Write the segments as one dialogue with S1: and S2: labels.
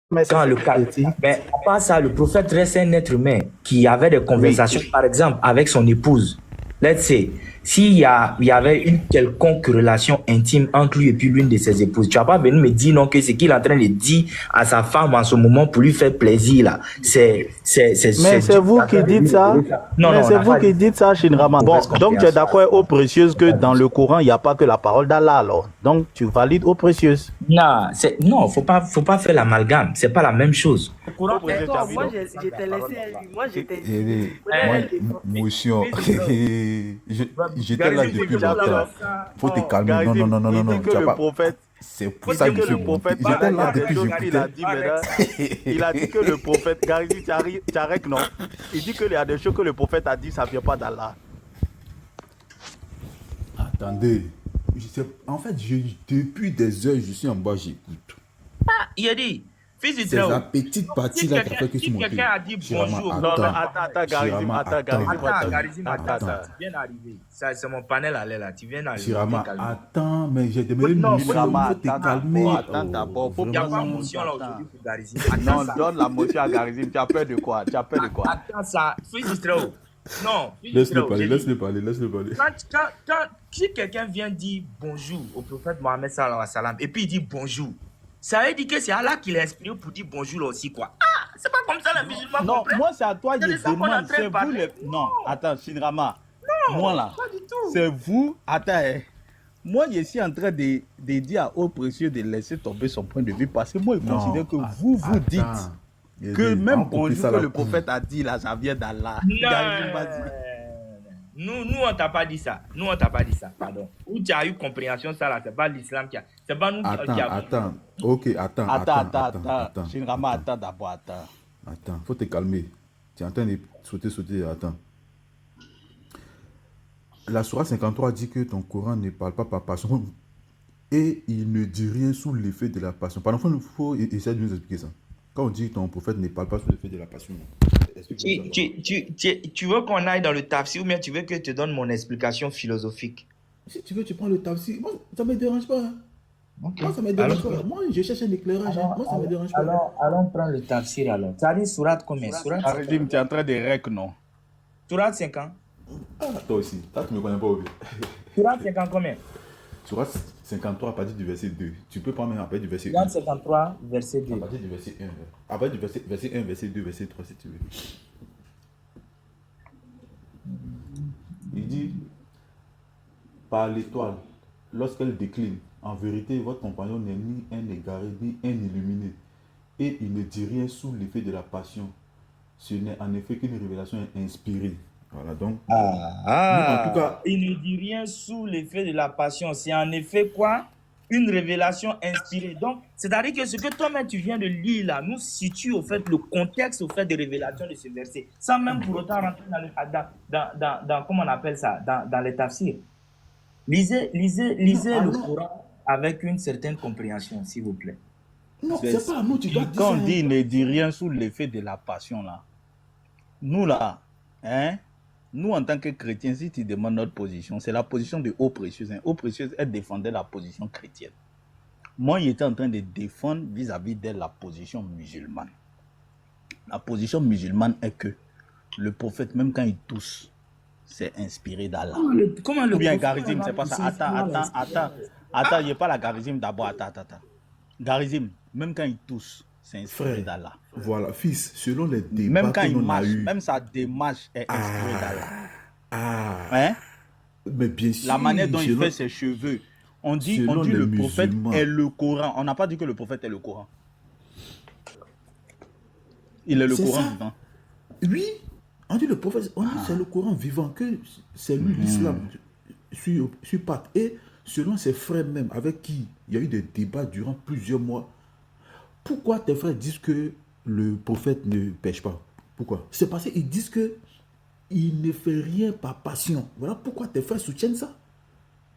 S1: Mais c'est
S2: Quand
S1: ce
S2: le
S1: que
S2: cas.
S1: je dis.
S2: Mais à part ça, le prophète reste un être humain qui avait des
S1: Oui.
S2: conversations, par exemple, avec son épouse. Let's say, il y avait une quelconque relation intime entre lui et puis l'une de ses épouses, tu vas pas venir me dire non que ce qu'il est en train de dire à sa femme en ce moment pour lui faire plaisir là,
S1: Mais
S2: c'est
S1: c'est
S2: Dieu qui est
S1: vous
S2: en train
S1: qui
S2: de
S1: dites
S2: lui
S1: ça.
S2: révéler ça. Non,
S1: Mais
S2: non, on
S1: c'est
S2: n'a
S1: vous
S2: pas dit
S1: qui
S2: ça.
S1: dites ça, Shinrama. Bon,
S2: Mauvaise
S1: donc tu es
S2: compréhension.
S1: d'accord avec eau précieuse
S2: On n'a
S1: que
S2: pas
S1: dans
S2: dit
S1: le
S2: ça.
S1: Coran, il n'y a pas que la parole d'Allah alors. Donc tu valides eau précieuse.
S2: Non, non, faut pas faire l'amalgame. C'est pas la même chose. Le
S1: Eau
S2: Coran est
S1: précieuse, tu as
S3: D'accord,
S1: vu,
S3: moi
S1: non?
S3: je t'ai laissé un livre. Moi je t'ai dit,
S4: Moi,
S3: prenez un livre.
S4: motion. J'étais là
S2: Garizim,
S4: depuis
S2: faut toujours
S4: longtemps.
S2: faire ça.
S4: Faut te calmer. Non, non,
S1: Garizim,
S4: non, non, non,
S1: il dit
S4: non.
S1: que
S4: Tu vas
S1: le
S4: pas.
S1: prophète,
S4: C'est pour
S1: il
S4: ça
S1: dit
S4: que
S1: que
S4: je suis
S1: le
S4: monté.
S1: prophète,
S4: J'étais
S1: il y
S4: là
S1: a des
S4: depuis
S1: choses qu'il a
S4: j'écoutais.
S1: dit maintenant. Il a dit que le prophète, Garizim, Tcharek, non? Il dit qu'il y a des choses que le prophète a dit, ça ne vient pas d'Allah.
S4: Attendez. En fait, depuis des heures, je suis en bas, j'écoute.
S2: Il a dit, fils du
S4: C'est la
S2: Tréau,
S4: petite partie là qui a fait que je suis
S2: si quelqu'un
S4: monté.
S2: a dit
S4: Shirama,
S2: bonjour au
S1: Non, non,
S2: prophète
S4: attends.
S1: attends,
S2: Mohammed,
S1: Garizim,
S4: Shirama, attends.
S2: attends, Garizim, attends,
S4: Attends.
S2: tu viens d'arriver. Ça, c'est mon panel à l'air là, tu viens d'arriver, il faut te
S4: Shirama,
S2: calmer.
S4: attends, mais j'ai demandé une
S2: Non,
S4: motion.
S1: Shirama,
S4: Faut te
S1: attends d'abord,
S4: calmer.
S1: attends
S4: Oh,
S1: d'abord. Faut
S2: il n'y a
S1: pas
S2: pas
S1: ça.
S4: vraiment.
S2: motion là
S1: Attends.
S2: aujourd'hui pour Garizim. Attends
S1: Non,
S2: ça.
S1: donne la motion à Garizim. Tu as peur de quoi? Tu as peur de quoi?
S2: Attends ça. Fils du Tréau. Non, fils du
S4: Laisse-le
S2: Tréau.
S4: parler,
S2: J'ai dit,
S4: laisse-le parler, laisse-le parler.
S2: si quelqu'un vient dire bonjour au prophète Mohammed sallallahu alayhi wa sallam, et puis il dit bonjour, ça veut dire que c'est Allah qui l'a inspiré pour dire bonjour là aussi, quoi. Ah, c'est pas comme ça les musulmans
S1: Non,
S2: comprennent.
S1: moi c'est à toi,
S2: C'est
S1: je
S2: de ça qu'on est en
S1: demande.
S2: train
S1: C'est
S2: de
S1: vous
S2: parler.
S1: les. Non, attends, Shinrama. Moi là,
S2: Pas du tout.
S1: c'est vous. Attends, hein. Moi je suis en train de dire à Haut Précieux de laisser tomber son point de vue parce que moi je considère que vous dites que même bonjour que le prophète a dit là, ça vient d'Allah. Garizim, vas-y.
S2: Nous, on t'a pas dit ça. Nous, on t'a pas dit ça, pardon. Où tu as eu compréhension, ça là, c'est pas l'islam qui a. C'est pas nous qui a.
S4: Attends. Ok,
S1: Attends. Shinrama, attends d'abord, attends.
S4: Attends, faut te calmer. Tu es en train de sauter. Attends. La Sourate 53 dit que ton Coran ne parle pas par passion et il ne dit rien sous l'effet de la passion. Par exemple, il faut essayer de nous expliquer ça. Quand on dit que ton prophète ne parle pas sous l'effet de la passion, explique-nous ça.
S2: Tu veux qu'on aille dans le tafsir ou bien tu veux que je te donne mon explication philosophique?
S4: Si tu veux, tu prends le tafsir. Moi, ça ne me dérange pas.
S2: Ok.
S4: Moi, ça me dérange pas. Moi, je cherche un éclairage. Moi, ça ne me dérange pas.
S2: Allons prendre le tafsir alors. Ça dit sourate combien?
S1: Garizim, tu es en train de rec, non?
S2: Sourate 50.
S4: Ah, toi aussi. Toi, tu ne me connais pas, Obi.
S2: Sourate 50 combien?
S4: Sourate 53 à partir du verset 2. Tu peux prendre même à partir du verset 1.
S2: Sourate 53, verset 2.
S4: À partir du verset 1. À partir du verset 1, verset 2, verset 3, si tu veux. Il dit, par l'étoile, lorsqu'elle décline, en vérité, votre compagnon n'est ni un égaré, ni un illuminé. Et il ne dit rien sous l'effet de la passion. Ce n'est en effet qu'une révélation inspirée. Voilà, donc. Nous, en tout cas,
S2: il ne dit rien sous l'effet de la passion. C'est en effet quoi? Une révélation inspirée. Donc, c'est-à-dire que ce que toi-même tu viens de lire là, nous situe au fait le contexte au fait de révélation de ce verset, sans même pour autant rentrer dans comment on appelle ça, dans les tafsirs. Lisez le Coran avec une certaine compréhension, s'il vous plaît.
S4: non, c'est pas à nous, tu dois dire
S1: Quand
S4: ça.
S1: on dit il ne dit rien sous l'effet de la passion là, nous là, hein, nous en tant que chrétiens, si tu demandes notre position, c'est la position de Haut Précieuse. Haut Précieuse, elle défendait la position chrétienne. Moi, il était en train de défendre vis-à-vis d'elle la position musulmane. La position musulmane est que le prophète, même quand il tousse, c'est inspiré d'Allah.
S2: Comment le
S1: Ou bien
S2: prophète
S1: Garizim, c'est pas ça. Attends, il n'y a pas la Garizim d'abord. Attends. Garizim, même quand il tousse, c'est inspiré
S4: Frère,
S1: d'Allah.
S4: voilà, fils, selon les débats
S1: Même quand
S4: que
S1: il
S4: l'on a
S1: marche,
S4: eu.
S1: même sa démarche est inspirée d'Allah. Hein?
S4: Mais bien sûr.
S1: La manière dont il fait ses cheveux. On dit le prophète est le Coran. On n'a pas dit que le prophète est le Coran. Il est le Coran
S4: ça.
S1: vivant.
S4: Oui, on dit le prophète, on dit c'est le Coran vivant, que c'est lui l'islam sur Pâques. Et selon ses frères même, avec qui il y a eu des débats durant plusieurs mois, pourquoi tes frères disent que le prophète ne pêche pas? Pourquoi? C'est parce qu'ils disent que il ne fait rien par passion. Voilà pourquoi tes frères soutiennent ça.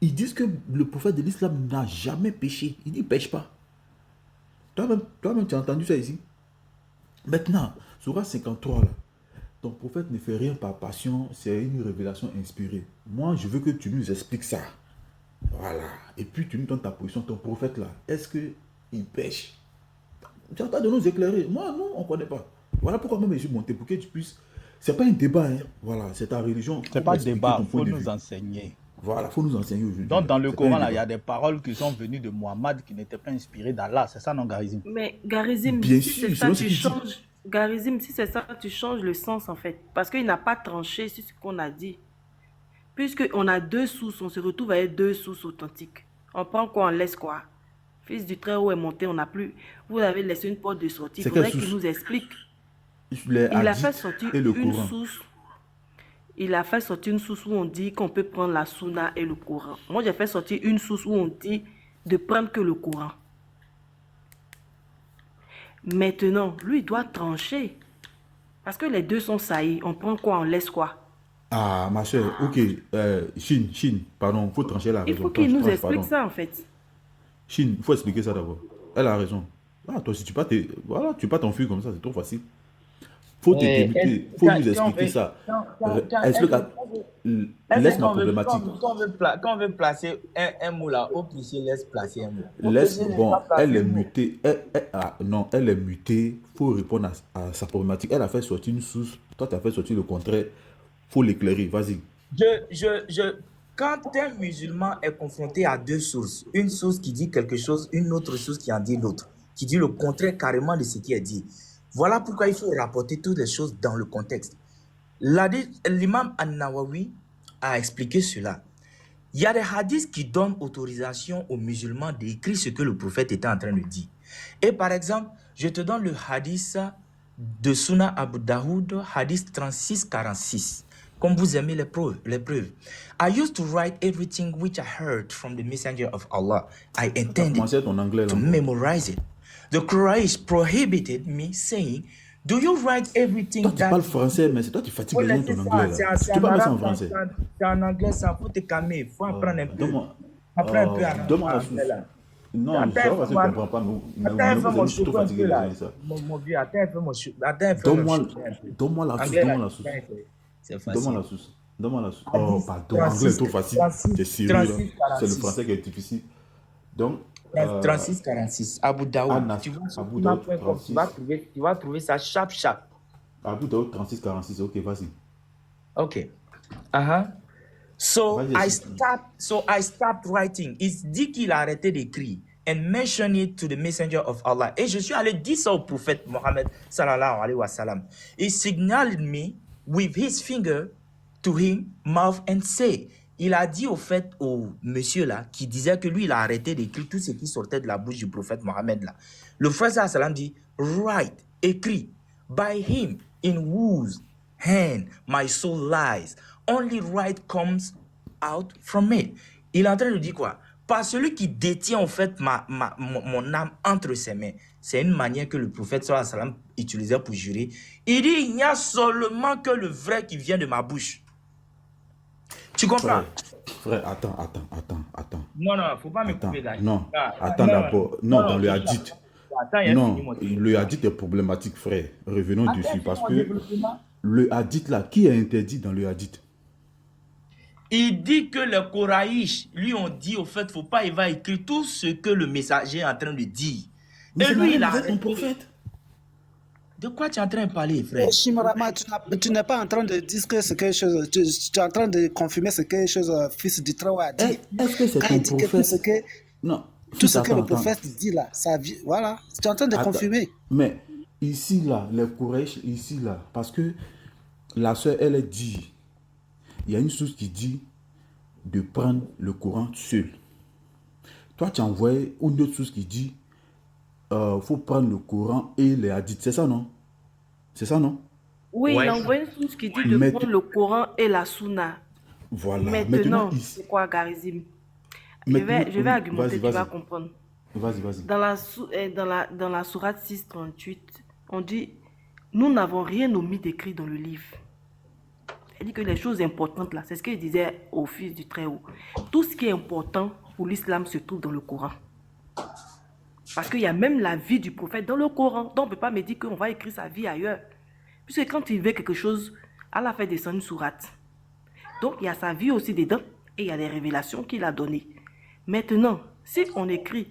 S4: Ils disent que le prophète de l'islam n'a jamais péché. Il dit pêche pas. Toi-même, tu as entendu ça ici. Maintenant, Sourate 53, là, ton prophète ne fait rien par passion, c'est une révélation inspirée. Moi, je veux que tu nous expliques ça. Voilà. Et puis, tu nous donnes ta position. Ton prophète, là, est-ce qu'il pêche? Tu as de nous éclairer. Moi, non, on ne connaît pas. Voilà pourquoi même je suis monté, pour que tu puisses... C'est pas un débat, hein. Voilà, c'est ta religion.
S1: C'est pas débat, il faut nous enseigner.
S4: Voilà, il faut nous enseigner aujourd'hui.
S1: Donc, dans le Coran, il y a des paroles qui sont venues de Mohammed qui n'étaient pas inspirées d'Allah. C'est ça, non, Garizim?
S3: Mais Garizim,
S4: Bien
S3: si
S4: sûr,
S3: c'est
S4: c'est
S3: ça,
S4: moi ce
S3: tu
S4: qu'il dit.
S3: changes. Garizim, si c'est ça, tu changes le sens en fait. Parce qu'il n'a pas tranché sur ce qu'on a dit. Puisqu'on a deux sources, on se retrouve avec deux sources authentiques. On prend quoi, on laisse quoi? Fils du Très-Haut est monté, on n'a plus. Vous avez laissé une porte de sortie. Il
S4: C'est
S3: faudrait
S4: quelle
S3: qu'il
S4: source?
S3: nous explique.
S4: Les
S3: Il a fait
S4: hadiths
S3: sortir
S4: et le
S3: une
S4: Coran.
S3: source. Il a fait sortir une source où on dit qu'on peut prendre la Sunna et le Coran. Moi, j'ai fait sortir une source où on dit de prendre que le Coran. Maintenant, lui, il doit trancher. Parce que les deux sont saillis. On prend quoi, on laisse quoi?
S4: Ah, ma soeur, ok. Chine, pardon, il faut trancher la
S3: Il
S4: raison.
S3: faut qu'il nous
S4: Tranche,
S3: explique
S4: pardon.
S3: ça, en fait.
S4: Chine, il faut expliquer ça d'abord. Elle a raison. Ah, toi, si tu pas voilà, tu pas t'enfuir comme ça, c'est trop facile. Faut te débuter, faut nous expliquer ça. Explique, laisse-moi problématique.
S2: Quand on veut placer un mot là, au pluriel, laisse placer un mot.
S4: Laisse, bon, elle est mutée. Non, elle est mutée. Faut répondre à sa problématique. Elle a fait sortir une source. Toi, tu as fait sortir le contraire. Faut l'éclairer. Vas-y.
S2: Quand un musulman est confronté à deux sources, une source qui dit quelque chose, une autre source qui en dit l'autre, qui dit le contraire carrément de ce qui est dit. Voilà pourquoi il faut rapporter toutes les choses dans le contexte. L'imam An-Nawawi a expliqué cela. Il y a des hadiths qui donnent autorisation aux musulmans d'écrire ce que le prophète était en train de dire. Et par exemple, je te donne le hadith de Sunan Abu Daoud, hadith 36-46. Comme vous aimez les preuves. I used to write everything which I heard from the messenger of Allah. I intended
S4: ton anglais,
S2: to memorize it. The Quraysh prohibited me saying, do you write everything
S4: toi, tu parles français, mais c'est toi qui fatigues bien ton anglais. Là. Tu peux pas mettre ça en français.
S2: C'est en anglais, ça faut te calmer. Il faut apprendre un peu. Apprends un peu en
S4: donne-moi la source. Non, ça va, je ne comprends pas.
S2: Attends,
S4: je suis trop fatigué de ça.
S2: Mon vieux, attends,
S4: donne-moi la source.
S2: C'est facile.
S4: Donne-moi la source. Oh, pardon, anglais est trop facile. C'est sérieux. C'est le français qui est difficile. Donc,
S2: 36-46, Abu Daoud. Tu vas trouver ça sharp.
S4: Abu Daoud 36-46, ok, vas-y.
S2: Ok. So I stopped writing. Il dit qu'il a arrêté d'écrire and mentioned it to the messenger of Allah. Et je suis allé dire ça au prophète Mohammed sallallahu alayhi wa sallam. He signaled me with his finger to him mouth and say. Il a dit au fait au monsieur là qui disait que lui il a arrêté d'écrire tout ce qui sortait de la bouche du prophète Mohammed là. Le frère sallam dit write, écrit by him in whose hand my soul lies. Only right comes out from it. Il est en train de dire quoi? Par celui qui détient en fait mon âme entre ses mains. C'est une manière que le prophète sallam utilisait pour jurer. Il dit il n'y a seulement que le vrai qui vient de ma bouche. Tu comprends?
S4: Frère, attends.
S2: Non, faut pas me couper là.
S4: Non, attends d'abord. Non, dans le hadith. Non, le hadith est problématique, frère. Revenons dessus parce que le hadith là, qui est interdit dans le hadith?
S2: Il dit que les Koraïch lui ont dit au fait, il va écrire tout ce que le messager est en train de dire.
S4: Mais
S2: et lui, il a
S4: un prophète.
S2: De quoi tu es en train de parler, frère?
S5: Shimarama, tu n'es pas en train de dire que c'est quelque chose. Tu es en train de confirmer ce que quelque chose fils du Très-Haut a dit.
S4: Est-ce que c'est ton prophète? Non.
S5: Tout ce que le prophète dit là, ça voilà. Tu es en train de confirmer.
S4: Mais ici là, les Quraysh, ici là, parce que la sœur, elle est dit, il y a une source qui dit de prendre le Coran seul. Toi, tu as envoyé une autre source qui dit faut prendre le Coran et les hadiths. C'est ça, non? C'est ça, non?
S3: Oui, il envoie une source qui dit de prendre le Coran et la Sunna.
S4: Voilà.
S3: Maintenant c'est quoi, Garizim? Je vais argumenter, tu vas comprendre.
S4: Vas-y.
S3: Dans la sourate 6-38, on dit nous n'avons rien omis d'écrit dans le livre. Elle dit que les choses importantes là, c'est ce qu'il disait au fils du Très-Haut. Tout ce qui est important pour l'islam se trouve dans le Coran. Parce qu'il y a même la vie du prophète dans le Coran. Donc on ne peut pas me dire qu'on va écrire sa vie ailleurs. Puisque quand il veut quelque chose, Allah fait descendre une sourate. Donc il y a sa vie aussi dedans et il y a des révélations qu'il a données. Maintenant, si on écrit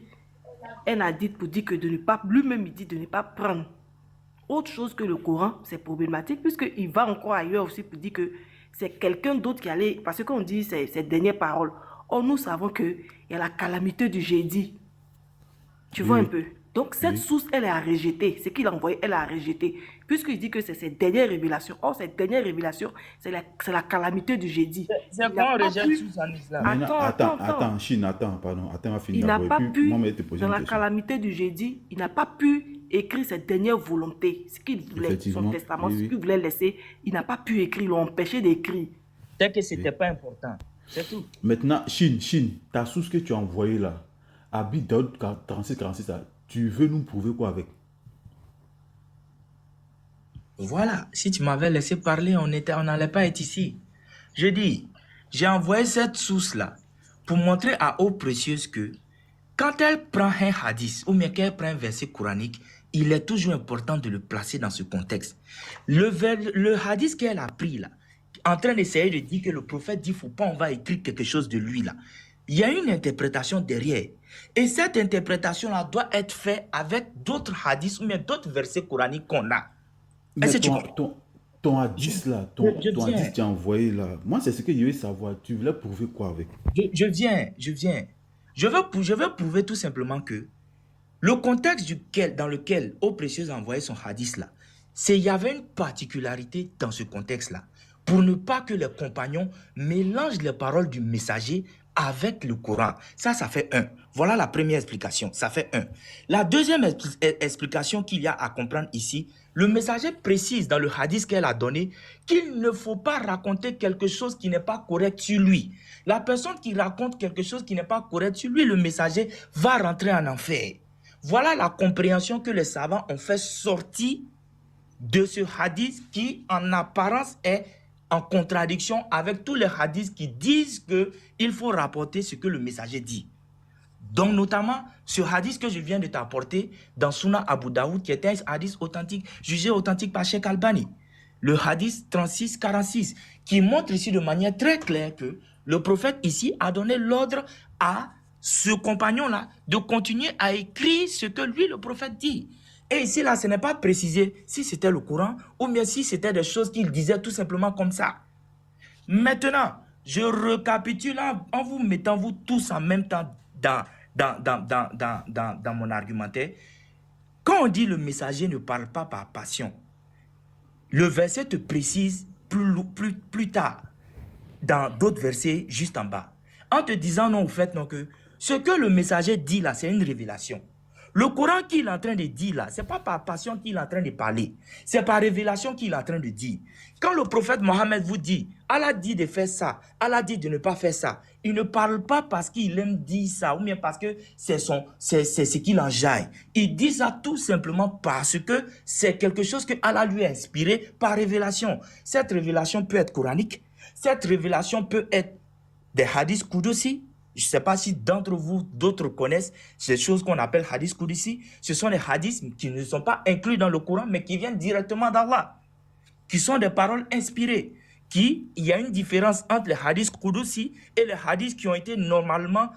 S3: un hadith pour dire que de ne pas, lui-même il dit de ne pas prendre autre chose que le Coran, c'est problématique, puisqu'il va encore ailleurs aussi pour dire que c'est quelqu'un d'autre qui allait, parce qu'on dit ses dernières paroles. Or, nous savons qu'il y a la calamité du jeudi. Tu vois un peu. Donc, cette source, elle est à rejeter. Ce qu'il a envoyé, elle est à rejeter. Puisqu'il dit que c'est ses dernières révélations. Or, cette dernière révélation, c'est la calamité du jeudi.
S2: C'est quand on rejette source en islam.
S4: Attends, Chine, attends, on va finir.
S3: Il n'a pas pu, dans la
S4: question.
S3: calamité du jeudi, il n'a pas pu écrire cette dernière volonté. Ce qu'il voulait, son testament, ce qu'il voulait laisser, il n'a pas pu écrire, il l'a empêché d'écrire.
S2: C'est que ce n'était pas important. C'est tout.
S4: Maintenant, Chine, ta source que tu as envoyée là, Abi Daoud 36-46, tu veux nous prouver quoi avec?
S2: Voilà, si tu m'avais laissé parler, on n'allait pas être ici. Je dis, j'ai envoyé cette source-là pour montrer à eau précieuse que quand elle prend un hadith ou bien qu'elle prend un verset coranique, il est toujours important de le placer dans ce contexte. Le hadith qu'elle a pris là, en train d'essayer de dire que le prophète dit, faut pas, on va écrire quelque chose de lui là. Il y a une interprétation derrière. Et cette interprétation-là doit être faite avec d'autres hadiths ou bien d'autres versets coraniques qu'on a.
S4: Mais ton hadith là, ton hadith que tu as envoyé là, moi c'est ce que je veux savoir. Tu voulais prouver quoi avec?
S2: Je viens. Je veux prouver tout simplement que le contexte dans lequel Eau Précieuse a envoyé son hadith là, il y avait une particularité dans ce contexte-là, pour ne pas que les compagnons mélangent les paroles du messager avec le Coran. Ça fait un. Voilà la première explication. Ça fait un. La deuxième explication qu'il y a à comprendre ici, le messager précise dans le hadith qu'elle a donné qu'il ne faut pas raconter quelque chose qui n'est pas correct sur lui. La personne qui raconte quelque chose qui n'est pas correct sur lui, le messager va rentrer en enfer. Voilà la compréhension que les savants ont fait sortir de ce hadith qui, en apparence, est en contradiction avec tous les hadiths qui disent qu'il faut rapporter ce que le messager dit. Donc, notamment, ce hadith que je viens de t'apporter dans Sunan Abu Daoud, qui est un hadith authentique, jugé authentique par Cheikh Albani. Le hadith 36-46, qui montre ici de manière très claire que le prophète ici a donné l'ordre à ce compagnon-là de continuer à écrire ce que lui, le prophète, dit. Et ici, là, ce n'est pas précisé si c'était le Coran ou bien si c'était des choses qu'il disait tout simplement comme ça. Maintenant, je récapitule en vous mettant vous tous en même temps dans mon argumentaire. Quand on dit le messager ne parle pas par passion, le verset te précise plus tard, dans d'autres versets juste en bas, en te disant non, au fait, non, que ce que le messager dit là, c'est une révélation. Le Coran qu'il est en train de dire là, ce n'est pas par passion qu'il est en train de parler. C'est par révélation qu'il est en train de dire. Quand le prophète Mohammed vous dit, Allah dit de faire ça, Allah dit de ne pas faire ça, il ne parle pas parce qu'il aime dire ça ou bien parce que c'est ce qu'il enjaille. Il dit ça tout simplement parce que c'est quelque chose que Allah lui a inspiré par révélation. Cette révélation peut être coranique, cette révélation peut être des hadiths Qudsi. Je ne sais pas si d'entre vous, d'autres connaissent ces choses qu'on appelle hadith Qudsi. Ce sont des hadiths qui ne sont pas inclus dans le Coran, mais qui viennent directement d'Allah, qui sont des paroles inspirées. Il y a une différence entre les hadiths Qudsi et les hadiths qui ont été normalement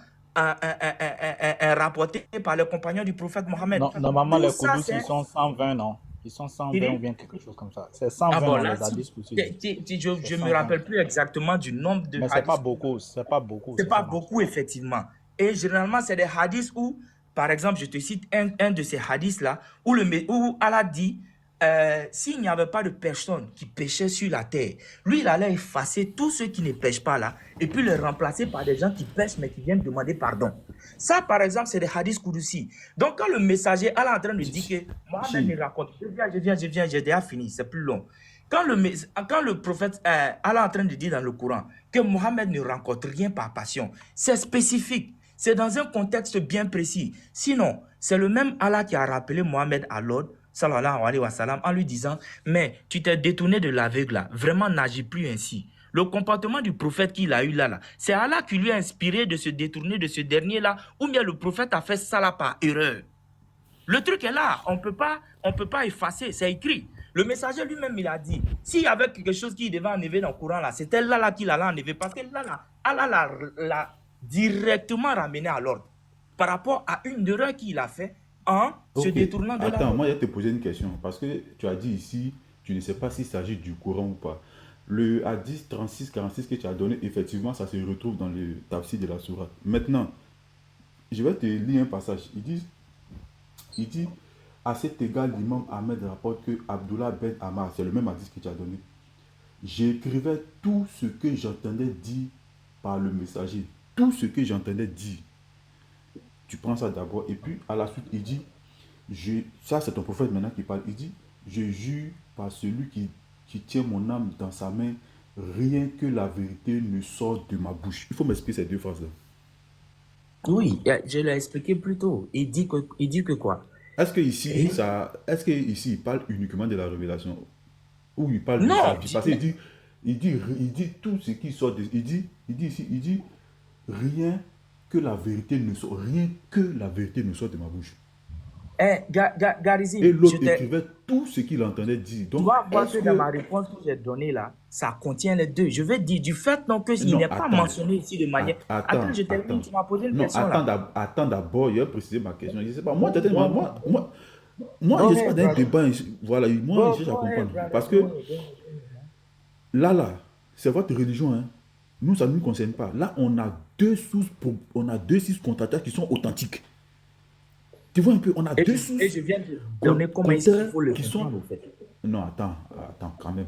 S2: rapportés par les compagnons du prophète Mohammed.
S1: Non, normalement, les Qudsi sont 120, non? Ils sont 120 ou bien quelque chose comme ça. C'est 120 les hadiths Qudsi.
S2: Je ne me rappelle plus exactement du nombre de hadiths.
S1: Mais ce n'est pas beaucoup. C'est pas beaucoup.
S2: C'est pas beaucoup, effectivement. Et généralement, c'est des hadiths où, par exemple, je te cite un de ces hadiths-là, où Allah dit, s'il n'y avait pas de personnes qui pêchaient sur la terre, lui, il allait effacer tous ceux qui ne pêchent pas là, et puis les remplacer par des gens qui pêchent, mais qui viennent demander pardon. Ça, par exemple, c'est des hadiths Qudsi. Donc, quand le messager, Allah est en train de dire que Mohammed me raconte, je viens, j'ai déjà fini, c'est plus long. Quand le prophète, Allah est en train de dire dans le Coran que Mohammed ne rencontre rien par passion, c'est spécifique, c'est dans un contexte bien précis. Sinon, c'est le même Allah qui a rappelé Mohammed à l'ordre, sallallahu alayhi wa sallam, en lui disant, mais tu t'es détourné de l'aveugle là, vraiment n'agis plus ainsi. Le comportement du prophète qu'il a eu là, c'est Allah qui lui a inspiré de se détourner de ce dernier là, ou bien le prophète a fait ça là par erreur. Le truc est là, on peut pas effacer, c'est écrit. Le messager lui-même, il a dit, s'il y avait quelque chose qui devait enlever dans le Coran là, c'était là qu'il allait enlever, parce que là, Allah l'a directement ramené à l'ordre. par rapport à une erreur qu'il a fait en se
S4: Ok,
S2: détournant de la
S4: attends,
S2: loi.
S4: moi je vais te poser une question. Parce que tu as dit ici, tu ne sais pas s'il s'agit du Coran ou pas. Le hadith 36-46 que tu as donné, effectivement, ça se retrouve dans le tafsir de la sourate. Maintenant, je vais te lire un passage. Il dit, à cet égard, l'imam Ahmed rapporte que Abdullah ben Ammar, c'est le même hadith que tu as donné, j'écrivais tout ce que j'entendais dire par le messager. Tout ce que j'entendais dire. Tu prends ça d'abord. Et puis, à la suite, il dit, ça c'est ton prophète maintenant qui parle. Il dit, je jure par celui qui tient mon âme dans sa main, rien que la vérité ne sort de ma bouche. Il faut m'expliquer ces deux phrases-là.
S2: Oui, je l'ai expliqué plus tôt. Il dit que quoi?
S4: Est-ce que ici,
S2: Et-
S4: il parle uniquement de la révélation ou il parle de sa
S2: Non,
S4: vie? Parce qu'il dit tout ce qui sort de, il dit rien que la vérité ne sort, rien que la vérité ne sort de ma bouche.
S2: Garizim,
S4: Et l'autre écrivait tout ce qu'il entendait dire.
S2: tu
S4: Donc,
S2: vas voir
S4: est-ce
S2: que dans ma
S4: que...
S2: réponse que j'ai donnée là, ça contient les deux. Je vais dire du fait non que il
S4: Non,
S2: n'est pas
S4: attends.
S2: mentionné ici de manière. Attends, je termine. Tu m'as posé une
S4: Non,
S2: question là.
S4: attends d'abord, il a précisé ma question. Je ne sais pas. Moi,
S2: Bon,
S4: moi,
S2: go
S4: je ne suis pas
S2: ahead,
S4: dans un
S2: brother.
S4: débat. Voilà, moi, je cherche à
S2: Go ahead,
S4: comprendre.
S2: brother.
S4: Parce
S2: Go
S4: que
S2: ahead, go ahead.
S4: là, c'est votre religion. Hein. Nous, ça ne nous concerne pas. Là, on a deux sources contracteurs qui sont authentiques. Tu vois un peu, on a deux sources
S2: Et je viens de donner comment est-ce qu'il faut le
S4: qui sont...
S2: comprendre, en fait.
S4: Non, attends, quand même.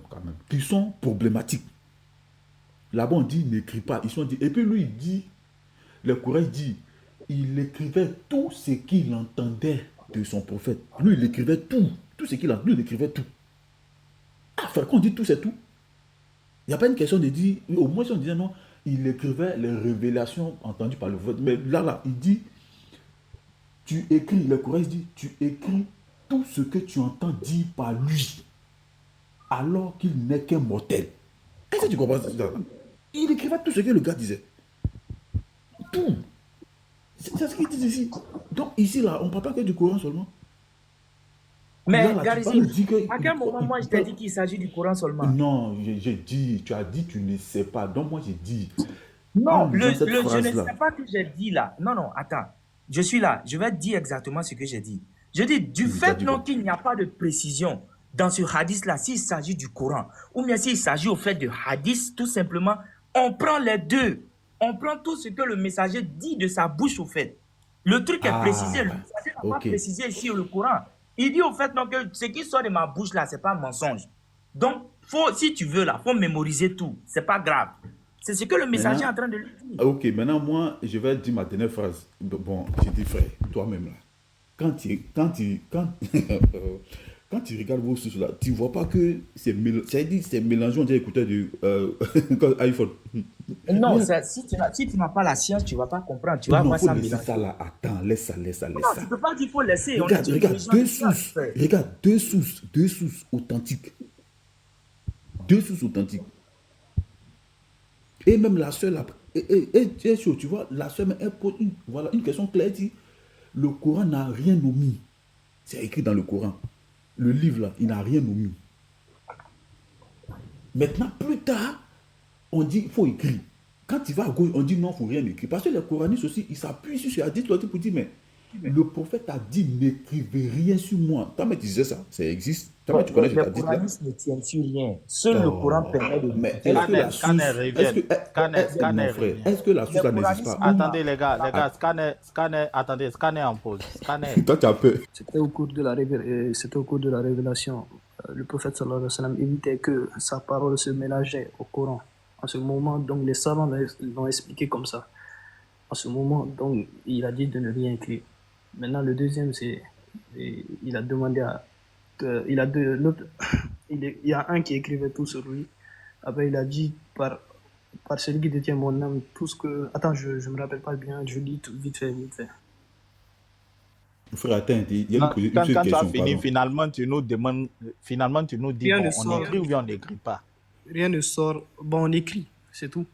S4: Qui sont problématiques. Là-bas, on dit, n'écris pas. Ils sont dit... Et puis lui, il dit, le courage dit, il écrivait tout ce qu'il entendait de son prophète. Lui, il écrivait tout. Tout ce qu'il entendait, lui, il écrivait tout. Ah, frère, quand on dit tout, c'est tout. Il n'y a pas une question de dire... Au moins, si on disait non, il écrivait les révélations entendues par le prophète. Mais là, il dit, tu écris, le courage dit, tu écris tout ce que tu entends dire par lui, alors qu'il n'est qu'un mortel. Est-ce que tu comprends ça? Il écrivait tout ce que le gars disait. Tout. C'est ce qu'il dit ici. Donc ici, là, on ne parle pas que du Coran seulement.
S2: Mais,
S4: Là, tu
S2: Garizim,
S4: vas nous dire que...
S2: à quel moment moi je t'ai dit qu'il s'agit du Coran seulement?
S4: Non, j'ai dit, tu as dit, tu ne sais pas. Donc moi, j'ai dit,
S2: Non,
S4: en lisant cette
S2: je ne
S4: phrase-là,
S2: sais pas que j'ai dit là. Non, non, attends. Je suis là. Je vais te dire exactement ce que j'ai dit. Je dis, du
S4: t'as
S2: fait
S4: dit
S2: non
S4: quoi?
S2: qu'il n'y a pas de précision dans ce hadith-là, s'il s'agit du Coran, ou bien s'il s'agit au fait de hadith, tout simplement, on prend les deux. On prend tout ce que le messager dit de sa bouche au fait. Le truc est précisé. Le messager n'a pas
S4: ok.
S2: précisé ici le Coran. Il dit au fait non, que ce qui sort de ma bouche là, ce n'est pas un mensonge. Donc, si tu veux là, il faut mémoriser tout. Ce n'est pas grave. C'est ce que le messager est en train de lui dire.
S4: Ok, maintenant, moi, je vais dire ma dernière phrase. Bon, j'ai dit, frère, toi-même, là, quand quand tu regardes vos sources, là, tu ne vois pas que c'est mélangé, on dirait écouteur de iPhone.
S2: Non, si tu n'as pas la science, tu ne vas pas comprendre. Tu vas
S4: Non,
S2: voir
S4: il faut
S2: ça
S4: laisser
S2: mélanger.
S4: ça là. Attends, laisse ça.
S2: Non, tu ne peux pas dire qu'il faut laisser. On
S4: Regarde,
S2: est une
S4: regarde,
S2: religion
S4: deux
S2: de science,
S4: sources.
S2: frère.
S4: Regarde, deux sources authentiques. Deux sources authentiques. Et même la seule, tu vois, la seule, elle pose une question claire, elle dit, le Coran n'a rien omis. C'est écrit dans le Coran. Le livre là, il n'a rien omis. Maintenant, plus tard, on dit, il faut écrire. Quand tu vas à gauche, on dit non, il ne faut rien écrire. Parce que les coranistes aussi, ils s'appuient sur ce hadith pour dire, mais le prophète a dit, n'écrivez rien sur moi. Toi, mais tu disais ça, ça existe. Toi, mais tu connais ce
S2: Les
S4: hadith là.
S2: coranistes ne tiennent sur rien. Seul le Coran permet de
S4: Mais
S2: discuter.
S4: est-ce que la
S6: Scanner
S4: source,
S6: revient. Scanner
S4: mon frère,
S6: revient.
S4: est-ce que la source là n'existe pas?
S6: Attendez les gars, attendez, scanner en pause. Scanner.
S4: Toi, tu as peur.
S5: C'était au cours de la révélation. Le prophète sallallahu alayhi wa sallam évitait que sa parole se mélangeait au Coran. En ce moment, donc, les savants l'ont expliqué comme ça. En ce moment, donc, il a dit de ne rien écrire. Maintenant, le deuxième, il a demandé il y a un qui écrivait tout sur lui. Après, il a dit par celui qui détient mon âme, tout ce que... Attends, je ne me rappelle pas bien, je lis tout vite fait.
S4: Frère, attends, il y a une
S6: Quand tu as
S4: question.
S6: fini,
S4: Pardon.
S6: finalement, tu nous dis,
S5: Rien
S6: bon,
S5: ne
S6: on
S5: sort.
S6: écrit ou bien on n'écrit pas.
S5: Rien ne sort. Bon, on écrit, c'est tout.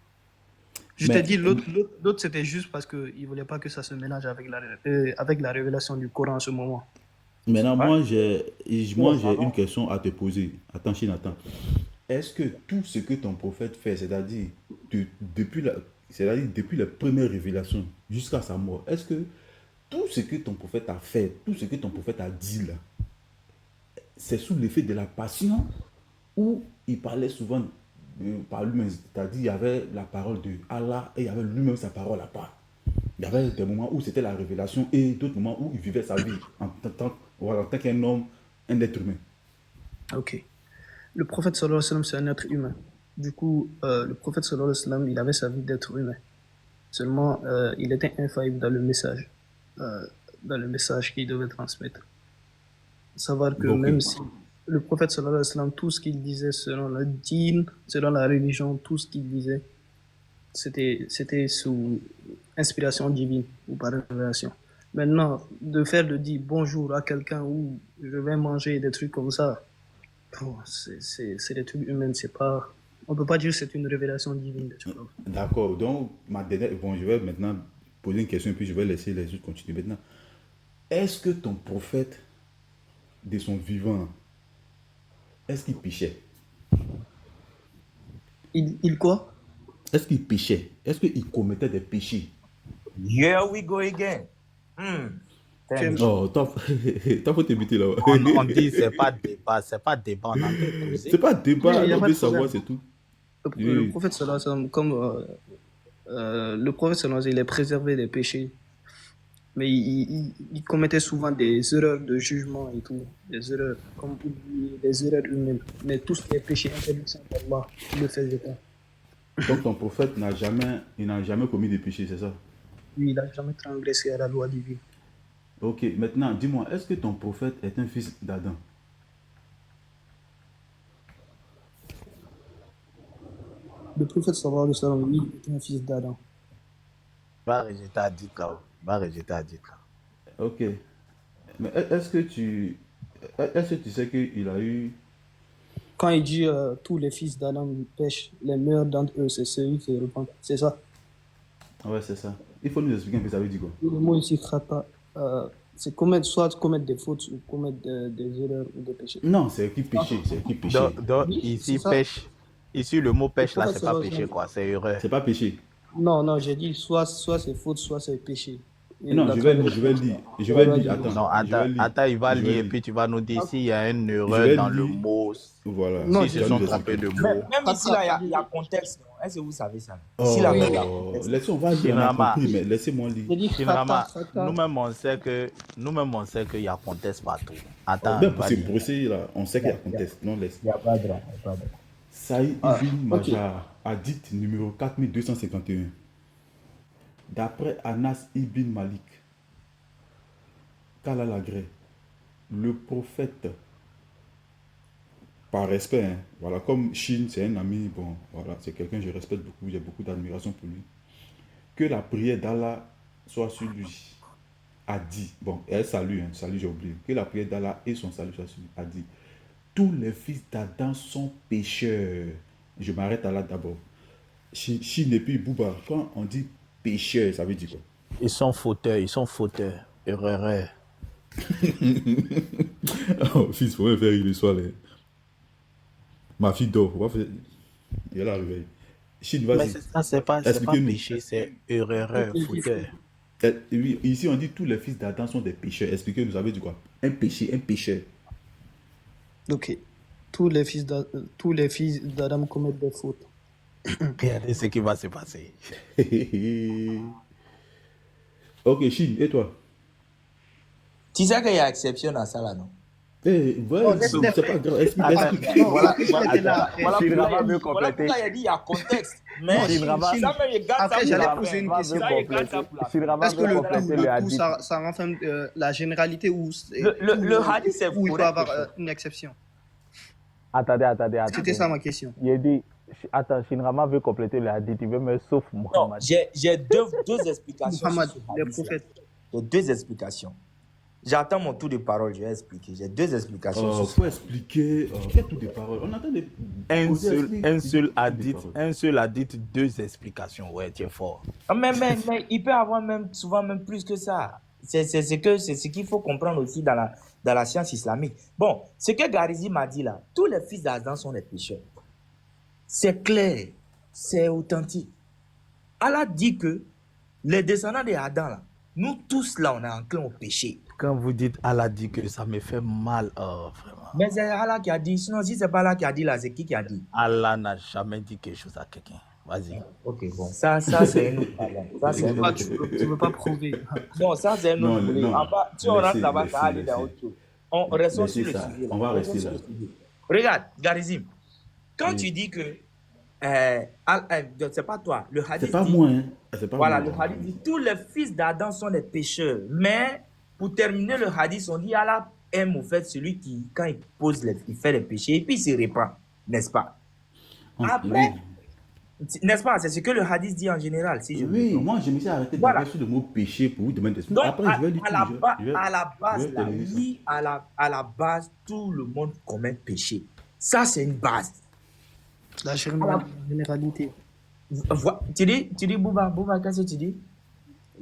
S5: Je
S4: Mais-
S5: t'ai dit, l'autre, c'était juste parce qu'il ne voulait pas que ça se mélange avec la révélation du Coran en ce moment.
S4: Maintenant, moi, j'ai une question à te poser. Attends, Chinatan. Est-ce que tout ce que ton prophète fait, c'est-à-dire depuis la première révélation jusqu'à sa mort, est-ce que tout ce que ton prophète a fait, tout ce que ton prophète a dit là, c'est sous l'effet de la passion où il parlait souvent par lui-même. C'est-à-dire, il y avait la parole de Allah et il y avait lui-même sa parole à part. Il y avait des moments où c'était la révélation et d'autres moments où il vivait sa vie en tant qu'un homme, un être humain.
S5: Ok. Le prophète sallallahu alayhi wa sallam, c'est un être humain. Du coup, le prophète sallallahu alayhi wa sallam, il avait sa vie d'être humain. Seulement, il était infaillible dans le message qu'il devait transmettre. Savoir que
S4: Donc,
S5: même si le prophète sallallahu alayhi wa sallam, tout ce qu'il disait selon le dîn, selon la religion, tout ce qu'il disait, c'était sous inspiration divine ou par révélation. Maintenant, de faire de dire bonjour à quelqu'un ou je vais manger des trucs comme ça, bon, c'est des trucs humains, c'est pas... On peut pas dire que c'est une révélation divine.
S4: d'accord. Donc, ma dernière, bon, je vais maintenant poser une question et puis je vais laisser les autres continuer. Maintenant, est-ce que ton prophète, de son vivant, est-ce qu'il péchait?
S5: Il quoi?
S4: Est-ce qu'il péchait? Est-ce qu'il commettait des péchés?
S2: Here we go again. Tell me.
S4: Oh, t'as faut t'éviter là.
S6: On dit c'est pas débat, on a
S4: C'est pas débat,
S5: Oui, y a
S4: on
S5: pas
S4: veut
S5: de
S4: savoir,
S5: problème.
S4: c'est tout.
S5: Le
S4: Oui.
S5: prophète sallallahu alayhi wa sallam, comme le prophète sallallahu alayhi wa sallam, il est préservé des péchés, mais il commettait souvent des erreurs de jugement et tout, des erreurs, comme vous dites, des erreurs humaines. Mais tout ce qui est péché interdit d'Allah, il le faisait pas.
S4: Donc ton prophète n'a jamais commis de péché, c'est ça?
S5: Lui, il n'a jamais transgressé à la loi divine.
S4: Ok, maintenant, dis-moi, est-ce que ton prophète est un fils d'Adam?
S5: Le prophète sallallahu alayhi wa sallam, lui, était un fils d'Adam.
S6: Va rejeter à dit là. Va rejeter à dit là.
S4: Ok. Mais est-ce que tu sais qu'il a eu...
S5: Quand il dit tous les fils d'Adam pêchent, les meilleurs d'entre eux, c'est celui qui se repent. C'est ça.
S4: Ouais, c'est ça. Il faut nous expliquer un peu, ça veut dire quoi?
S5: Le mot ici, khata, c'est soit commettre des fautes ou commettre des erreurs ou des péchés.
S4: Non, c'est qui péché, c'est qui péché.
S6: Donc
S5: Oui,
S6: ici,
S5: c'est ça.
S6: pêche. Ici, le mot pêche là,
S5: prophète
S6: c'est pas
S5: sallallahu
S6: péché
S5: alayhi wa
S6: quoi, c'est erreur.
S4: C'est pas péché.
S5: Non, j'ai dit soit c'est faute, soit c'est péché. Et
S4: Non,
S5: la
S4: je vais lire,
S5: transgression-
S6: Non, attends, il va
S4: je vais
S6: lire et puis tu vas nous dire s'il y a une
S4: Je
S6: erreur
S4: vais
S6: dans le
S4: lire.
S6: mot.
S4: Voilà.
S5: Non,
S6: S'ils
S5: je
S6: se
S4: Tu vas
S6: sont
S4: nous
S6: trompés
S4: expliquer.
S6: de mot.
S2: Même ici, là, il y a contexte. Non? Est-ce que vous savez ça?
S4: Oh,
S2: Ici, là, il y a contexte.
S4: laissez, on va lire, on a
S6: Finalement.
S4: compris, mais laissez-moi lire.
S5: J'ai dit
S6: Finalement,
S5: khata.
S6: nous-mêmes on sait qu'il y a contexte partout. Attends,
S4: Même
S6: va
S4: pour se
S6: lire.
S4: brosser, là, on sait qu'il y a contexte. Non, laisse.
S2: Il n'y a pas de drame. il y a pas de drame.
S4: Saïd
S5: Ah,
S4: ibn
S5: ok.
S4: Majah, hadith numéro 4251. D'après Anas ibn Malik, qu'Allah l'agrée, le prophète, par respect, hein, voilà, comme Chine, c'est un ami, bon, voilà, c'est quelqu'un que je respecte beaucoup, j'ai beaucoup d'admiration pour lui. Que la prière d'Allah soit sur lui, a dit, bon, elle salue, j'ai oublié, que la prière d'Allah et son salut soit sur lui, a dit, tous les fils d'Adam sont pécheurs. Je m'arrête à là d'abord. Chine et puis Bouba, quand on dit pécheur, ça veut dire quoi?
S6: Ils sont fauteurs, erreurs.
S4: Oh, fils, faut me faire rire le soir. Là. Ma fille dort, faut pas faire... Elle a réveillé. Chine,
S6: Mais
S4: vas-y.
S6: c'est pas
S4: Expliquez-nous.
S6: péché, c'est erreur, fauteur.
S4: Oui, ici, on dit tous les fils d'Adam sont des pécheurs. Expliquez-nous, ça veut dire quoi? Un péché, un pécheur.
S5: Ok. Tous les fils d'Adam commettent des fautes.
S6: Regardez ce qui va se passer.
S4: Ok, Chine, et toi?
S2: Tu sais qu'il y a exception à ça, là, non?
S4: Eh, ouais,
S3: Oh,
S4: c'est
S3: laisse-les
S4: pas grave. Explique,
S6: Attends,
S4: explique.
S6: voilà
S3: Voilà
S6: Shinrama veut
S2: Voilà
S6: compléter.
S2: pourquoi il a dit il y a contexte. Mais
S3: Non,
S6: Shinrama-
S2: ça même, il garde
S3: Après,
S2: ça
S3: j'allais
S2: pour la
S3: poser
S2: fin.
S3: une
S6: Shinrama
S3: question.
S6: veut
S2: Ça, il garde ça pour la fin.
S6: Shinrama
S3: Est-ce que
S6: veut
S3: le
S6: compléter le
S3: tout,
S6: hadith.
S3: ça renferme la généralité ou
S2: Le hadith, c'est
S3: où il peut
S2: correct.
S3: avoir une exception?
S6: Attendez.
S3: C'était ça ma question.
S6: Il a dit, attends, Shinrama veut compléter le hadith, il veut me sauf
S2: Non,
S6: Mohammed.
S2: j'ai deux explications.
S3: Muhammad,
S2: sur ce
S3: le
S2: hadith-là.
S3: prophète.
S2: J'ai deux explications. J'attends mon tour de parole, je vais expliquer. J'ai deux explications
S4: Oh,
S2: sur ce
S4: faut expliquer. Quel tout des paroles? On attend des.
S6: Un seul
S4: hadith.
S6: hadith, deux explications. Ouais, tu es fort.
S2: Ah, mais il peut avoir souvent même plus que ça. C'est ce qu'il faut comprendre aussi dans la science islamique. Bon, ce que Garizi m'a dit là, tous les fils d'Adam sont des pécheurs. C'est clair, c'est authentique. Allah dit que les descendants d'Adam là, Nous tous là, on est enclin au péché.
S6: Quand vous dites Allah dit que ça me fait mal, oh, vraiment.
S2: Mais c'est Allah qui a dit. Sinon, si c'est pas Allah qui a dit là, c'est qui a dit?
S6: Allah n'a jamais dit quelque chose à quelqu'un. Vas-y.
S2: Ok, bon, ça c'est un autre problème. Ça, c'est un
S5: Ah,
S2: autre
S5: tu veux pas prouver.
S2: Non, ça c'est un autre
S4: Non,
S2: problème.
S4: non.
S2: En bas, si on rentre
S4: Laissez,
S2: là-bas, ça va aller
S4: laissez,
S2: dans
S4: laissez.
S2: autre chose. On restons
S4: Laissez
S2: sur le
S4: ça.
S2: sujet.
S4: On va
S2: Restons
S4: rester
S2: sur
S4: là.
S2: le sujet. Regarde, Garizim, quand
S4: Oui.
S2: tu dis que, c'est pas toi, le hadith
S4: C'est pas
S2: dit,
S4: moi, hein. C'est pas
S2: voilà,
S4: moi.
S2: le hadith dit, tous les fils d'Adam sont des pécheurs. Mais, pour terminer le hadith, on dit, Allah aime au fait celui qui, quand il il fait les péchés, et puis il se répand, n'est-ce pas? Après, n'est-ce pas? C'est ce que le hadith dit en général, si je me
S4: Oui,
S2: trompe.
S4: moi je me suis arrêté de
S2: Voilà.
S4: sur le mot péché pour vous demander.
S2: Donc,
S4: Après, je vais lui
S2: à la base,
S4: te
S2: là,
S4: donner ça.
S2: oui, à la base, tout le monde commet péché. Ça, c'est une base.
S5: La généralité.
S2: Tu dis, Bouba, qu'est-ce que tu dis?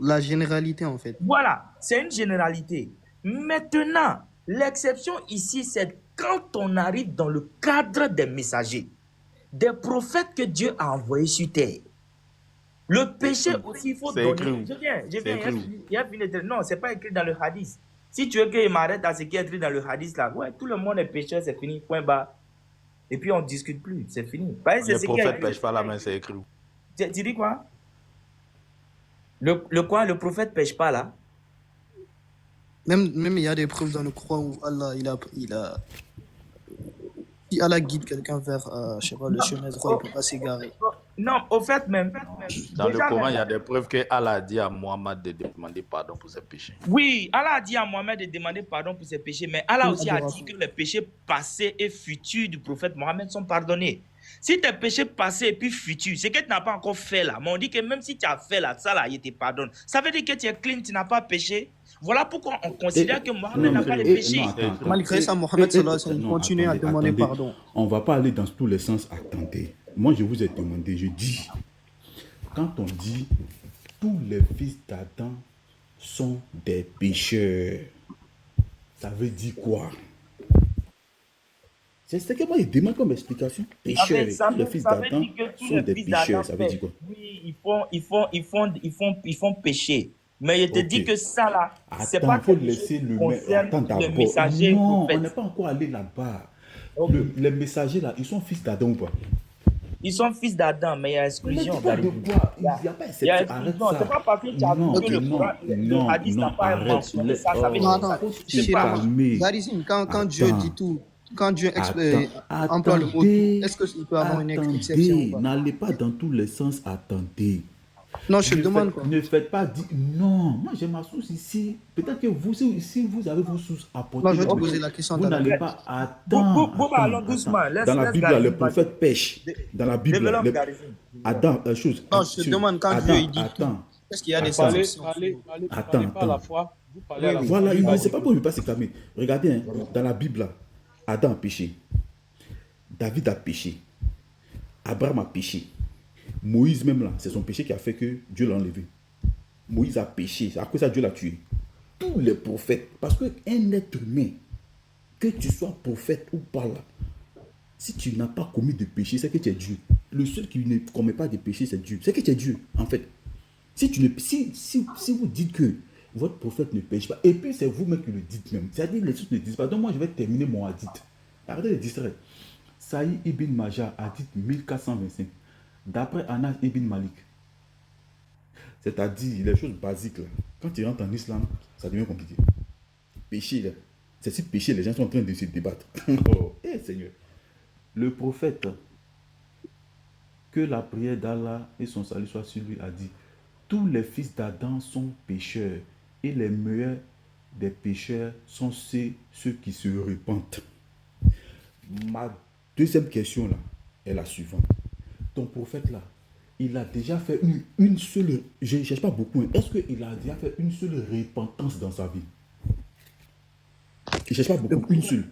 S5: La généralité, en fait.
S2: Voilà, c'est une généralité. Maintenant, l'exception ici, c'est quand on arrive dans le cadre des messagers, des prophètes que Dieu a envoyés sur terre. Le péché aussi, il faut
S6: C'est
S2: donner.
S6: écrit.
S2: Je viens,
S6: C'est écrit.
S2: il y a fini de... Non, c'est pas écrit dans le hadith. Si tu veux qu'il m'arrête à ce qui est écrit dans le hadith, là, ouais, tout le monde est pécheur, c'est fini, point barre. Et puis on ne discute plus, c'est fini. Parce que c'est
S6: Les
S2: ce qui est
S6: prophètes
S2: écrit.
S6: pêchent pas la main, c'est écrit.
S2: Tu dis quoi? Le quoi? Le prophète pêche pas là?
S5: Même il y a des preuves dans le Coran où Allah, si Allah guide quelqu'un vers, je sais pas, le chemin droit, il ne peut pas s'égarer.
S2: Non, au fait même.
S6: Dans
S2: déjà
S6: le Coran,
S2: même-
S6: il y a des preuves que Allah a dit à Mohammed de demander pardon pour ses péchés.
S2: Oui, Allah a dit à Mohamed de demander pardon pour ses péchés, mais Allah
S5: Oui,
S2: aussi a
S5: adoration.
S2: dit que les péchés passés et futurs du prophète Mohamed sont pardonnés. Si tes péchés passés et puis futurs, c'est que tu n'as pas encore fait là, mais on dit que même si tu as fait là, ça là, il te pardonne. Ça veut dire que tu es clean, tu n'as pas péché. Voilà pourquoi on considère que Mohamed n'a pas de péché.
S5: Malgré ça, Mohammed sallallahu alayhi wa sallam continue à demander pardon.
S4: On ne va pas aller dans tous les sens. Attendez. Moi, je vous ai demandé, je dis, quand on dit tous les fils d'Adam sont des pécheurs, ça veut dire quoi? C'est ce que moi, je demande comme explication. Pécheurs,
S2: Ça
S4: tous les
S2: veut
S4: fils
S2: dire
S4: d'Adam
S2: que tous
S4: sont
S2: les
S4: des
S2: fils d'Adam
S4: pécheurs, ça veut dire quoi?
S2: Oui, ils font pécher. Mais je te
S4: Ok.
S2: dis que ça là, c'est
S4: Attends,
S2: pas
S4: il faut
S2: quelque
S4: laisser
S2: chose
S4: le
S2: qui concerne
S4: Attends
S2: les
S4: d'abord.
S2: messagers
S4: Non, on
S2: prophètes.
S4: n'est pas encore allé là-bas.
S2: Ok.
S4: Les messagers là, ils sont fils d'Adam ou pas?
S2: Ils sont fils d'Adam, mais il y a
S4: Mais
S2: exclusion.
S4: dis pas de
S2: Garizim.
S4: quoi. Il n'y a pas
S2: Il y a
S4: exception. Arrête
S2: exclusion. C'est
S4: ça.
S2: pas parce que tu as
S4: Non,
S2: vu que le
S4: non,
S2: Coran, le
S4: non,
S2: hadith n'a
S4: non,
S2: pas
S4: arrête.
S2: mentionné ça. Ça veut
S5: Non,
S2: dire
S5: non,
S2: ça.
S5: chez
S2: C'est pas.
S4: calmer.
S5: Garizim, quand Dieu
S4: Attends.
S5: dit tout, quand Dieu
S4: Attends,
S5: emploie le mot tout,
S4: attendez.
S5: est-ce qu'il peut avoir une exception
S4: Attendez,
S5: ou pas?
S4: n'allez pas dans tous les sens. Attendez.
S5: Non, je te
S4: Ne
S5: demande
S4: faites-
S5: quoi.
S4: Ne faites pas dire. Non, moi j'ai ma source ici. Peut-être que vous, si vous avez vos sources à porter,
S5: Non, je vais te
S4: vous-
S5: poser la question
S4: vous
S5: tout à l'heure.
S4: n'allez pas. Attends.
S2: Bouba, allons doucement. Laisse-
S4: Dans la
S2: laisse
S4: Bible,
S2: Garizim
S4: les
S2: parler.
S4: prophètes pêchent. Dans la Bible,
S2: Développe,
S4: les-
S2: Garizim.
S4: Adam,
S5: Non, je te demande quand Dieu il dit tout,
S4: Attends.
S5: est-ce qu'il y a des
S4: Attends.
S5: exceptions?
S4: Attends,
S7: pas à la
S4: attends.
S7: fois. Vous parlez à la
S4: Voilà,
S7: fois.
S4: il ne sait pas pourquoi il ne veut pas s'exclamer. Regardez, hein, dans la Bible, là, Adam a péché. David a péché. Abraham a péché. Moïse même là, c'est son péché qui a fait que Dieu l'a enlevé. Moïse a péché, c'est à cause de ça Dieu l'a tué. Tous les prophètes, parce qu'un être humain, que tu sois prophète ou pas là, si tu n'as pas commis de péché, c'est que tu es Dieu. Le seul qui ne commet pas de péché, c'est Dieu. C'est que tu es Dieu, en fait. Si vous dites que votre prophète ne pêche pas, et puis c'est vous-même qui le dites même, c'est-à-dire les choses ne disent pas. Donc moi je vais terminer mon hadith. Arrêtez de distraire. Saïd ibn Majah, hadith 1425, d'après Anas ibn Malik. C'est-à-dire les choses basiques là. Quand tu rentres en islam, ça devient compliqué. Péché là. C'est si péché, les gens sont en train de se débattre. Oh, Seigneur. Le prophète, que la prière d'Allah et son salut soient sur lui, a dit: tous les fils d'Adam sont pécheurs, et les meilleurs des pécheurs sont ceux qui se repentent. Ma deuxième question là est la suivante. Ton prophète là, il a déjà fait une seule, je ne cherche pas beaucoup, hein. Est-ce qu'il a déjà fait une seule repentance dans sa vie? Je ne cherche pas beaucoup, une seule.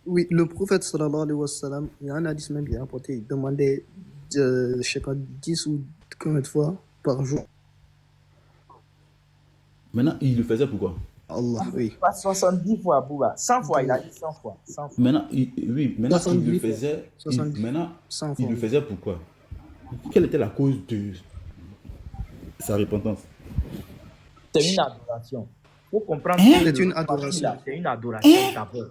S5: Oui, le prophète sallallahu alayhi wa sallam, il y a un hadith même qui est rapporté, il demandait, je sais pas, 10 ou combien de fois par jour.
S4: Maintenant, il le faisait pourquoi?
S5: Allah, oui.
S2: Pas 70 fois, Bouba. 100 fois, il a dit 100 fois. 100 fois.
S4: Maintenant, maintenant il le
S5: 70,
S4: faisait.
S5: 70,
S4: Maintenant,
S5: 100
S4: il
S5: fois.
S4: le faisait pourquoi? Quelle était la cause de sa repentance?
S2: C'est une adoration. Il faut comprendre
S3: Hein?
S2: que
S5: C'est une
S2: le
S5: adoration.
S2: là, c'est une adoration d'abord.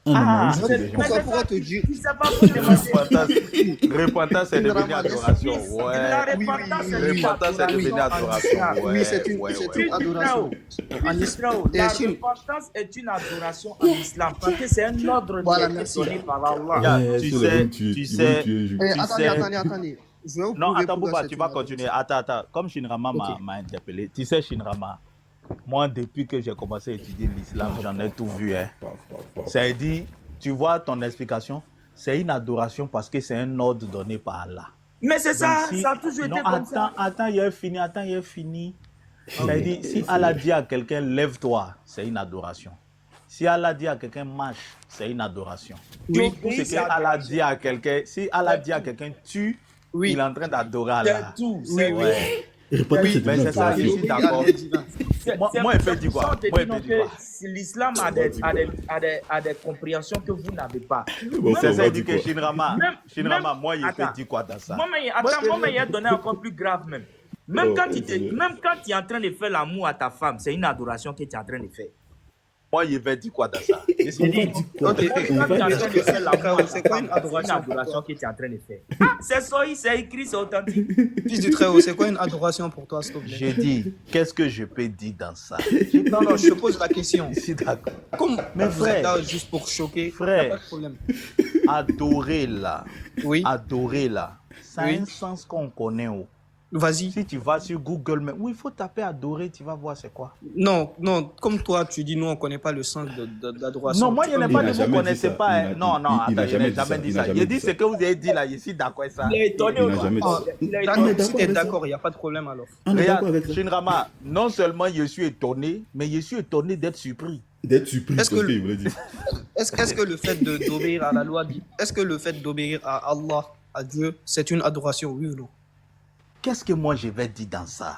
S4: Ah, non,
S2: Ah,
S4: non,
S2: c'est-
S4: oui,
S2: mais c'est
S5: Pourquoi
S2: ça,
S5: te dire
S2: tu sais pas vous demander.
S6: Repentance, c'est devenu adoration.
S2: La
S6: Ouais.
S2: repentance, c'est une
S6: Repentance, c'est devenu
S2: adoration en
S6: adoration.
S2: islam.
S5: Oui, c'est une,
S6: Ouais,
S5: c'est
S6: ouais,
S5: une
S6: ouais.
S5: adoration. En
S2: Fils Israël,
S5: Et
S2: la
S5: Chine,
S2: repentance est une adoration en islam parce que c'est un ordre qui
S5: voilà,
S2: a été
S5: merci.
S2: donné par Allah.
S6: Ya,
S4: Ouais,
S6: tu
S4: sur les
S6: sais,
S4: veulent tuer.
S6: tu
S4: Ils veulent
S6: sais,
S4: tuer Jules.
S6: tu
S5: Attendez,
S6: sais.
S5: attendez. Je vais vous
S1: Non,
S5: prouver
S1: attends,
S5: pourquoi
S1: Bouba,
S5: c'est
S1: tu
S5: une
S1: vas
S5: adoration.
S1: continuer. Attends. Comme Shinrama
S5: Ok.
S1: m'a interpellé, tu sais, Shinrama, moi, depuis que j'ai commencé à étudier l'islam, j'en ai tout vu. Hein. Ça a dit, tu vois ton explication, c'est une adoration parce que c'est un ordre donné par Allah.
S2: Mais c'est
S1: Donc,
S2: ça,
S1: si...
S2: ça a toujours
S1: Non,
S2: été comme ça.
S1: attends, il est fini. Ça veut dire, si Allah dit à quelqu'un, lève-toi, c'est une adoration. Si Allah dit à quelqu'un, marche, c'est une adoration.
S2: Oui,
S1: Tout ce que Allah dit à quelqu'un, si Allah dit à quelqu'un, tue,
S5: Oui.
S1: il est en train d'adorer
S2: C'est
S1: Allah.
S2: tout. C'est
S5: Oui,
S1: Ouais.
S4: Repentance, c'est
S1: Mais
S4: devenu
S1: c'est ça,
S4: adoration.
S1: je suis d'accord. Moi, il fait dire quoi? Moi, il fait dire quoi?
S2: L'islam a des compréhensions que vous n'avez pas.
S1: C'est ça, il
S4: dit
S1: dit que Shinrama,
S2: même-
S1: moi, il fait
S2: attends.
S1: dire quoi dans ça?
S2: Moi, il a donné encore plus grave même. Même quand tu es en train de faire l'amour à ta femme, c'est une adoration que tu es en train de faire.
S1: Moi, il fait dire quoi dans ça?
S2: Je dis,
S5: Ok.
S2: quand tu es en train de faire l'amour à ta
S5: C'est quoi une
S2: femme, c'est une
S5: adoration
S2: adoration que tu es en train de faire. Ah, c'est soï, c'est écrit, c'est authentique.
S5: Fils du Très-Haut, c'est quoi une adoration pour toi, s'il te plaît?
S1: J'ai dit, qu'est-ce que je peux dire dans ça?
S5: Non, je te pose la question.
S1: Je suis d'accord.
S5: Comme
S1: Mais
S5: vous êtes
S1: frère,
S5: là juste pour choquer,
S1: frère.
S5: y a pas de problème.
S1: Adorer là,
S5: Oui,
S1: ça a
S5: Oui.
S1: un sens qu'on connaît. Oh.
S5: vas-y.
S1: Si tu vas sur Google, mais oui, il faut taper adorer, tu vas voir c'est quoi.
S5: Non, comme toi, tu dis, nous, on ne connaît pas le sens d'adoration.
S1: Non, moi,
S5: Tu
S1: je
S5: peux
S1: n'ai
S5: me
S1: pas
S4: Il
S1: dit
S4: n'a
S1: vous
S4: jamais dit
S1: connaissez
S4: ça.
S1: pas. Hein. Non,
S4: il
S1: attends,
S4: n'a
S1: je
S4: jamais
S1: n'ai
S4: dit
S1: jamais
S4: ça.
S1: dit
S4: Il n'a
S1: ça.
S4: jamais
S1: J'ai
S4: dit
S1: dit
S4: ça.
S1: ce que vous avez dit là, je suis d'accord avec ça.
S2: Il est étonné.
S4: Il n'a jamais dit ça.
S2: Il est
S5: Ah,
S2: étonné.
S5: si tu es d'accord, il n'y a pas de problème alors.
S4: On est d'accord
S1: Regarde,
S4: avec ça.
S1: Shinrama, non seulement je suis étonné, mais je suis étonné d'être surpris.
S4: D'être surpris,
S5: Est-ce
S4: parce
S5: que-
S4: qu'il voulait dire.
S5: Est-ce que le fait d'obéir à la loi, est-ce que le fait d'obéir à Allah, à Dieu, c'est une adoration, oui ou non?
S1: Qu'est-ce que moi je vais dire dans ça?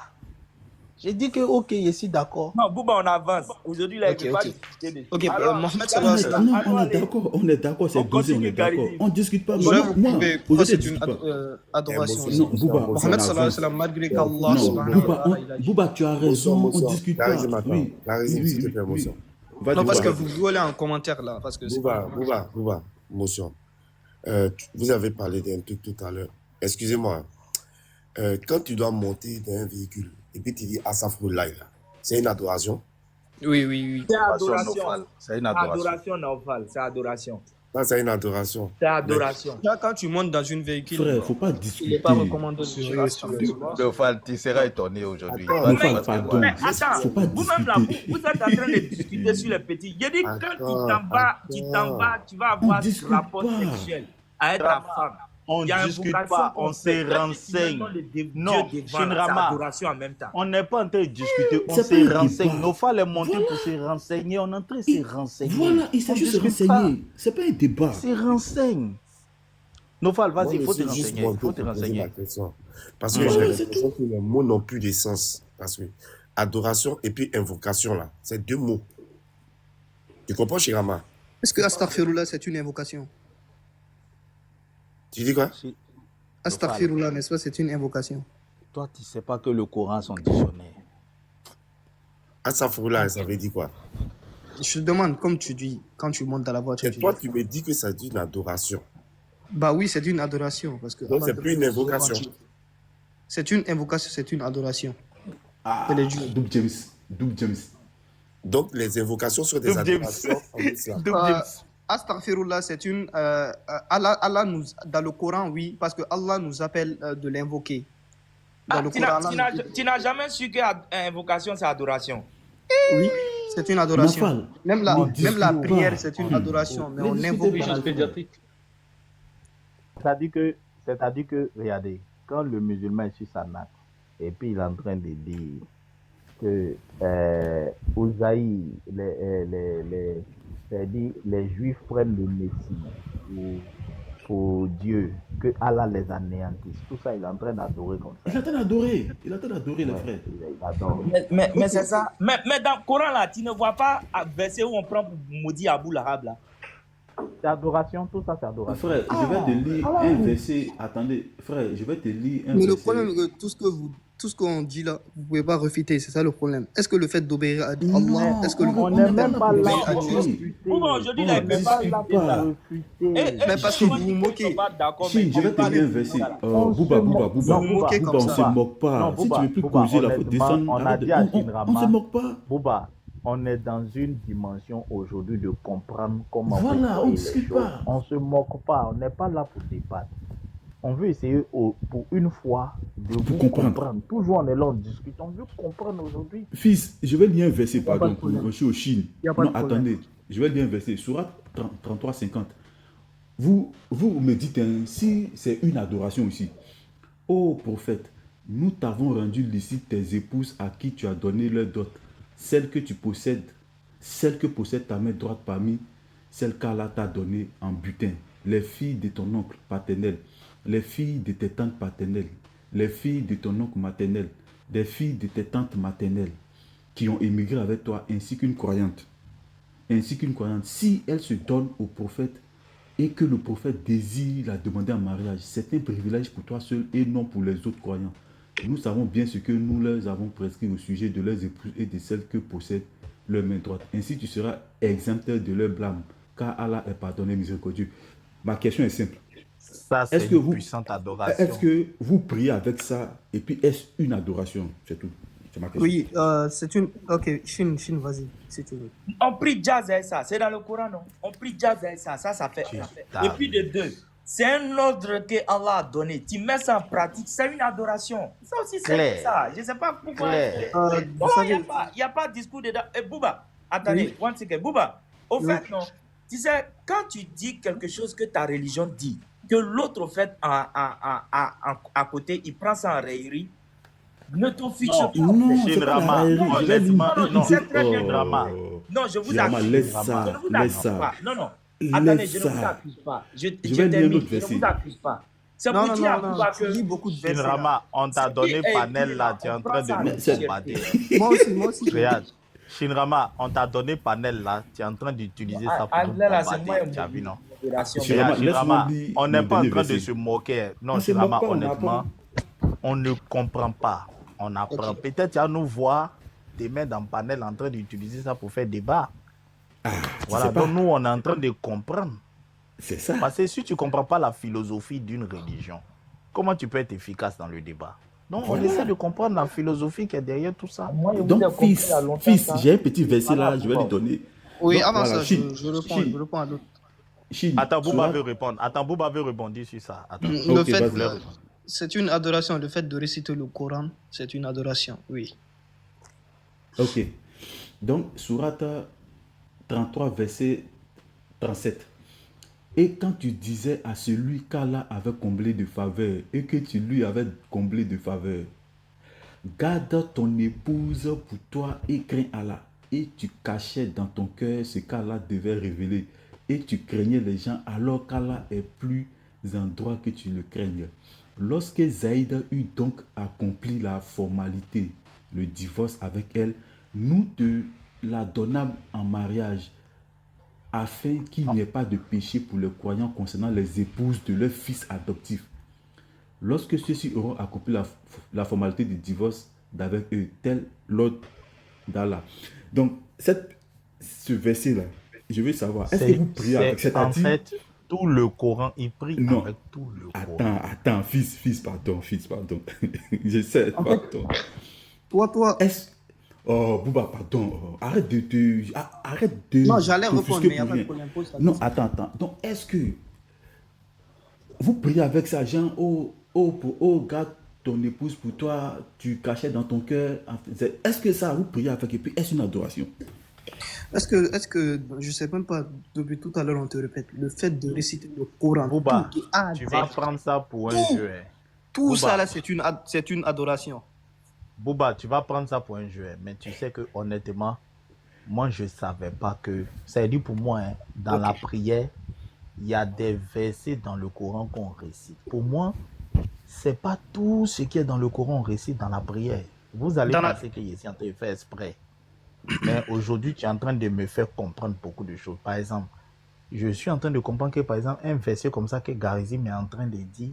S1: J'ai dit que ok, je suis d'accord.
S2: Non, Bouba, on avance. Aujourd'hui, là, il
S5: Ok,
S2: ne peut pas
S5: ok.
S2: discuter dessus.
S5: Ok,
S2: Alors,
S5: Mohamed
S4: On
S5: Salah,
S4: est,
S5: Salah.
S4: non,
S2: allons
S4: on est
S2: aller.
S4: d'accord, c'est
S2: On
S4: dosé, on
S2: continue,
S4: est d'accord.
S2: Karim.
S4: On ne discute pas.
S5: Je vais vous
S4: Moi,
S5: prouver
S4: vous
S5: pourquoi
S4: êtes
S5: c'est une
S4: discute pas.
S5: adoration.
S6: Émotion.
S4: Non, Bouba, on
S5: Mohamed Salah,
S4: avance.
S5: Salah, malgré qu'Allah,
S4: Non,
S5: subhanahu wa
S4: Bouba,
S5: ta'ala, il a dit.
S4: Bouba, tu as raison, on ne discute pas.
S6: Clarisme, attends.
S4: Oui,
S6: Clarisme, s'il te plaît, motion.
S4: Vas-y,
S5: Non, parce que
S4: Bouba.
S5: vous violez en commentaire là. Parce que c'est pas-
S6: Bouba, motion. Vous avez parlé d'un truc tout à l'heure. Excusez-moi. Quand tu dois monter dans un véhicule et puis tu dis Asafroulaï, là, c'est une adoration.
S5: Oui.
S2: C'est
S1: Adoration
S2: adoration.
S1: nofale. C'est une adoration.
S2: Adoration nofale, c'est adoration.
S6: Ça, c'est une adoration.
S2: C'est adoration.
S5: Là, quand tu montes dans une véhicule,
S4: Frère, il ne faut pas
S5: il n'est
S4: discuter.
S5: pas recommandé de dire astaghfirullah.
S1: Nofale, tu seras étonné aujourd'hui.
S6: Attends,
S1: Parce
S4: Nofale,
S1: que
S4: pardon.
S1: quoi?
S2: Mais attends,
S4: Faut pas
S2: vous-même là,
S4: discuter.
S2: vous êtes en train de discuter sur les petits. Je dis, quand tu t'en vas, tu vas avoir
S4: discute
S2: ce rapport
S4: pas.
S2: sexuel avec ta femme.
S1: On
S2: Il y a
S1: ne discute
S2: invocation
S1: pas,
S2: qu'on
S1: on
S2: fait.
S1: se
S2: Quand tu
S1: renseigne.
S2: mets le Dieu
S1: Non,
S2: devant, c'est
S1: Shinrama,
S2: adoration en même temps.
S1: on n'est pas en train de discuter, on
S4: C'est
S1: se
S4: pas un
S1: renseigne.
S4: débat.
S1: Nofale est monté
S4: Voilà.
S1: pour se renseigner, on est en train de se renseigner.
S4: Voilà, il s'agit de se
S1: discute pas.
S4: renseigner. Ce n'est pas un débat.
S1: Se renseigne. Nofale, vas-y, il faut te
S6: Moi, je suis
S1: renseigner.
S6: juste
S1: Il faut te
S6: pour poser
S1: renseigner.
S6: ma question. Parce que
S4: Ah,
S6: j'ai
S4: c'est
S6: l'impression que les mots n'ont plus de sens. Parce que adoration et puis invocation, là, c'est deux mots. Tu comprends, Shirama?
S5: Est-ce que astaghfirullah, c'est une invocation?
S6: Tu dis quoi?
S1: Si-
S5: Astaghfirullah, n'est-ce pas, c'est une invocation?
S1: Toi, tu ne sais pas que le Coran a son dictionnaire.
S6: Asafroulaï, ça veut dire quoi?
S5: Je te demande, comme tu dis, quand tu montes dans la voiture,
S6: Et
S5: tu
S6: toi,
S5: dis,
S6: tu me dis que ça dit une adoration.
S5: bah oui, c'est une adoration. Parce que
S6: Donc,
S5: Allah
S6: c'est plus une invocation.
S5: C'est une invocation, c'est une adoration.
S4: Ah,
S5: C'est les Dieu.
S4: Double James. Double James.
S6: Donc, les invocations sont des
S1: Double James.
S6: adorations en islam.
S5: Astaghfirullah, c'est une. Allah nous, dans le Coran, oui, parce que Allah nous appelle de l'invoquer. Dans
S2: Ah,
S5: le
S2: tu
S5: Coran,
S2: n'as-
S5: Allah
S2: tu
S5: nous
S2: n'as
S5: dit-
S2: tu n'as jamais su que invocation, c'est adoration.
S5: oui, c'est une adoration.
S4: Nafal,
S5: Même
S4: ne
S5: la
S4: discute
S5: prière,
S4: pas.
S5: c'est une adoration, mais
S4: Ne
S5: on
S4: discutez
S5: invoque
S4: pas.
S5: par Allah.
S1: C'est-à-dire que, regardez, quand le musulman est sur sa natte, et puis il est en train de dire que Ouzaï, c'est-à-dire les Juifs prennent le Messie pour Dieu, que Allah les anéantisse. Tout ça, il est en train d'adorer comme ça.
S4: Il est en train d'adorer. Il est en train d'adorer, les frères.
S1: Il adore.
S2: Mais c'est ça. Mais dans le Coran, là, tu ne vois pas un verset où on prend pour maudire Abou Lahab, là.
S1: C'est adoration, tout ça, c'est adoration.
S4: Frère, je vais te lire un verset. Attendez, frère, je vais te lire un
S5: Mais
S4: verset.
S5: le problème est que tout ce que tout ce qu'on dit là, vous pouvez pas refuter, c'est ça le problème. Est-ce que le fait d'obéir à Allah,
S4: Non,
S5: est-ce que le
S7: On
S5: fait
S7: n'est même pas là
S5: d'obéir à
S7: pour
S5: Dieu,
S7: discuter.
S2: Pourquoi aujourd'hui, là,
S4: on
S2: il ne peut
S4: ne
S2: pas
S4: discute
S7: On
S4: pas.
S7: refuter.
S5: mais parce que
S2: Comment
S5: vous
S2: dire
S5: vous
S2: qu'ils
S5: moquez.
S2: sont pas d'accord, mais
S4: Chine, je vais
S2: ils
S4: te
S2: parlent
S4: lire un
S2: de
S4: verset.
S2: voilà.
S7: On se
S4: Bouba,
S7: moque.
S5: Vous
S7: Non,
S5: vous
S7: Bouba,
S5: moquez
S4: Bouba,
S5: comme
S4: on
S5: ça.
S4: se
S7: Bouba.
S4: moque pas.
S7: Non,
S4: Si tu
S7: Bouba,
S4: veux plus
S7: Bouba,
S4: causer, là, faut
S7: honnêtement,
S4: descendre.
S7: on a
S4: Arrête.
S7: dit à
S4: On se
S7: Shinrama,
S4: moque pas.
S7: Bouba, on est dans une dimension aujourd'hui de comprendre comment vous
S4: Voilà, on
S7: voyez les
S4: discute
S7: choses.
S4: pas.
S7: On se moque pas, on n'est pas là pour débattre. On veut essayer pour une fois de
S4: Pour
S7: vous
S4: comprendre.
S7: comprendre. Toujours on est là, on discute. On veut comprendre aujourd'hui.
S4: Fils, je vais lire un verset,
S5: Il n'y a pas
S4: pardon,
S5: de problème.
S4: pour au Chine.
S5: Il n'y a pas
S4: Non,
S5: de problème.
S4: attendez, je vais lire un verset. Surat 33, 50. Vous me dites, hein, si c'est une adoration aussi. Ô prophète, nous t'avons rendu licite tes épouses à qui tu as donné leur dot, celles que tu possèdes, celles que possède ta main droite parmi celles qu'Allah t'a données en butin, les filles de ton oncle paternel, les filles de tes tantes paternelles, les filles de ton oncle maternel, des filles de tes tantes maternelles qui ont émigré avec toi, ainsi qu'une croyante. Ainsi qu'une croyante, si elle se donne au prophète et que le prophète désire la demander en mariage, c'est un privilège pour toi seul et non pour les autres croyants. Nous savons bien ce que nous leur avons prescrit au sujet de leurs épouses et de celles que possèdent leur main droite. Ainsi, tu seras exempt de leur blâme, car Allah est pardonné miséricordieux. Ma question est simple.
S7: Ça, c'est
S4: Est-ce que
S7: une puissante adoration.
S4: est-ce que vous priez avec ça et puis est-ce une adoration? C'est tout. C'est ma question.
S5: Oui, c'est une. Ok, Chine, vas-y, si tu veux.
S2: On prie jazz avec ça, c'est dans le Coran, non? On prie jazz avec ça, ça fait. Et puis de deux, c'est un ordre que Allah a donné. Tu mets ça en pratique, c'est une adoration. Ça aussi, c'est
S7: Claire.
S2: ça. Je ne sais pas pourquoi.
S7: Claire.
S5: Vous
S2: Il
S5: savez,
S2: n'y a pas de discours dedans. Et Bouba, attendez, one second. Bouba, au fait, non. Tu sais, quand tu dis quelque chose que ta religion dit, que l'autre, au fait, à côté, il prend ça en raillerie, ne t'en fiche pas.
S4: Non, c'est pas la
S7: Shinrama,
S4: raillerie. Je vais lire
S7: non,
S2: c'est très bien.
S7: Shinrama.
S2: Non, je vous
S4: Shinrama,
S2: accuse.
S4: laisse
S2: Je
S4: ça,
S2: ne vous
S4: laisse
S2: accuse pas.
S4: ça.
S2: Non, non. Attendez,
S4: Laisse
S2: je ne vous
S4: ça.
S2: accuse pas. Je
S4: vais lire un
S2: termine.
S4: autre
S2: Je ne
S4: verset.
S2: vous accuse pas. C'est
S5: non,
S2: pour
S5: non,
S2: dire à
S5: non,
S2: Bouba
S5: tu lis
S2: que.
S5: beaucoup de versets. là.
S7: Shinrama, on t'a donné
S2: Eh,
S7: panel là,
S2: écoutez,
S7: tu es en
S2: on
S7: train
S2: prend
S7: de
S2: ça
S7: nous
S2: avec fierté.
S7: bombarder.
S5: Moi aussi.
S7: Regarde, Shinrama, on t'a donné panel là, tu es en train d'utiliser ça pour nous
S2: Anglais, là, c'est moi
S7: bombarder. Tu as vu, non?
S2: modération.
S4: Shinrama,
S7: Regarde,
S4: laisse-moi
S7: Shinrama,
S4: lire
S7: on n'est
S4: mon
S7: pas en
S4: dernier
S7: train de
S4: verset.
S7: se moquer. Non,
S4: On se moque
S7: Shinrama,
S4: pas, on
S7: honnêtement, on ne comprend pas. On apprend. Peut-être tu vas nous voir des mains dans le panel en train d'utiliser ça pour faire débat. Voilà,
S4: sais pas.
S7: donc nous, on est en train de comprendre.
S4: C'est ça.
S7: Parce que si tu ne comprends pas la philosophie d'une religion, comment tu peux être efficace dans le débat? Donc, on essaie de comprendre la philosophie qui est derrière tout ça.
S2: Moi, je vous ai
S4: Donc,
S2: compris
S4: fils,
S2: il y a longtemps,
S4: fils,
S2: ça.
S4: j'ai un petit verset
S2: Voilà,
S4: là, je vais lui donner.
S5: Oui,
S4: Donc,
S5: avant
S4: voilà,
S5: ça,
S4: Chine,
S5: je
S4: Chine,
S5: réponds à l'autre.
S4: Chine,
S7: Attends, Bouba
S4: Surat-
S7: veut répondre. Attends, Bouba veut rebondir sur ça. Attends.
S5: Le
S4: Ok,
S5: fait,
S4: vas-y.
S5: c'est une adoration. Le fait de réciter le Coran, c'est une adoration, oui.
S4: Ok. Donc, Surat 33, verset 37. Et quand tu disais à celui qu'Allah avait comblé de faveur et que tu lui avais comblé de faveur, garde ton épouse pour toi et crains Allah. Et tu cachais dans ton cœur ce qu'Allah devait révéler. Et tu craignais les gens alors qu'Allah est plus en droit que tu le craignes. Lorsque Zaïda eut donc accompli la formalité, le divorce avec elle, nous te la donnâmes en mariage afin qu'il n'y ait pas de péché pour les croyants concernant les épouses de leurs fils adoptifs. Lorsque ceux-ci auront accompli la formalité du divorce d'avec eux, tel l'ordre d'Allah. Donc, ce verset-là, je veux savoir, est-ce que vous priez avec
S7: C'est
S4: cette
S7: en fait tout le Coran, il prie
S4: Non.
S7: avec tout le Coran.
S4: Attends, fils, pardon. Je sais, pardon.
S5: Toi,
S4: Est-ce... Oh, Bouba, pardon. Arrête de...
S5: non, j'allais
S4: t'offusquer
S5: répondre, mais il n'y a
S4: pour
S5: pas de
S4: rien.
S5: problème. Pose ta
S4: Non,
S5: question.
S4: attends. Donc, est-ce que vous priez avec ça, Jean, garde ton épouse pour toi, tu cachais dans ton cœur. Est-ce que ça, vous priez avec, et puis est-ce une adoration?
S5: Est-ce que, je sais même pas, depuis tout à l'heure, on te répète, le fait de réciter le Coran,
S7: Bouba,
S5: tout de A à
S7: tu
S5: Z,
S7: vas prendre ça pour un jeu. Hein.
S5: tout
S7: Bouba.
S5: ça là, c'est une adoration.
S7: Bouba, tu vas prendre ça pour un jeu. Mais tu sais que honnêtement, moi, je ne savais pas que... Ça veut dire pour moi, hein, dans la prière, il y a des versets dans le Coran qu'on récite. Pour moi, c'est pas tout ce qui est dans le Coran qu'on récite dans la prière. Vous allez penser que je suis en train de faire exprès. Mais aujourd'hui, tu es en train de me faire comprendre beaucoup de choses. Par exemple, je suis en train de comprendre que, par exemple, un verset comme ça que Garizim est en train de dire,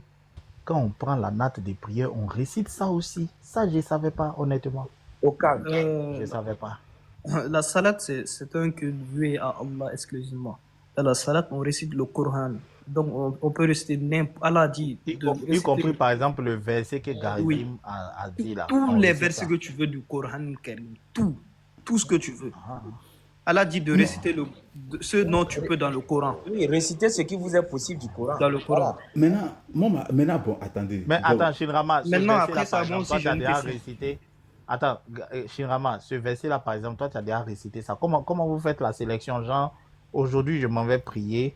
S7: quand on prend la natte des prières, on récite ça aussi. Ça, je ne savais pas, honnêtement.
S2: Au calme.
S7: Je ne savais pas.
S5: La salat, c'est un culte voué à Allah exclusivement. Dans la salat, on récite le Coran. Donc, on peut réciter n'importe. Allah dit.
S7: Y compris, par exemple, le verset que Garizim a dit là.
S5: Tous
S7: On
S5: les
S7: récite
S5: versets
S7: ça.
S5: que tu veux du Coran Karim. Tout ce que tu veux.
S7: Ah.
S5: Allah dit de réciter ce dont tu peux dans le Coran.
S2: Oui, récitez ce qui vous est possible du Coran.
S5: Dans le Coran.
S4: Maintenant, bon, attendez.
S7: Mais attends, Shinrama, ce
S5: Maintenant,
S7: verset-là,
S5: après ça,
S7: par
S5: moi
S7: exemple,
S5: aussi,
S7: toi,
S5: j'ai
S7: tu as
S5: une
S7: déjà
S5: question.
S7: récité. Attends, Shinrama, ce verset-là, par exemple, toi, tu as déjà récité ça. Comment vous faites la sélection? Genre, aujourd'hui, je m'en vais prier,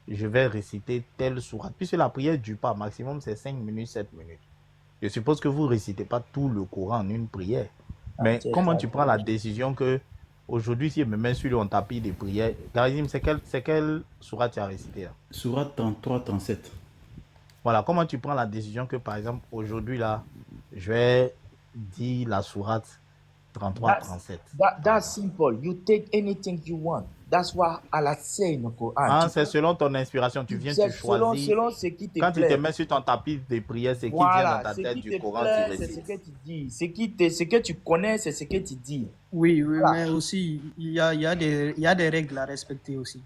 S7: je vais réciter telle sourate. Puisque la prière ne dure pas, maximum, c'est 5 minutes, 7 minutes. Je suppose que vous ne récitez pas tout le Coran en une prière. Mais
S2: c'est
S7: comment
S2: ça.
S7: tu prends la décision que aujourd'hui, si je me mets sur le tapis des prières, Garizim, c'est quelle sourate tu as récité là?
S4: Surat 33, 37.
S7: Voilà, comment tu prends la décision que, par exemple, aujourd'hui, là, je vais dire la sourate 33-37.
S2: That's simple. You take anything you want. That's what Allah say in the Quran.
S7: Ah, c'est selon ton inspiration, tu viens, tu
S2: C'est
S7: choisis.
S2: selon ce qui te
S7: Quand tu
S2: plaît.
S7: te mets sur ton tapis de prière, c'est qui
S2: Voilà,
S7: vient dans ta
S2: ce
S7: tête
S2: qui
S7: du
S2: te
S7: Coran,
S2: plaît,
S7: tu
S2: c'est ce
S7: récites.
S2: que tu dis. Ce que tu connais, c'est ce que tu dis.
S5: Oui,
S2: Voilà.
S5: mais aussi, il y a des règles à respecter aussi.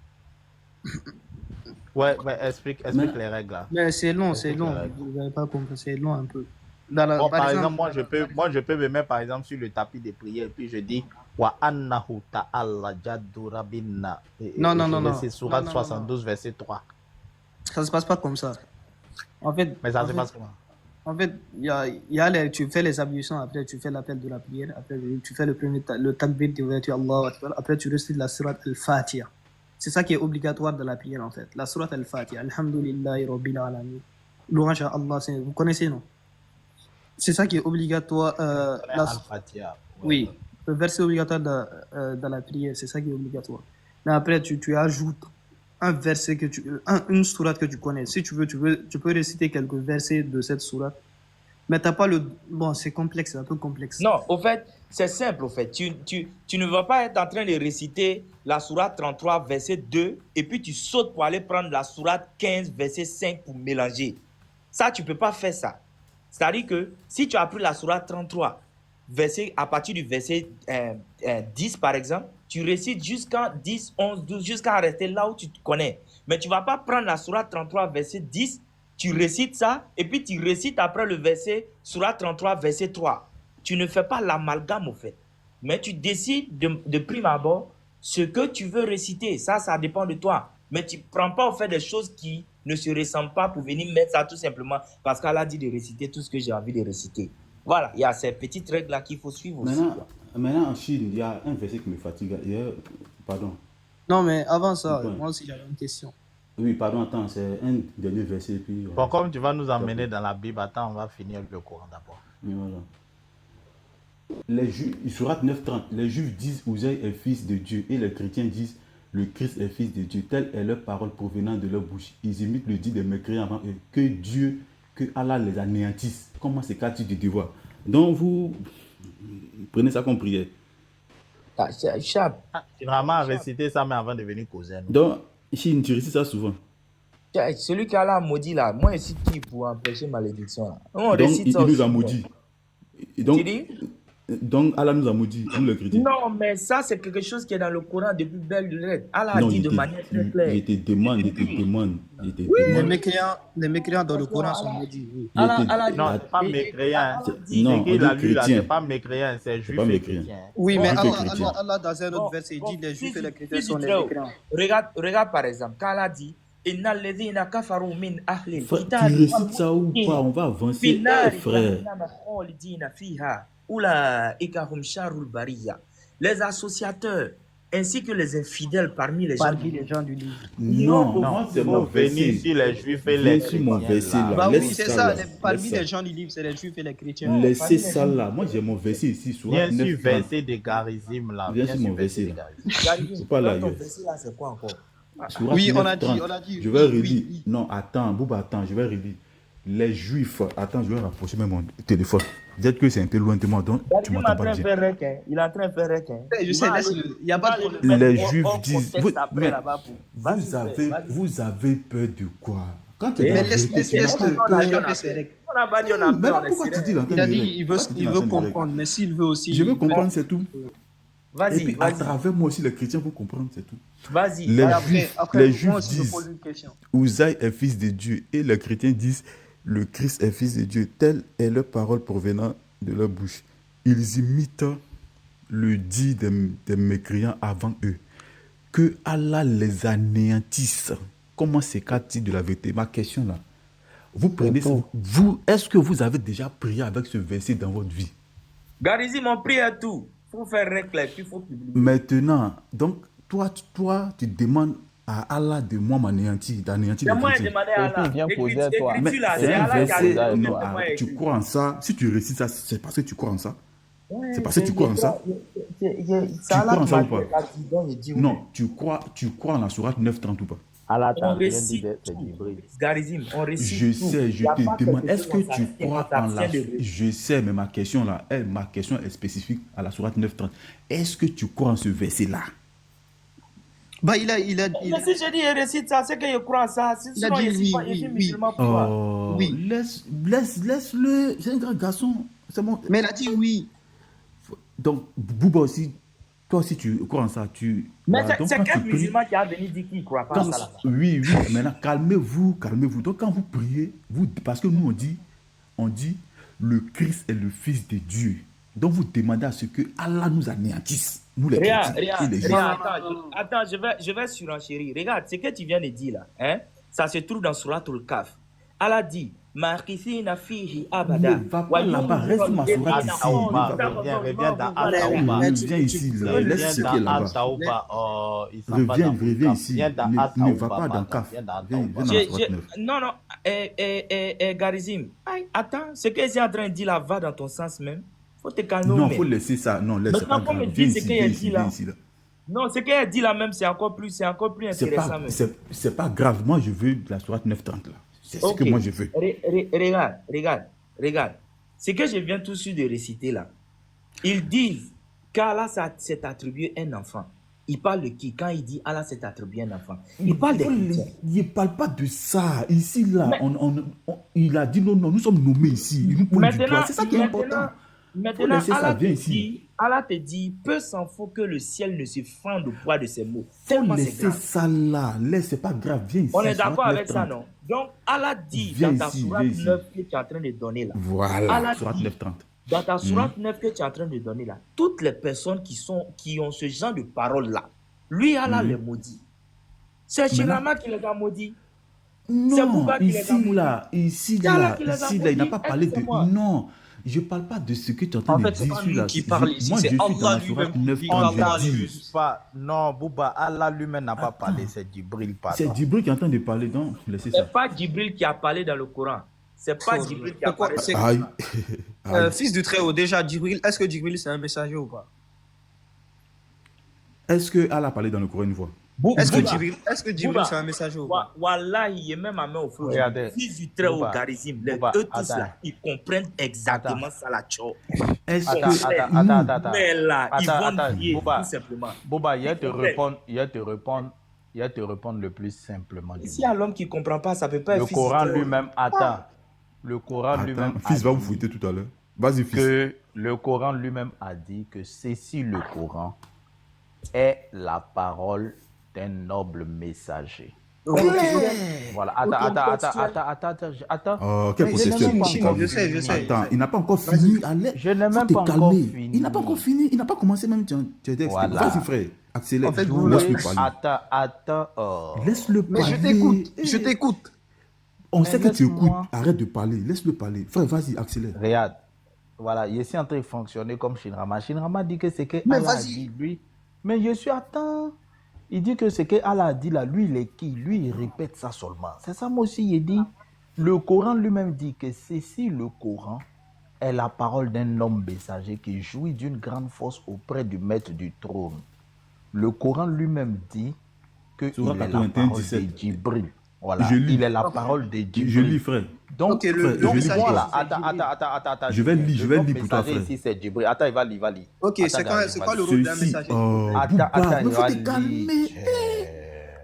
S7: Ouais, explique
S4: Mais-
S7: les règles là.
S5: Mais c'est long,
S7: Explique les règles.
S5: vous n'avez pas compris, c'est long un peu.
S7: Bon, par exemple, moi, je peux me mettre, par exemple, sur le tapis de prière, et puis je dis, Wa annahu ta'ala jaddu rabbina.
S5: Non.
S7: C'est sourate
S5: Non.
S7: 72, verset 3.
S5: Ça se passe pas comme ça. En fait,
S7: Mais ça
S5: en
S7: se
S5: fait-
S7: passe comment?
S5: En fait, tu fais les ablutions, après tu fais l'appel de la prière, après tu fais le takbir d'ouverture, Allahu Akbar, après tu récites la surat al-Fatiha. C'est ça qui est obligatoire dans la prière en fait. La surat al-Fatiha, Alhamdulillahi Rabbil Alamin. Louange à Allah, vous connaissez non? C'est ça qui est obligatoire.
S7: Al-Fatiha.
S5: Oui, le verset obligatoire dans la prière, c'est ça qui est obligatoire. Mais après, tu ajoutes un verset une sourate que tu connais. Si tu peux réciter quelques versets de cette sourate. Mais t'as pas bon, c'est complexe, c'est un peu complexe.
S2: Non, au fait, c'est simple, au fait. Tu ne vas pas être en train de réciter la sourate 33, verset 2, et puis tu sautes pour aller prendre la sourate 15, verset 5 pour mélanger. Ça, tu ne peux pas faire ça. C'est-à-dire que si tu as pris la sourate 33, à partir du verset 10, par exemple, tu récites jusqu'à 10, 11, 12, jusqu'à rester là où tu te connais. Mais tu ne vas pas prendre la sourate 33, verset 10, tu récites ça, et puis tu récites après le verset, sourate 33, verset 3. Tu ne fais pas l'amalgame, au fait. Mais tu décides de prime abord ce que tu veux réciter. Ça dépend de toi. Mais tu ne prends pas, au fait, des choses qui ne se ressemblent pas pour venir mettre ça tout simplement parce qu'elle a dit de réciter tout ce que j'ai envie de réciter. Voilà, il y a ces petites règles-là qu'il faut suivre aussi.
S4: Maintenant, en Chine, il y a un verset qui me fatigue. Pardon.
S5: Non, mais avant ça,
S4: Ouais.
S5: moi aussi j'avais une question.
S4: Oui, pardon, attends, c'est un dernier verset. Puis,
S7: Bon, comme tu vas nous emmener dans la Bible, attends, on va finir le Coran d'abord.
S4: et voilà. Les Juifs, Sourate 9:30, les Juifs disent Uzaï est fils de Dieu et les chrétiens disent le Christ est fils de Dieu. Telle est leur parole provenant de leur bouche. Ils imitent le dit des mécréants avant eux. Que Allah les anéantisse. Comment c'est quartier de devoir? Donc vous prenez ça comme prière.
S2: Chab,
S7: Tu as vraiment récité ça, mais avant de venir causer. nous.
S4: Donc, Chine, tu récites ça souvent.
S2: celui qui a la maudit là, moi ici qui pour empêcher malédiction là. On
S4: Donc,
S2: récite
S4: il
S2: ça
S4: nous
S2: aussi,
S4: a
S2: bon.
S4: maudit. Et
S2: Tu dis?
S4: donc, Allah nous a maudit, nous le chrétiens.
S2: Non, mais ça c'est quelque chose qui est dans le Coran depuis belle lurette. Allah a
S4: Non,
S2: dit
S4: il
S2: de
S4: était-
S2: manière très claire.
S4: il était demande.
S5: Les mécréants dans le Coran sont maudits. Oui.
S2: Allah
S7: Non, c'est pas mécréant. hein.
S4: Non,
S7: C'est qui
S4: on
S7: l'a
S4: dit
S7: lu là,
S4: chrétien.
S7: c'est pas mécréant, c'est juif
S4: pas
S7: et
S4: mécréant.
S7: chrétien.
S5: Oui,
S2: Bon,
S5: mais
S4: juifs et
S5: Allah,
S4: chrétiens.
S5: Allah, dans un autre verset, il dit les juifs et les chrétiens sont les mécréants.
S2: Regarde par exemple, quand Allah dit Inna alladhina kafaru min ahli
S4: Frère, tu
S2: al-kitab
S4: récites ça ou pas? On va avancer.
S2: fi nari
S4: Frère.
S2: jahannama khalidina fiha ulaika hum sharrul bariyya. Les associateurs ainsi que les infidèles parmi les gens
S5: Parmi les gens du livre.
S4: Non,
S7: Non,
S4: moi, c'est
S7: il
S4: mon
S7: faut venir
S4: verset.
S7: sur les juifs et
S4: Viens
S7: les
S4: sur mon
S7: chrétiens.
S4: verset,
S7: là.
S4: là.
S5: Bah
S4: Laisse
S5: oui, c'est
S4: ça,
S5: ça.
S4: là.
S5: Parmi
S4: Laisse
S5: les
S4: ça.
S5: gens du livre, c'est les juifs et les chrétiens.
S4: Laissez ça là. Moi, j'ai mon verset ici.
S7: Viens
S4: Sourate
S7: sur
S4: 9:30.
S7: verset de Garizim là.
S4: Viens sur mon
S7: verset
S4: verset,
S7: de
S4: là.
S7: Garizim.
S4: C'est pas là,
S2: Ton
S4: yo.
S2: verset là, c'est quoi encore?
S4: Sourate
S5: Oui, on
S4: 9:30.
S5: a dit.
S4: Je vais
S5: oui,
S4: relire.
S5: oui.
S4: Non, attends, Bouba, attends, je vais relire. Les Juifs, attends, je vais rapprocher même mon téléphone. Peut-être que c'est un peu loin de moi, donc tu
S2: Il est en
S4: m'entends
S2: train
S4: pas
S2: de
S4: bien.
S2: faire requin. Il est en train de faire requin.
S5: Je sais, laisse-le. Il n'y a pas de problème.
S4: Les Juifs disent.
S2: Vous
S4: Vous avez peur de quoi? Quand tu es dans
S5: Mais
S4: la
S5: laisse-
S4: vérité, tu n'as
S5: laisse-le.
S4: pas
S2: On a
S5: Chacun
S2: dit, on
S5: fait
S2: a
S5: ses
S2: fait.
S5: règles.
S2: On n'a pas dit, on a
S4: Mais
S2: peur,
S4: là,
S2: on est
S4: pourquoi tu
S2: sérieux.
S4: dis l'antenne
S5: Il a dit
S4: directe?
S5: il veut,
S4: Pourquoi tu dis
S5: il veut
S4: l'antenne directe?
S5: comprendre, mais s'il veut aussi.
S4: Je veux comprendre, c'est tout. Et
S2: Vas-y,
S4: puis, à
S2: vas-y,
S4: travers moi aussi, les chrétiens vont comprendre, c'est tout.
S2: vas-y.
S4: Les
S2: vas-y.
S4: juifs,
S5: Après,
S4: les
S5: moi
S4: juifs
S5: aussi, je pose
S4: disent
S5: une question.
S4: Usaï est fils de Dieu et les chrétiens disent le Christ est fils de Dieu. Telle est leur parole provenant de leur bouche. Ils imitent le dit des mécréants avant eux. Que Allah les anéantisse. Comment s'écarte-t-il de la vérité? Ma question là. Vous prenez ça. Est-ce que vous avez déjà prié avec ce verset dans votre vie?
S2: Garizim, on prie à tout. Il faut faire règle, puis il faut publier.
S4: Maintenant, donc, toi, tu demandes à Allah de moi m'anéantir, d'anéantir
S2: C'est
S4: les
S2: moi qui ai
S4: chrétiens.
S2: demandé à Allah.
S7: Quelqu'un vient poser à toi.
S4: Mais
S2: Écris-tu là,
S4: c'est
S2: c'est
S4: un
S2: Allah qui a dit.
S4: verset.
S7: dit.
S4: Non,
S2: c'est moi qui ai
S4: tu
S2: écrit.
S4: crois en ça. Si tu récites ça, c'est parce que tu crois en ça.
S2: Ouais,
S4: C'est parce que tu crois en ça.
S2: C'est Allah
S4: crois en
S2: qui
S4: ça
S2: m'a
S4: ou pas?
S2: dit, là, dis donc, il dit oui.
S4: Non, tu crois en la sourate 9:30 ou pas?
S7: Allah
S2: On
S7: t'a rien dit
S2: récite
S7: de c'est
S2: tout.
S7: Djibril.
S2: Garizim, on récite
S4: Je
S2: tout.
S4: sais, je
S2: Y a
S4: te
S2: pas
S4: demande,
S2: quelque
S4: est-ce
S2: chose
S4: que
S2: on
S4: tu
S2: s'abstient,
S4: crois
S2: on
S4: en la...
S2: s'abstient de réciter.
S4: Je sais, mais ma question là, ma question est spécifique à la sourate 9:30. Est-ce que tu crois en ce verset-là?
S5: Bah, il a
S2: Mais si je dis il récite ça, c'est que je crois en ça.
S5: Il a
S2: Sinon,
S5: dit
S2: il
S5: oui,
S2: est
S5: oui, oui.
S2: musulman pour toi.
S4: Oh,
S5: Oui.
S4: laisse-le. C'est un grand garçon. C'est bon.
S5: Mais il a dit oui.
S4: Donc, Bouba aussi, toi aussi, tu crois en ça.
S2: Mais
S4: Voilà. Donc,
S2: c'est
S4: quand
S2: quel
S4: tu pries-
S2: musulman qui a venu dire qu'il ne croit pas à
S4: quand-
S2: ça là?
S4: oui, maintenant, calmez-vous. Donc, quand vous priez, parce que nous, on dit, le Christ est le Fils de Dieu. Donc, vous demandez à ce que Allah nous anéantisse, nous les chrétiens et les juifs.
S2: Attends, je vais surenchérir. Regarde, ce que tu viens de dire là, hein, ça se trouve dans Suratul Kaf. Allah dit, Markithina fihi abada.
S4: Ne va pas là-bas, reste ma sourate ici.
S7: Reviens dans Ataouba.
S4: Reviens ici, là. Laisse ce qui est là-bas. Reviens ici. Ne va pas dans Kaf. Viens dans la sourate 9.
S2: Non, Garizim, attends, ce que j'ai en train de dire là va dans ton sens même. Faut te calmer.
S4: Non, il faut laisser ça. Non, laisse, c'est pas
S2: Maintenant,
S4: grave.
S2: comme
S4: Viens
S2: il dit,
S4: ici,
S2: c'est
S4: viens
S2: qu'il
S4: ici,
S2: dit là.
S4: viens ici, là.
S2: Non, ce qu'elle dit là même, c'est encore plus
S4: C'est
S2: intéressant
S4: pas,
S2: même.
S4: c'est pas grave. Moi, je veux la sourate 9:30 là. C'est ce que
S2: Ok.
S4: moi je veux.
S2: Regarde. Ce que je viens tout de suite de réciter là. Ils disent qu'Allah s'est attribué un enfant. Il parle de qui? Quand il dit Allah s'est attribué un enfant, il parle des chrétiens.
S4: Il ne parle pas de ça. Ici, là,
S2: Mais-
S4: il a dit non, nous sommes nommés ici. Il nous pointe du doigt.
S2: Maintenant,
S4: C'est ça qui est important.
S2: maintenant
S4: laisser ça,
S2: Allah,
S4: viens
S2: te
S4: ici.
S2: dit, Allah te dit, peu s'en faut que le ciel ne se fende au poids de ses mots.
S4: Faut
S2: Tellement c'est
S4: laisser
S2: grave.
S4: ça là. Laisse, c'est pas grave. Viens ici.
S2: On est
S4: sourate
S2: d'accord avec ça,
S4: 9:30.
S2: non? Donc, Allah dit
S4: Viens
S2: dans ta
S4: ici,
S2: sourate
S4: viens ici.
S2: 9 que tu es en train de donner là.
S4: Voilà,
S2: Allah
S4: sourate
S2: dit,
S4: 9:30.
S2: dans ta sourate 9 que tu es en train de donner là, toutes les personnes qui ont ce genre de paroles là, lui, Allah les maudit. C'est Shirama qui les a maudits. C'est
S4: Non,
S2: Bouba qui les a
S4: ici
S2: maudits.
S4: là,
S2: C'est Allah qui les a
S4: il n'a
S2: maudits.
S4: pas parlé de...
S2: Excuse-moi.
S4: Non, je parle pas de ce que tu es en train
S5: En
S4: de
S5: fait, c'est
S4: dire
S5: pas
S4: sur
S5: lui
S4: la...
S5: qui parle ici,
S4: Moi,
S5: c'est
S4: je suis dans
S5: Allah
S4: la sourate
S5: lui-même
S4: 9
S5: qui
S4: quand
S5: parle.
S7: Allah
S4: je dis...
S7: lui pas. Non, Bouba, Allah lui-même n'a pas parlé, c'est Djibril,
S4: C'est
S7: pardon.
S4: Djibril qui est en train de parler, donc laissez ça.
S2: C'est pas Djibril qui a parlé dans le Coran. C'est pas Djibril qui a
S5: C'est quoi,
S2: parlé.
S5: c'est-
S4: Aïe. Aïe.
S5: Fils du Très-Haut, déjà, Djibril, est-ce que Djibril c'est un messager ou pas?
S4: Est-ce que Allah a parlé dans le Coran une fois?
S5: Est-ce que
S2: Bouba,
S5: Djibril
S2: Bouba.
S5: c'est un messager ou pas?
S2: Wallahi, il est même à main au feu.
S7: Regardez.
S2: Fils du très haut
S7: Bouba.
S2: Garizim,
S7: Bouba,
S2: eux tous
S7: attends.
S2: là, ils comprennent exactement ça la tcho.
S4: Est-ce
S7: Attends.
S2: Mais là, ils
S7: Attends,
S2: vont nier,
S7: Bouba.
S2: tout simplement.
S7: Bouba, il va te
S2: Complet.
S7: répondre le plus simplement. du
S2: S'il y a l'homme qui ne comprend pas, ça ne peut pas
S7: Le
S2: être fils du
S7: Coran
S2: Très-Haut.
S7: lui-même, attends. Le Coran lui-même
S4: Attends, fils
S7: a
S4: va vous
S7: dit
S4: fouetter tout à l'heure. Vas-y, fils.
S7: que le Coran lui-même a dit que ceci, le Coran, est la parole d'un noble messager. Voilà. Attends.
S4: Oh, quel
S5: Mais
S4: protesteur.
S5: je sais.
S4: Attends, il n'a pas encore fini. Allez,
S7: Je n'ai
S4: faut
S7: même
S4: te
S7: pas encore
S4: calmer.
S7: fini.
S4: Il n'a pas encore fini. Il n'a pas commencé même. Tu as dit,
S7: Voilà.
S4: vas-y, frère. Accélère.
S5: En fait,
S4: Laisse-le parler.
S7: Attends. Oh.
S4: Laisse-le
S5: Mais
S4: parler.
S5: je t'écoute.
S4: On sait que tu
S7: laisse-moi.
S4: écoutes. Arrête de parler. Laisse-le parler. Frère, vas-y, accélère.
S7: Regarde. Voilà, je suis en train de fonctionner comme Shinrama. Shinrama dit que c'est que
S5: Mais
S7: Allah a
S5: vas-y.
S7: dit, lui. Mais je suis attends. Il dit que c'est que Allah a dit là, lui, il est qui? Lui, il répète ça seulement. C'est ça, moi aussi, il dit. Le Coran lui-même dit que ceci, le Coran, est la parole d'un homme messager qui jouit d'une grande force auprès du maître du trône. Le Coran lui-même dit que
S4: Sourate
S7: il est la
S4: 81,
S7: parole de
S4: 17.
S7: Djibril. Voilà,
S4: Je lis.
S7: il est la parole de Djibril.
S4: Je lis, frère.
S7: Donc,
S5: Ok, le
S4: je vais
S5: messager,
S7: voilà,
S5: c'est
S7: attends.
S4: Je vais lire, je vais
S7: Le
S4: lire pour toi,
S7: messager
S4: frère.
S7: ici, c'est Djibril. Attends, il va lire.
S5: Ok,
S7: Attends,
S5: c'est
S7: il va
S5: quoi le rôle d'un
S4: Ceci.
S5: messager?
S4: Oh,
S7: Attends,
S4: Bouba,
S7: il
S4: mais faut
S7: va
S4: te calmer.
S7: lire.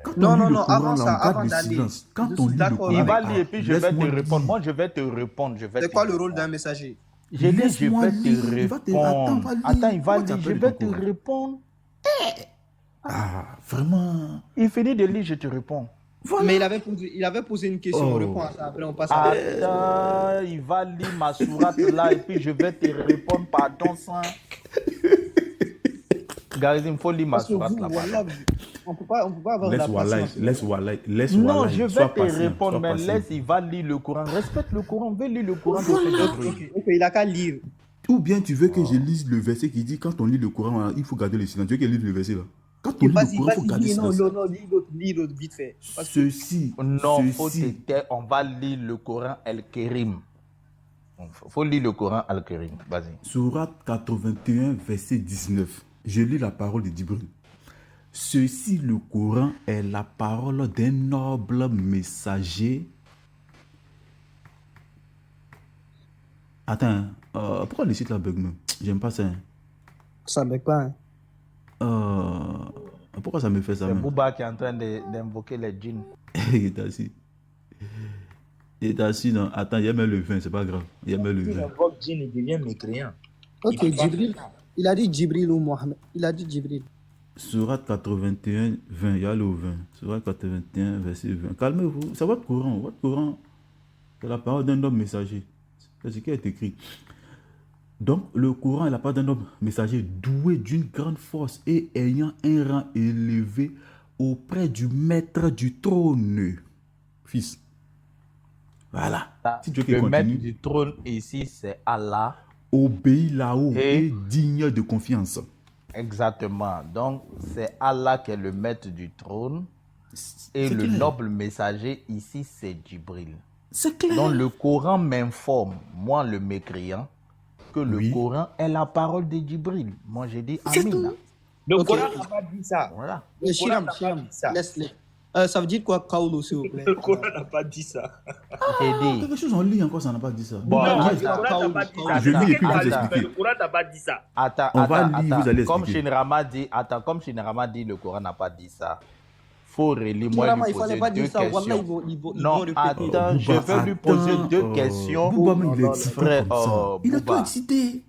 S4: Quand Quand
S5: Non,
S4: on lit
S5: non,
S4: le
S5: non,
S4: Coran,
S5: avant
S4: là,
S5: ça,
S4: on garde
S5: avant
S4: le
S5: d'aller.
S4: silence. Quand
S5: Je
S4: on
S5: suis
S4: lit le
S5: d'accord
S4: Coran,
S7: Il
S5: avec
S7: va
S5: toi.
S7: lire et puis je vais te
S4: laisse-moi
S7: répondre.
S4: dire.
S7: Moi, je vais te répondre. Je vais
S5: C'est
S7: te
S5: quoi le rôle d'un
S7: répondre.
S5: messager?
S7: J'ai dit, je
S4: Laisse-moi
S7: vais te
S4: lire. Il va te... Attends,
S7: répondre.
S4: va lire.
S7: Attends, il va
S4: Comment tu
S7: lire. Je
S4: appelles
S7: vais
S4: ton
S7: te
S4: Coran?
S7: répondre.
S4: Ah, vraiment.
S7: Il finit de lire, je te réponds.
S4: Voilà.
S5: Mais il avait posé une question, on
S4: Oh.
S5: répond à ça, après on passe à
S7: Attends, il va lire ma sourate là et puis je vais te répondre pardon sang. Garizim, il faut lire ma
S5: Parce que
S7: sourate
S5: vous,
S7: là.
S5: voilà,
S7: Pardon.
S5: on peut pas avoir de
S4: Laisse
S5: la
S4: Wallahi,
S5: patience.
S4: laisse Wallahi, laisse
S7: Non,
S4: Wallahi.
S7: je vais
S4: Sois
S7: te
S4: patient,
S7: répondre,
S4: sois
S7: mais
S4: patient.
S7: laisse, il va lire le Coran. Respecte le Coran, va lire le Coran.
S5: Ok, il a qu'à lire.
S4: Ou bien tu veux que je lise le verset qui dit quand on lit le Coran, il faut garder le silence. Tu veux que je lise le verset là? Quand on lit le Coran, il faut garder le silence.
S5: Non, lis l'autre vite fait. Parce que
S4: Ceci,
S7: Non, faut te
S4: ceci.
S7: taire, on va lire le Coran El-Kérim. Faut lire le Coran El-Kérim. Vas-y.
S4: Sourate 81, verset 19. Je lis la parole de Djibril. Ceci, le Coran, est la parole d'un noble messager. Attends, pourquoi le site là bug même? J'aime pas ça. Hein.
S5: ça ne pas. Hein.
S4: Pourquoi ça me fait ça
S7: C'est
S4: même?
S7: Bouba qui est en train d'invoquer les djinns.
S4: Il est assis. Il est assis, non. Attends, il y a même le vin, c'est pas grave. Il y a même le
S2: Il
S4: vin.
S2: invoque djinn, il devient mécréant.
S5: Ok, Djibril. Il a dit Djibril ou Mohamed. Il a dit Djibril.
S4: Surat 81, 20, il y a le 20. Surat 81, verset 20. Calmez-vous, c'est votre Coran. Votre Coran, c'est la parole d'un homme messager. C'est ce qui est écrit. Donc, le Coran est la parole d'un homme messager doué d'une grande force et ayant un rang élevé auprès du maître du trône. Fils. Voilà. Si tu veux qu'il
S7: Le maître
S4: continue,
S7: du trône ici, c'est Allah.
S4: obéis là-haut
S7: Et-
S4: et digne de confiance.
S7: Exactement. Donc, c'est Allah qui est le maître du trône. Et
S4: C'est
S7: le
S4: clair.
S7: noble messager ici, c'est Djibril.
S4: C'est clair.
S7: Donc, le Coran m'informe, moi le mécréant, que le
S4: Oui.
S7: Coran est la parole de Djibril. Moi, j'ai dit
S4: C'est
S7: Amin.
S4: tout.
S2: Le
S5: Ok.
S2: Coran n'a pas dit ça.
S7: Voilà.
S5: Mais Shiram,
S2: n'a pas
S5: Shiram,
S2: dit ça.
S5: laisse-le. Ça veut dire quoi, Kaoulou, s'il vous plaît?
S2: Le Coran n'a pas dit ça.
S7: J'ai dit.
S4: Quelque chose en lit encore, ça n'a pas dit ça.
S7: Bon,
S2: Non,
S7: attends,
S2: le Coran n'a pas dit ça.
S4: Je lis et
S2: C'est
S4: puis
S2: ce
S4: vous
S2: qu'il a dit,
S4: expliquez.
S2: mais Le Coran n'a pas dit ça.
S7: Attends,
S4: On va
S7: attends,
S4: lire,
S7: attends.
S4: vous allez
S7: Comme
S4: expliquer.
S7: Shinrama dit, comme Shinrama dit, le Coran n'a pas dit ça. Faut relire, moi,
S5: Shiram,
S7: lui
S5: il fallait
S7: poser
S5: pas
S7: deux
S5: dire ça. Wallah,
S7: questions.
S5: ils vont
S7: Non,
S5: répéter.
S7: attends, je vais lui poser deux questions.
S4: Bouba, même, il est
S7: non,
S4: excité
S7: frère,
S4: comme ça. Il est
S7: Bouba.
S4: trop excité.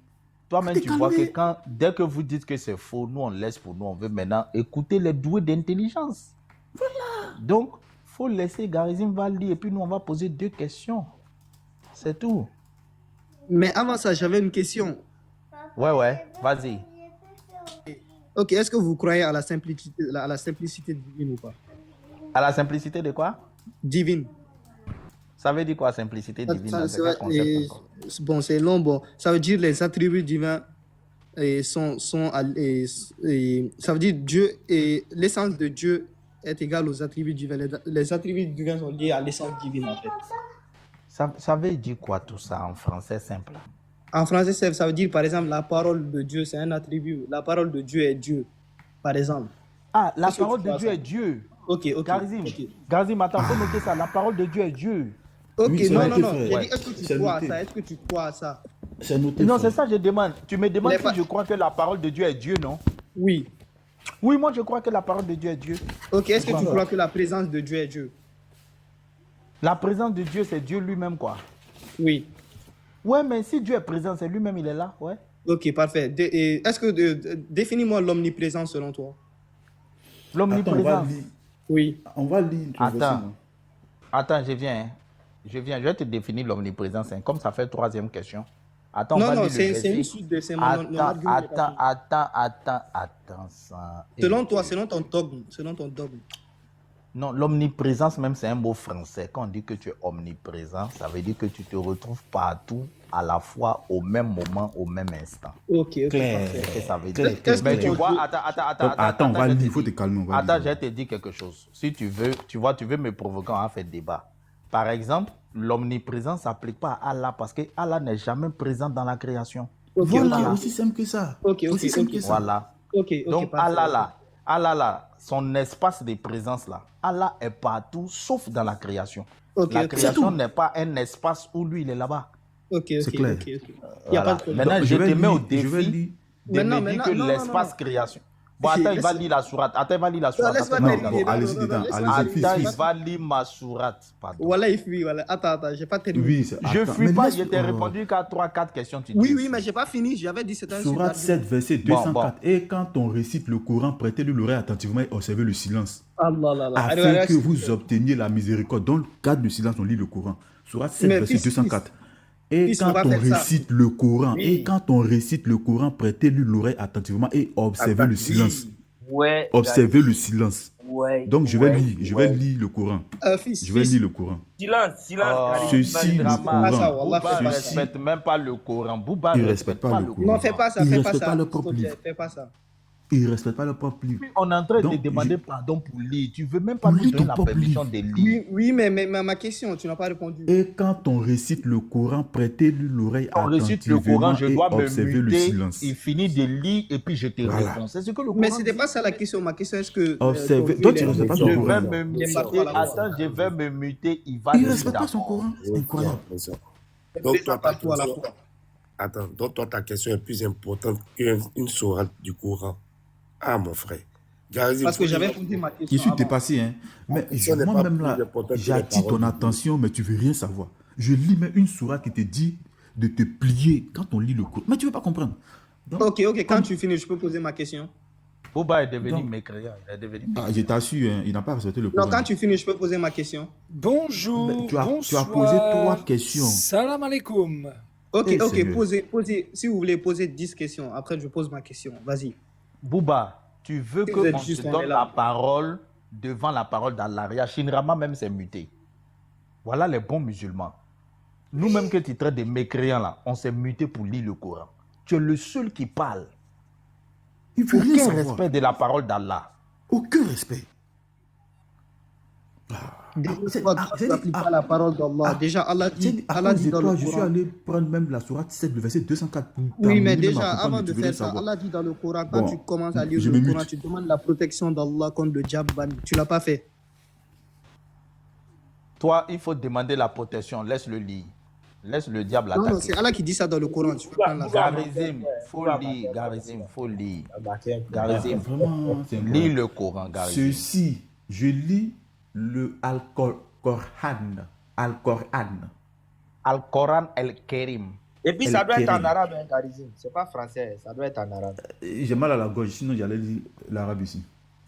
S7: Toi-même,
S4: T'es
S7: tu vois que
S4: calmé.
S7: dès que vous dites que c'est faux, nous, on laisse pour nous. On veut maintenant écouter les doués d'intelligence. Voilà. Donc, faut laisser Garizim va lire et puis nous, on va poser deux questions. C'est tout.
S5: Mais avant ça, j'avais une question.
S7: Ouais, vas-y.
S5: Ok, est-ce que vous croyez à la simplicité divine ou pas?
S7: À la simplicité de quoi?
S5: Divine.
S7: Ça veut dire quoi, simplicité divine?
S5: Ça,
S7: Dans
S5: c'est
S7: quel
S5: vrai,
S7: concept encore?
S5: bon, c'est long. Bon, ça veut dire les attributs divins ça veut dire Dieu et l'essence de Dieu est égale aux attributs divins. Les attributs divins sont liés à l'essence divine en fait.
S7: Ça veut dire quoi tout ça en français simple?
S5: En français, ça veut dire par exemple la parole de Dieu, c'est un attribut. La parole de Dieu est Dieu, par exemple.
S7: Ah, la
S5: Est-ce que
S7: parole
S5: tu
S7: de
S5: vois
S7: Dieu
S5: ça?
S7: est Dieu.
S5: Ok.
S7: Garizim, attends, faut noter ça. La parole de Dieu est Dieu.
S5: Ok,
S4: Oui, c'est
S5: non.
S4: noté, frère.
S5: J'ai dit,
S7: Ouais.
S5: est-ce que
S4: C'est
S5: tu crois à
S4: noté.
S5: ça? Est-ce que tu crois à ça?
S4: C'est noté.
S7: Non,
S4: frère.
S7: c'est ça que je demande. Tu me demandes
S5: Les
S7: si
S5: pa-
S7: je crois que la parole de Dieu est Dieu, non?
S5: Oui.
S7: Oui, moi je crois que la parole de Dieu est Dieu.
S5: Ok, est-ce que tu
S7: Voilà.
S5: crois que la présence de Dieu est Dieu?
S7: La présence de Dieu, c'est Dieu lui-même, quoi.
S5: Oui.
S7: Ouais, mais si Dieu est présent, c'est lui-même, il est là, ouais.
S5: Ok, parfait. Est-ce que définis-moi l'omniprésence selon toi?
S4: Attends, on va
S7: L'omniprésence.
S4: lire.
S5: Oui.
S4: On va lire. le verset,
S7: Attends.
S4: là.
S7: Attends, je viens. Hein. Je vais te définir l'omniprésence. Hein. Comme ça fait troisième question. Attends, on
S5: Non,
S7: va
S5: non,
S7: lire le
S5: c'est
S7: verset.
S5: une suite de ces mon
S7: Attends,
S5: argument est pas
S7: attends, ça.
S5: fini. Selon toi, selon ton dogme.
S7: Non, l'omniprésence même, c'est un mot français. Quand on dit que tu es omniprésent, ça veut dire que tu te retrouves partout, à la fois, au même moment, au même instant.
S5: Ok,
S4: Clair.
S5: parfait.
S7: C'est ce que ça veut
S4: Clair,
S7: dire.
S4: clair,
S7: Mais
S4: clair.
S7: tu vois, attends,
S4: On va
S7: je
S4: lire.
S7: te
S4: Il faut
S7: dis.
S4: te calmer. On va
S7: Attends, je
S4: lire.
S7: vais te dire quelque chose. Si tu veux, tu vois, tu veux me provoquer, on va faire débat. Par exemple, l'omniprésence ne s'applique pas à Allah parce que Allah n'est jamais présent dans la création.
S5: Ok,
S4: Voilà,
S5: ok.
S4: aussi simple que ça.
S5: Ok,
S4: Aussi simple que ça.
S7: Voilà.
S5: Ok,
S7: Donc
S5: parfait.
S7: Allah là, son espace de présence là, Allah est partout sauf dans la création.
S5: Ok,
S7: La
S5: ok.
S7: création n'est pas un espace où lui il est là-bas.
S5: Ok,
S4: C'est clair.
S5: ok. Il n'y a pas de problème.
S7: Maintenant,
S4: Donc,
S7: je te mets au
S4: je vais
S7: défi
S4: lire.
S7: de me dire que
S5: non,
S7: l'espace
S5: non.
S7: création. Bon, attends, il
S5: Laisse-
S7: va lire la sourate. Attends, il va lire la
S5: Non,
S7: sourate.
S5: laisse-moi
S7: Attends,
S4: Non,
S5: terminer.
S4: bon, allez-y,
S5: Non,
S4: dedans.
S5: laisse-moi
S4: Allez-y,
S5: terminer.
S7: attends, il
S4: fils.
S7: va lire ma sourate. Pardon.
S5: Voilà, il fuit, voilà. Attends, j'ai pas terminé.
S4: Oui,
S7: Je
S4: attends,
S7: fuis
S4: mais
S7: pas,
S4: laisse-
S7: je t'ai
S4: oh.
S7: répondu qu'à 3-4 questions. Tu
S5: Oui,
S7: dis.
S5: oui, mais j'ai pas fini. J'avais dit c'était un
S4: Sourate
S5: sujet
S4: 7, verset
S7: Bon,
S4: 204. Et quand on récite le Coran, prêtez-lui l'oreille attentivement et observez le silence.
S5: Allah, là, là. Allez,
S4: Afin
S5: allez,
S4: que vous obteniez la miséricorde. Dans le cadre du silence, on lit le Coran. Sourate 7,
S5: Mais
S4: verset
S5: fils,
S4: 204. Et
S5: fils, faut
S4: quand
S5: pas
S4: on
S5: faire ça.
S4: récite le Coran,
S2: Oui.
S4: et quand on récite le Coran, prêtez-lui l'oreille attentivement et observez le silence.
S2: Ouais.
S4: Observez le silence.
S2: Ouais.
S4: Donc je vais
S2: ouais,
S4: lire, je
S2: ouais.
S4: vais lire le Coran.
S5: Fils,
S4: Je vais
S5: fils.
S4: lire le Coran.
S2: Silence,
S7: Oh,
S2: Karim.
S4: Ceci, le
S7: Drama.
S5: Pas ça,
S4: Coran.
S5: Wallah,
S7: Bouba
S5: fais
S7: ne
S5: pas ça.
S7: respecte même pas le Coran. Bouba
S4: Il
S7: ne
S4: respecte pas le Coran.
S5: Non, fais pas ça,
S4: Ils
S5: fais pas
S4: respectent
S5: ça.
S4: pas leur propre
S5: S'il te plaît,
S4: livre.
S5: fais pas ça.
S4: Ils ne respectent pas leur propre livre.
S7: On est en train de te
S4: Donc,
S7: demander pardon pour lire. Tu veux même pas
S4: Lis
S7: nous
S4: ton
S7: donner la
S4: propre
S7: permission
S4: livre.
S7: de lire.
S5: Oui, mais ma question, tu n'as pas répondu.
S4: Et quand on récite le Coran, prêtez-lui l'oreille
S7: On récite le
S4: attentivement
S7: Coran, je
S4: et
S7: dois me
S4: observez le
S7: muter.
S4: silence.
S7: Il finit de lire et puis je te
S4: Voilà.
S7: réponds. C'est ce que le Coran
S5: Mais c'était
S7: dit.
S5: pas ça la question. Ma question, est-ce que.
S4: Observez.
S5: ton
S4: Toi,
S5: Dieu,
S4: tu ne
S5: il est-
S4: respectes pas
S7: Je
S4: ton
S7: vais
S4: Coran.
S7: me
S5: Il est
S7: muter.
S5: pas la foi.
S7: Attends, je vais me muter. Il va
S4: Il ne
S7: lire
S4: respecte pas son
S7: d'abord.
S4: Coran. C'est incroyable.
S6: Donc, toi, ta
S5: Toi, la
S6: question,
S5: foi.
S6: attends, donc toi, ta question est plus importante qu'une sourate du Coran. Ah, mon frère. Garizim,
S5: Parce que
S6: faut
S5: j'avais
S6: dire-
S5: posé ma
S4: Je
S5: question.
S4: suis
S5: avant.
S4: dépassé, hein. Mais
S6: question n'est pas
S4: moi-même
S6: plus
S4: là,
S6: importante que les
S4: j'attire
S6: paroles
S4: ton
S6: du
S4: attention, mais tu veux rien savoir. Je lis mais une sourate qui te dit de te plier quand on lit le Coran. Mais tu ne veux pas comprendre. Donc,
S5: Ok, quand tu finis, je peux poser ma question.
S7: Bouba est devenu
S4: Donc-
S7: mécréant. Il est devenu
S4: je t'assure, hein, il n'a pas respecté le Coran.
S5: Non, quand tu finis, je peux poser ma question.
S8: Bonjour,
S4: Mais tu as
S8: bonsoir.
S4: posé 3 questions.
S8: Salam alaikum.
S5: Ok,
S4: Eh,
S5: ok,
S4: sérieux.
S5: posez. Si vous voulez poser 10 questions, après je pose ma question. Vas-y.
S7: Bouba, tu veux
S5: Si vous êtes
S7: qu'on
S5: juste,
S7: te
S5: on
S7: donne
S5: est là.
S7: la parole devant la parole d'Allah. Shinrama même s'est muté. Voilà les bons musulmans. Nous-mêmes que tu traites de mécréants là, on s'est muté pour lire le Coran. Tu es le seul qui parle.
S4: Il ne veut rien
S7: Aucun
S4: savoir.
S7: respect de la parole d'Allah.
S4: Aucun respect.
S5: Tu n'appliques pas la parole d'Allah. Déjà, Allah dit,
S4: À
S5: Allah
S4: cause
S5: dit
S4: de
S5: dans
S4: toi,
S5: le
S4: je suis
S5: Coran.
S4: allé prendre même la sourate 7, le verset 204 pour
S5: Oui,
S4: t'amener
S5: mais
S4: même à
S5: déjà,
S4: comprendre,
S5: avant
S4: mais
S5: de
S4: tu veux
S5: faire
S4: rien
S5: ça,
S4: savoir.
S5: Allah dit dans le Coran, quand
S4: Bon,
S5: tu commences à lire
S4: je
S5: le
S4: me
S5: Coran,
S4: mute.
S5: tu demandes la protection d'Allah contre le diable. Tu l'as pas fait.
S7: Toi, il faut demander la protection. Laisse-le lire. Laisse le diable
S5: Non, non,
S7: attaquer.
S5: c'est Allah qui dit ça dans le Coran. Tu peux prendre la
S7: Garizim, faut lire. Garizim, faut lire. Garizim,
S4: Vraiment, c'est
S7: lis
S4: incroyable.
S7: le Coran, Garizim.
S4: Ceci, je lis le Al-Coran. Al-Coran.
S7: Al-Coran El-Kerim.
S2: Et puis
S4: El
S2: ça doit être en
S4: Kérim.
S2: arabe, hein, Karizim. C'est pas français, ça doit être en arabe.
S4: J'ai mal à la gorge, sinon j'allais lire l'arabe ici.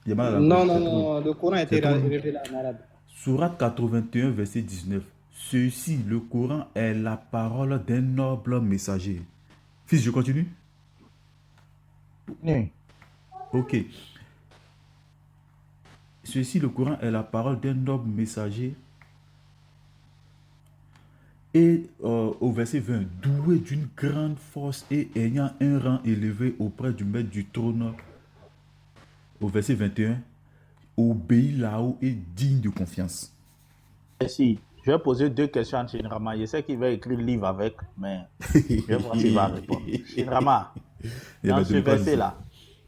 S4: J'ai mal à la
S5: Non,
S4: gorge.
S5: non,
S4: c'est trop.
S5: non, le Coran a été
S4: C'est trop.
S5: révélé en arabe.
S4: Sourate 81, verset 19. Ceci, le Coran, est la parole d'un noble messager. Fils, je continue?
S7: Oui.
S4: Ok. Ceci, le Coran, est la parole d'un noble messager. Et au verset 20, doué d'une grande force et ayant un rang élevé auprès du maître du trône. Au verset 21, obéit là-haut et digne de confiance.
S7: Merci. Je vais poser 2 questions à Shinrama. Je sais qu'il va écrire le livre avec, mais je vais voir s'il va répondre. Shinrama,
S4: Eh
S7: dans
S4: ben,
S7: ce
S4: tu ne pas dire.
S7: verset-là,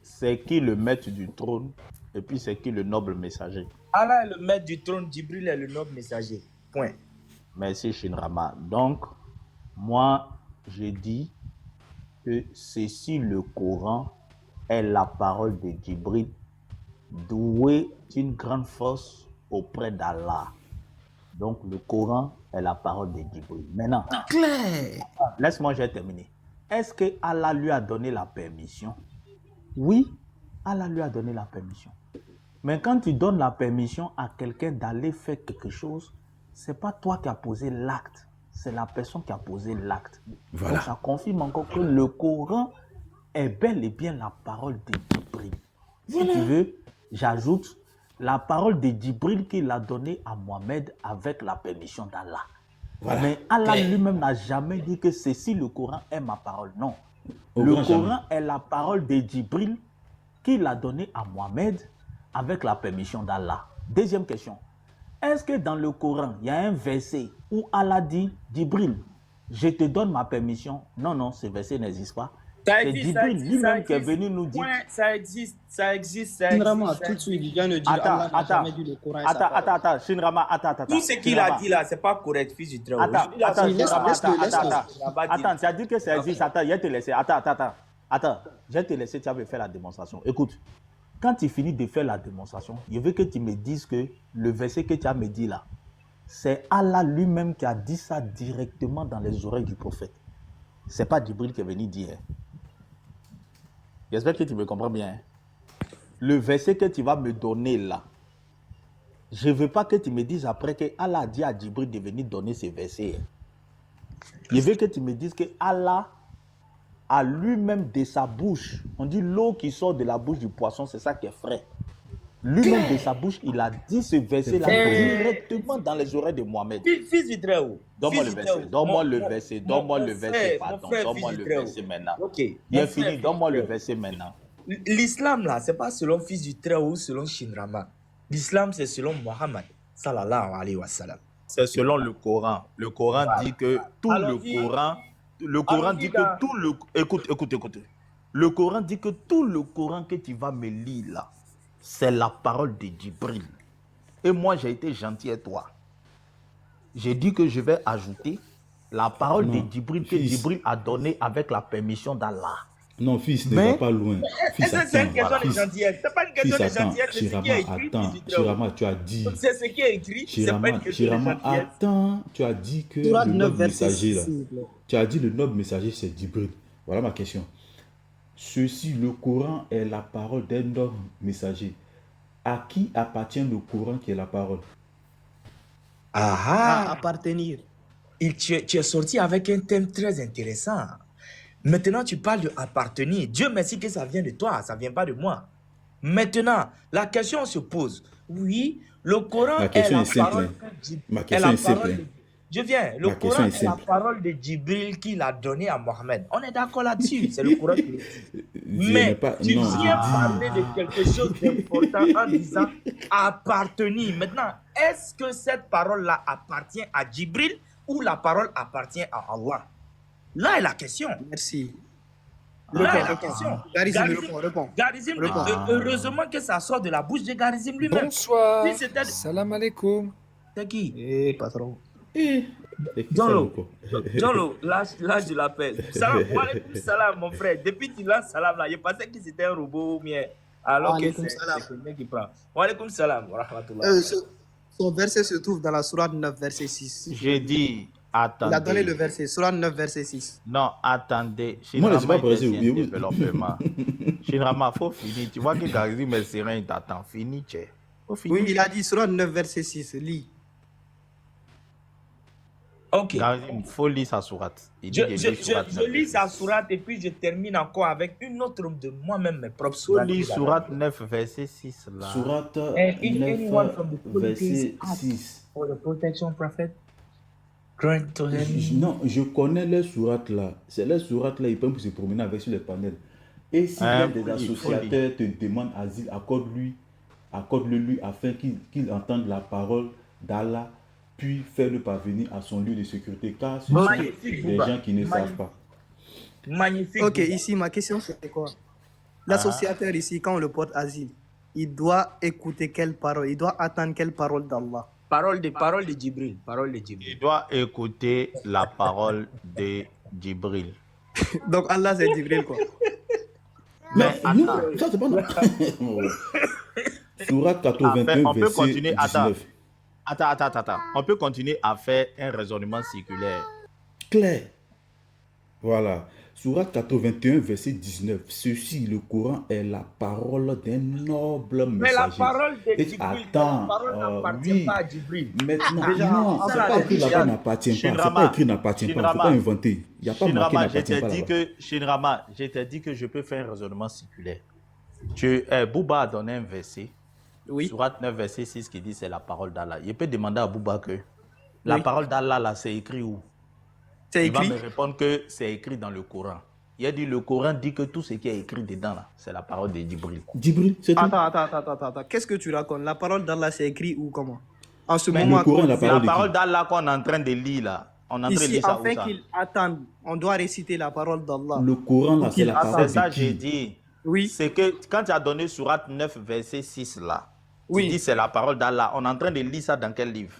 S7: c'est qui le maître du trône et puis c'est qui le noble messager?
S2: Allah est le maître du trône, Djibril est le noble messager. Point.
S7: Merci Shinrama. Donc, moi, je dis que ceci, le Coran, est la parole de Djibril, doué d'une grande force auprès d'Allah. Donc, le Coran est la parole de Djibril. Maintenant,
S4: Claire.
S7: laisse-moi, j'ai terminé. Est-ce que Allah lui a donné la permission? Oui, Allah lui a donné la permission. Mais quand tu donnes la permission à quelqu'un d'aller faire quelque chose, c'est pas toi qui as posé l'acte, c'est la personne qui a posé l'acte.
S4: Voilà.
S7: Donc ça confirme encore que le Coran est bel et bien la parole de Djibril. Si tu veux, j'ajoute la parole de Djibril qu'il a donnée à Mohamed avec la permission d'Allah.
S4: Voilà.
S7: Mais Allah lui-même n'a jamais dit que ceci, le Coran, est ma parole. Non.
S4: Au
S7: Le
S4: grand
S7: Coran
S4: jamais.
S7: est la parole de Djibril qu'il a donnée à Mohamed avec la permission d'Allah. Deuxième question. Est-ce que dans le Coran, il y a un verset où Allah dit, Djibril, je te donne ma permission? Non, non, ce verset n'existe pas.
S2: Ça
S7: C'est
S2: existe, ça
S7: Djibril
S2: existe,
S7: lui-même
S2: ça
S7: qui est
S2: existe.
S7: venu nous dire.
S2: Point, ça existe, ça existe, ça
S5: Vraiment,
S2: existe.
S5: tout de suite, il vient de dire
S7: Attends,
S5: Allah n'a
S7: attends,
S5: jamais dit le Coran est sa
S7: attends,
S5: parole.
S7: attends, Shinrama, attends.
S2: Tout ce qu'il a dit là, c'est pas correct, fils du très-haut.
S7: Attends,
S2: Il a
S7: attends,
S2: dit-
S7: Shinrama,
S5: laisse-le,
S7: attends, tu as dit que ça existe. Attends, je vais te laisser. Attends, je vais te laisser, tu vas me faire la démonstration. Écoute, quand tu finis de faire la démonstration, je veux que tu me dises que le verset que tu as me dit là, c'est Allah lui-même qui a dit ça directement dans les oreilles du prophète. C'est pas Djibril qui est venu dire. J'espère que tu me comprends bien. Le verset que tu vas me donner là, je ne veux pas que tu me dises après que Allah a dit à Djibril de venir donner ce verset. Je veux que tu me dises que Allah a lui-même de sa bouche, on dit l'eau qui sort de la bouche du poisson, c'est ça qui est frais. Lui-même de sa bouche, il a dit ce verset-là directement dans les oreilles de Mohamed.
S2: Fils du Très-Haut.
S7: Donne-moi le
S2: Fils du
S7: verset,
S2: Très-Haut.
S7: donne-moi le
S2: Mon-
S7: verset,
S2: mon-
S7: donne-moi
S2: mon
S7: le
S2: frère,
S7: verset,
S2: mon
S7: pardon,
S2: frère,
S7: donne-moi
S2: fils
S7: le
S2: du Très-Haut.
S7: verset maintenant.
S2: Ok.
S7: Il
S2: Mon
S7: est
S2: frère,
S7: fini,
S2: fils du
S7: donne-moi le
S2: Très-Haut.
S7: verset maintenant.
S2: L'islam, là, c'est pas selon fils du Très-Haut ou selon Shinrama. L'islam, c'est selon Mohammed, sallallahu alayhi wa sallam.
S7: C'est selon le Coran. Le Coran dit que tout
S2: Allons-y.
S7: le Coran
S2: Allons-y
S7: dit
S2: dans-
S7: que tout le... Écoute. Le Coran dit que tout le Coran que tu vas me lire là, c'est la parole de Djibril. Et moi, j'ai été gentil avec toi. J'ai dit que je vais ajouter la parole de
S4: Non,
S7: Djibril que
S4: fils.
S7: Djibril a donnée avec la permission d'Allah.
S4: Non, fils, ne
S7: Mais-
S4: va pas loin. Fils,
S2: Est-ce que c'est une
S4: attends.
S2: question de
S4: Fils,
S2: gentillesse? C'est pas une question
S4: fils,
S2: de
S4: attends.
S2: gentillesse, c'est ce qui
S4: Shirama,
S2: est écrit,
S4: attends.
S2: fils du Très-Haut.
S4: Shirama, tu as dit.
S2: C'est ce qui est écrit, c'est pas une question de
S4: Shirama,
S2: gentillesse.
S4: attends. Tu as dit que
S5: Sourate
S4: le
S5: 9,
S4: noble
S5: verset
S4: messager,
S5: 6,
S4: là.
S5: s'il vous plaît.
S4: Tu as dit le noble messager, c'est Djibril. Voilà ma question. Ceci, le Coran est la parole d'un noble messager. À qui appartient le Coran qui est la parole?
S5: À appartenir.
S2: Tu es sorti avec un thème très intéressant. Maintenant, tu parles de appartenir. Dieu merci que ça vient de toi, ça ne vient pas de moi. Maintenant, la question se pose. Oui, le Coran
S4: Ma question
S2: est
S4: est
S2: la
S4: simple,
S2: parole
S4: hein.
S2: que Djib-
S4: Ma
S2: est
S4: question
S2: la
S4: est simple,
S2: parole
S4: hein.
S2: de- Je viens. Le
S4: Ma question
S2: Coran
S4: est
S2: est la
S4: simple.
S2: parole de Djibril qu'il a donnée à Mohammed. On est d'accord là-dessus. C'est le Coran qui le dit.
S4: Je
S2: Mais
S4: n'ai pas-
S2: tu
S4: non,
S2: viens
S4: je dis-
S2: parler de quelque chose d'important en disant appartenir. Maintenant, est-ce que cette parole-là appartient à Djibril ou la parole appartient à Allah? Là est la question.
S5: Merci.
S2: Là est la
S5: Réponds.
S2: question.
S5: Garizim,
S2: Garizim-
S5: réponds.
S2: Garizim,
S5: Réponds.
S2: heureusement que ça sort de la bouche de Garizim lui-même.
S8: Bonsoir.
S2: Si c'était-
S8: Salam alaikum.
S2: C'est qui?
S5: Eh, patron.
S4: C'est qui ça,
S2: Jolo.
S4: encore?
S2: Jolo, là je l'appelle. Salam, wa alaykoum salam, mon frère. Depuis tu lances salam là, je pensais que c'était un robot ou bien. Alors
S5: Wa
S2: que
S5: alaykoum
S2: c'est
S5: salam.
S2: quelqu'un qui prend. Wa alaykoum salam, wa rahmatullah.
S5: Son verset se trouve dans la Sourate 9, verset 6.
S7: J'ai dit, attendez.
S5: Il a donné le verset, Sourate 9, verset 6.
S7: Non, attendez.
S4: Moi, là, c'est pas
S7: Shinrama,
S4: pressé,
S7: il est
S4: oui.
S7: développement. Shinrama, faut finir. Tu vois que Garizim est serein, il t'attend. Fini, tchè. Faut finir.
S5: Oui, il a dit Sourate 9, verset 6. Lis.
S2: Ok.
S7: Garizim, faut lire sa sourate. Il dit
S2: Je,
S7: de
S2: je,
S7: lire sourate
S2: je
S7: 9,
S2: lis sa
S7: verset 6.
S2: sourate et puis je termine encore avec une autre de moi-même, mes propres
S7: Faut
S2: sourates.
S7: lire sourate 9, verset 6 là.
S4: Sourate
S2: And if anyone
S4: 9,
S2: from the
S4: verset
S2: Philippines asks
S4: 6.
S2: for the protection prophet, grant to him.
S4: Non, je connais les sourates là. C'est les sourates là, ils peuvent se promener avec sur les panels. Et si
S7: Hein,
S4: l'un des
S7: faut lire,
S4: associateurs te demande asile, accorde-le lui afin qu'il entende la parole d'Allah, puis fais-le parvenir à son lieu de sécurité. Car ce sont
S2: Magnifique,
S4: des
S2: Bouba.
S4: gens qui ne savent
S2: Magnifique.
S4: pas.
S2: Magnifique.
S5: Ok,
S2: Bouba.
S5: ici, ma question c'était quoi? L'associateur ici, quand on le porte asile, il doit écouter quelle parole? Il doit attendre quelle parole d'Allah?
S2: Parole de Djibril. Parole de Djibril.
S7: Il doit écouter la parole de Djibril.
S5: Donc Allah, c'est Djibril, quoi.
S4: Mais
S7: Mais
S4: non,
S7: attends.
S4: ça c'est pas Sourate 81,
S7: On peut
S4: verset
S7: continuer.
S4: 19.
S7: Attends. On peut continuer à faire un raisonnement circulaire.
S4: Clair. Voilà. Sourate 81, verset 19. Ceci, le Coran, est la parole d'un noble
S2: Mais la
S4: messager.
S2: parole de
S4: Et
S2: Djibril,
S4: attends,
S2: la parole n'appartient
S4: oui.
S2: pas à Djibril.
S4: Maintenant,
S5: Déjà,
S4: non, c'est
S2: ça,
S4: pas écrit là-bas
S7: Shin-
S4: n'appartient pas. C'est
S7: Shinrama,
S4: pas écrit n'appartient pas. Il ne faut
S7: Shinrama,
S4: pas inventer. Il n'y a pas marqué
S7: Shinrama,
S4: n'appartient pas là-bas.
S7: Shinrama, je t'ai dit que je peux faire un raisonnement circulaire. Bouba a donné un verset,
S5: Oui.
S7: Sourate 9, verset 6, qui dit c'est la parole d'Allah. Il peut demander à Bouba que la
S5: Oui.
S7: parole d'Allah, là, c'est écrit où?
S5: C'est
S7: Il va
S5: écrit.
S7: me répondre que c'est écrit dans le Coran. Il a dit le Coran dit que tout ce qui est écrit dedans, là, c'est la parole de Djibril.
S4: Djibril, c'est tout.
S5: Attends. Qu'est-ce que tu racontes? La parole d'Allah, c'est écrit où, comment? En ce
S7: Mais
S5: moment,
S4: le Coran,
S5: quand-
S4: la
S7: C'est la
S4: parole de
S7: parole
S4: qui?
S7: d'Allah qu'on est en train de lire, là. On est en train de
S5: ici,
S7: lire ça où
S5: afin
S7: ça?
S5: qu'il attende, on doit réciter la parole d'Allah.
S4: Le Coran, là, c'est la
S7: Ah,
S4: parole
S7: c'est ça,
S4: de
S7: j'ai
S4: qui?
S7: dit.
S5: Oui.
S7: C'est que quand tu as donné Sourate 9, verset 6, là,
S5: Oui.
S7: tu dis c'est la parole d'Allah. On est en train de lire ça dans quel livre?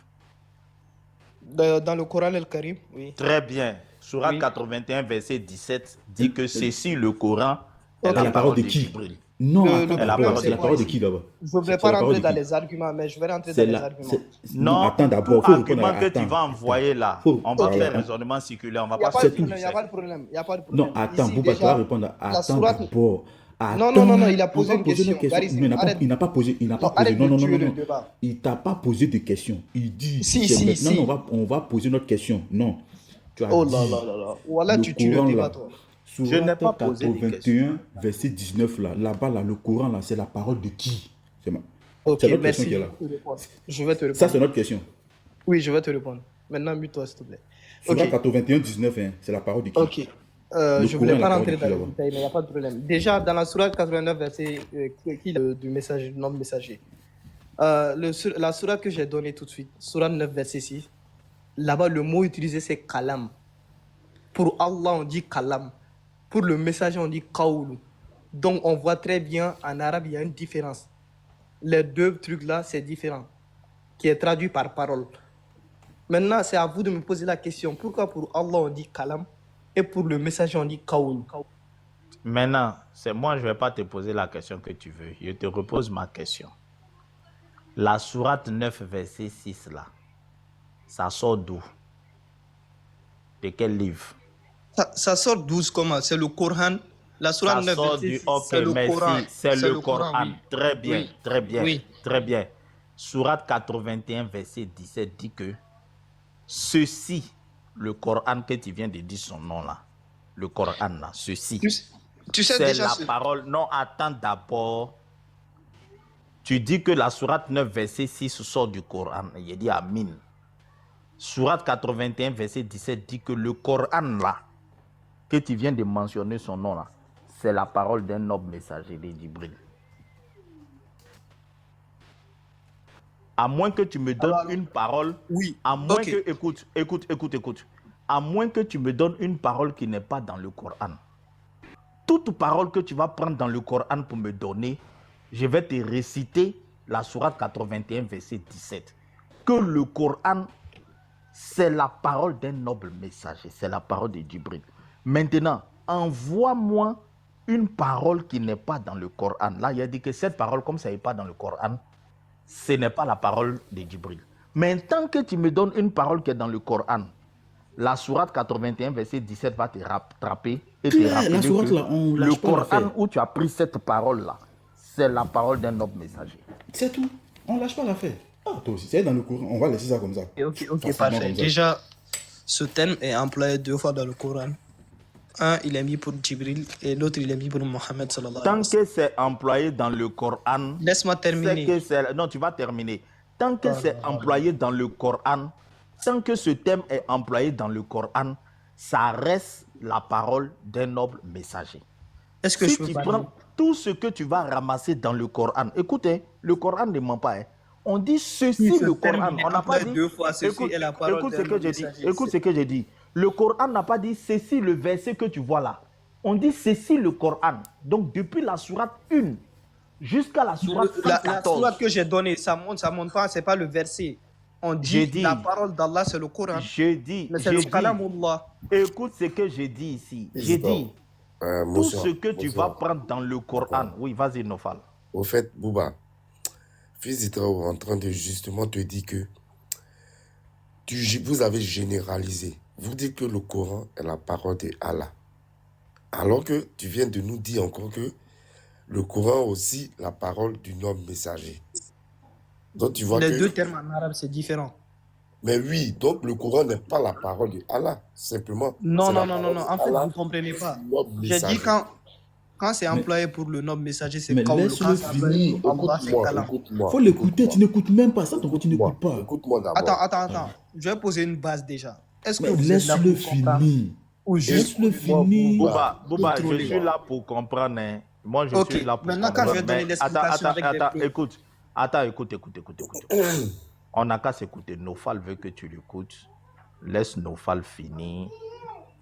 S5: Dans le Coran el-Karim, oui.
S7: Très bien. Sourate
S5: Oui.
S7: 81, verset 17 dit que ceci, le Coran, est
S5: Ok.
S7: la parole de qui? Djibril.
S4: Non,
S5: Le
S4: attends
S5: problème,
S4: d'abord,
S5: c'est
S4: c'est la
S5: quoi
S4: parole de
S5: ici?
S4: qui d'abord?
S5: Je ne vais
S4: C'est
S5: pas
S4: la parole
S5: rentrer
S4: de
S5: dans
S4: qui?
S5: les arguments, mais je vais rentrer dans
S4: C'est
S5: les
S4: la.
S5: arguments.
S4: Non,
S7: Non,
S4: attends
S7: tout
S4: d'abord, faut répondre
S7: argument que tu vas
S4: attends.
S7: envoyer là, on va
S5: Ok,
S7: faire
S4: Voilà,
S7: raisonnement circulaire, on va
S5: il n'y a
S7: pas
S5: pas de
S4: c'est
S7: sortir
S4: tout.
S7: du
S5: problème, il n'y a pas
S7: cercle.
S5: de problème, il n'y a pas de
S4: Non,
S5: problème.
S4: attends,
S5: Ici,
S4: Bouba, tu vas
S5: déjà,
S4: répondre.
S5: la
S4: Attends
S5: sourate...
S4: d'abord.
S5: Non, non, non, non,
S4: Attends,
S5: il a
S4: on
S5: posé
S4: va
S5: une
S4: poser nos
S5: question.
S4: questions.
S5: Gary,
S4: Mais
S5: arrête.
S4: il n'a pas posé. Il n'a pas
S5: Non,
S4: posé.
S5: arrête
S4: Non,
S5: de
S4: non, non,
S5: tuer
S4: non,
S5: le
S4: non.
S5: débat.
S4: Il t'a pas posé de questions. Il dit,
S5: Si,
S4: c'est
S5: si,
S4: maintenant,
S5: si.
S4: on va poser notre question. Non. Tu as
S5: Oh là là
S4: dit,
S5: là là. Voilà,
S4: le
S5: tu tues le
S4: Coran
S5: débat,
S4: là,
S5: toi.
S7: Je n'ai
S4: sourate
S7: pas posé des questions.
S4: 81, verset 19 là, là-bas là, le Coran là, c'est la parole de qui? C'est
S5: Ok,
S4: notre question
S5: merci,
S4: qui est
S5: je
S4: là.
S5: vais te répondre. Je vais te
S4: Ça, c'est
S5: répondre.
S4: notre question.
S5: Oui, je vais te répondre. Maintenant, mute-toi, s'il te plaît.
S4: Sourate
S5: Ok,
S4: 81, 19, hein, c'est la parole de qui?
S5: ok.
S4: Le
S5: Je ne
S4: Coran
S5: voulais
S4: est la
S5: pas
S4: parole de
S5: rentrer
S4: qui
S5: dans les
S4: là-bas?
S5: détails, mais il n'y a pas de problème. Déjà, dans la sourate 89, verset du messager, du nom messager, la sourate que j'ai donnée tout de suite, sourate 9, verset 6, là-bas, le mot utilisé, c'est kalam. Pour Allah, on dit kalam. Pour le messager, on dit kaoulou. Donc, on voit très bien, en arabe, il y a une différence. Les deux trucs-là, c'est différent, qui est traduit par parole. Maintenant, c'est à vous de me poser la question. Pourquoi pour Allah, on dit kalam et pour le messager, on dit kaoulou?
S7: Maintenant, c'est moi, je ne vais pas te poser la question que tu veux. Je te repose ma question. La sourate 9, verset 6 là, ça sort d'où? De quel livre?
S5: Ça sort 12 comment? C'est le Coran. La sourate
S7: Ça
S5: 9,
S7: sort
S5: verset
S7: du...
S5: 6,
S7: Ok,
S5: c'est le Coran.
S7: merci. C'est le Coran.
S5: oui.
S7: Très bien,
S5: Oui.
S7: très bien,
S5: Oui.
S7: très bien. Sourate 81, verset 17 dit que ceci, le Coran que tu viens de dire son nom là, le Coran là, ceci,
S5: Tu sais
S7: c'est
S5: déjà
S7: la parole. Non, attends d'abord. Tu dis que la sourate 9, verset 6 sort du Coran. Il dit Amin. Sourate 81, verset 17 dit que le Coran là, que tu viens de mentionner son nom là, c'est la parole d'un noble messager de Djibril. À moins que tu me donnes une parole,
S5: Oui.
S7: à moins
S5: Ok.
S7: que, écoute, à moins que tu me donnes une parole qui n'est pas dans le Coran. Toute parole que tu vas prendre dans le Coran pour me donner, je vais te réciter la sourate 81, verset 17. Que le Coran, c'est la parole d'un noble messager, c'est la parole de Djibril. Maintenant, envoie-moi une parole qui n'est pas dans le Coran. Là, il a dit que cette parole, comme ça n'est pas dans le Coran, ce n'est pas la parole de Djibril. Mais tant que tu me donnes une parole qui est dans le Coran, la sourate 81, verset 17 va te rattraper et te rappeler
S4: La sourate
S7: que
S4: là, on
S7: le
S4: lâche pas l'affaire.
S7: Coran où tu as pris cette parole-là, c'est la parole d'un noble messager.
S4: C'est tout. On lâche pas l'affaire. Ah, toi aussi, c'est dans le Coran. On va laisser ça comme ça.
S5: Ok,
S4: Facilement
S5: parfait.
S4: comme ça.
S5: Déjà, ce thème est employé 2 fois dans le Coran. Un, il est mis pour Djibril et l'autre, il est mis pour Mohammed sallallahu alayhi wa
S7: Tant
S5: sallam.
S7: que c'est employé dans le Coran,
S5: Laisse-moi terminer.
S7: c'est que c'est... Non, tu vas terminer. Tant que c'est employé dans le Coran, tant que ce thème est employé dans le Coran, ça reste la parole d'un noble messager.
S5: Est-ce que
S7: Si
S5: je peux
S7: tu
S5: parler?
S7: prends tout ce que tu vas ramasser dans le Coran, écoutez, le Coran ne ment pas. Hein. On dit ceci,
S5: Oui, ce
S7: le
S5: terme,
S7: Coran.
S5: il est
S7: On n'a pas
S5: employé
S7: dit.
S5: 2 fois. Ceci est la parole
S7: Écoute ce
S5: d'un
S7: que
S5: homme
S7: j'ai dit.
S5: messager.
S7: Écoute ce que j'ai dit. Le Coran n'a pas dit ceci, le verset que tu vois là. On dit ceci, le Coran. Donc, depuis la sourate 1 jusqu'à la sourate
S5: La
S7: 114.
S5: sourate que j'ai donnée, ça monte pas, c'est pas le verset. On
S7: J'ai
S5: dit
S7: dit.
S5: la parole d'Allah, c'est le Coran.
S7: Je dis.
S5: Mais c'est le kalamullah.
S7: Écoute ce que j'ai dit ici. J'ai
S6: D'accord.
S7: dit. Tout
S6: Monsieur,
S7: ce que tu
S6: monsieur.
S7: vas prendre dans le Coran. Oui, vas-y, Nofal.
S6: Au fait, Bouba, Fils d'Israël est en train de justement te dire que vous avez généralisé. Vous dites que le Coran est la parole de Allah. Alors que tu viens de nous dire encore que le Coran est aussi la parole du homme messager. Donc tu vois
S5: Les
S6: que...
S5: deux termes en arabe, c'est différent.
S6: Mais oui, donc le Coran n'est pas la parole de Allah, simplement.
S5: Non,
S6: c'est
S5: non,
S6: la
S5: non,
S6: parole
S5: non, non.
S6: de
S5: En fait,
S6: Allah
S5: vous ne comprenez pas.
S6: du homme
S5: J'ai dit
S6: messager.
S5: quand c'est employé pour le noble messager, c'est
S4: Mais
S5: kaoul.
S4: laisse-le
S5: Quand c'est employé
S4: finir.
S5: pour Allah, c'est
S6: Écoute-moi,
S5: kalam.
S6: écoute-moi.
S4: Faut l'écouter,
S6: écoute-moi,
S4: tu n'écoutes même pas ça, ton tu
S6: écoute-moi,
S4: n'écoutes pas.
S6: écoute-moi d'abord.
S5: Attends. Je vais poser une base déjà. Est-ce que
S4: Mais
S5: vous êtes là
S4: laisse-le
S5: pour comprendre
S4: finir.
S5: ou juste
S4: Laisse-le
S5: moi,
S4: finir.
S7: Bouba, je
S5: contrôler.
S7: suis là pour comprendre. Hein. Moi, je
S5: Ok,
S7: suis là pour
S5: maintenant,
S7: comprendre.
S5: quand je vais donner
S7: Mais
S5: l'explication avec des preuves.
S7: écoute. Attends, écoute. On n'a qu'à s'écouter. Nofal veut que tu l'écoutes. Laisse Nofal finir.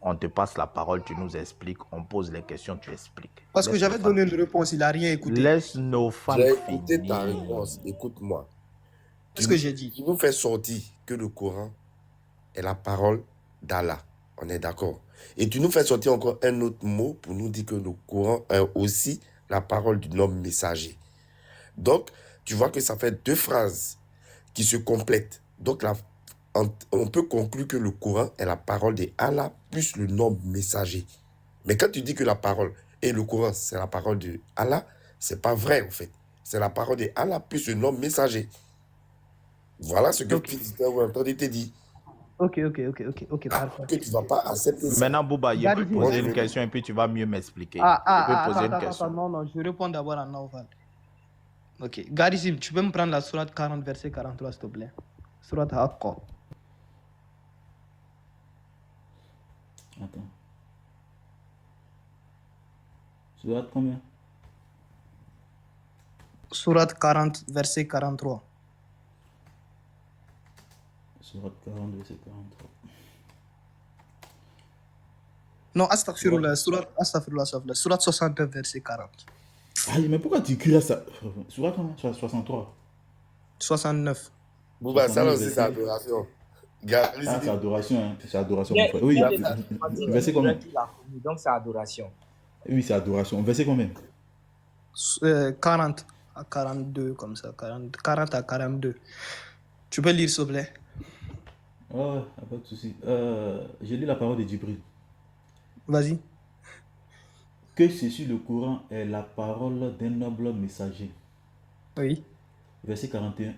S7: On te passe la parole, tu nous expliques. On pose les questions, tu expliques.
S5: Parce que
S7: Laisse
S5: j'avais
S7: Nofal
S5: donné une
S7: finir.
S5: réponse, il n'a rien écouté.
S7: Laisse Nofal
S6: J'ai
S7: finir.
S6: écouté ta réponse, écoute-moi.
S5: Qu'est-ce que j'ai dit?
S6: Tu nous fais sortir que le Coran est la parole d'Allah. On est d'accord. Et tu nous fais sortir encore un autre mot pour nous dire que le Coran est aussi la parole d'un homme messager. Donc, tu vois que ça fait deux phrases qui se complètent. Donc, on peut conclure que le Coran est la parole d'Allah plus le nom messager. Mais quand tu dis que la parole et le Coran, c'est la parole d'Allah, c'est pas vrai en fait. C'est la parole d'Allah plus le nom messager. Voilà ce que
S5: Ok.
S6: vous entendez te dire.
S5: Ok, parfait.
S6: Que tu vas pas accepter ça.
S7: Maintenant, Bouba, je peux
S5: Garizim.
S6: Moi,
S7: poser
S6: je
S7: une
S6: vais-
S7: question et puis tu vas mieux m'expliquer. Je
S5: Attends,
S7: peux poser une question.
S5: non, je réponds d'abord en Naufal. Ok, Garizim, tu peux me prendre la sourate 40, verset 43, s'il te plaît. Sourate Haqqa.
S4: Attends. Surat combien?
S5: Sourate 40, verset 43.
S4: Surat 40, verset 43.
S5: Non, astaghfirullah, sourate 69, verset 40.
S4: Ah, mais pourquoi tu écris ça? Surat combien? 63.
S5: 69.
S6: Bouba, ça là aussi,
S4: 69
S6: c'est adoration. Gars,
S4: Ah, c'est adoration, hein. C'est adoration,
S2: Il y
S4: mon
S2: a-
S4: frère.
S2: il
S4: Oui,
S2: y a des affirmatifs
S4: verset combien?
S2: qu'il a commis, donc c'est adoration.
S4: Oui, c'est adoration. Verset combien?
S5: 40 à 42, comme ça. 40 à 42. Tu peux lire, s'il te plaît?
S4: Ouais, pas de souci. Je lis la parole de Djibril.
S5: Vas-y.
S4: Que ceci, le Coran, est la parole d'un noble messager.
S5: Oui.
S4: Verset 41.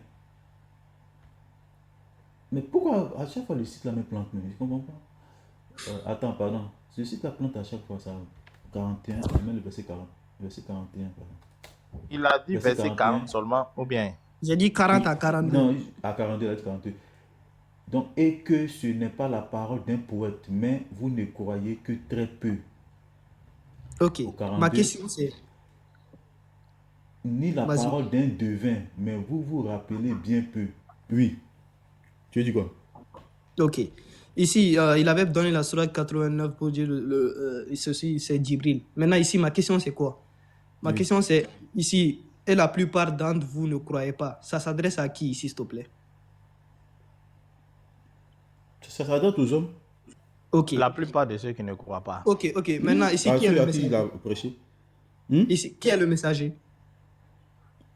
S4: Mais pourquoi à chaque fois le site là me plante? Mais je comprends pas. Attends, pardon. Ce site là plante à chaque fois ça. 41, je mets le verset 40. Verset 41, pardon.
S7: Il a dit
S4: Verset
S7: verset
S4: 41.
S7: 40 seulement, ou bien?
S5: J'ai dit 40 à 42.
S4: Non, à 42, là, 42. Donc, et que ce n'est pas la parole d'un poète, mais vous ne croyez que très peu.
S5: Ok.
S4: Au 42.
S5: Ma question c'est.
S4: Ni la
S5: Vas-y.
S4: parole d'un devin, mais vous vous rappelez bien peu. Oui. Tu as dit quoi?
S5: Ok. Ici, il avait donné la sourate 89 pour dire ceci, c'est Djibril. Maintenant, ici, ma question c'est quoi? Ma
S4: Oui.
S5: question c'est ici, et la plupart d'entre vous ne croyez pas. Ça s'adresse à qui ici, s'il te plaît?
S4: Ça s'adresse aux hommes.
S5: Ok.
S7: La plupart de ceux qui ne croient pas.
S5: Ok. Maintenant, ici,
S4: À
S5: qui est
S4: ceux
S5: le
S4: à qui il a
S5: messager?
S4: prêché.
S5: Ici, qui est le messager?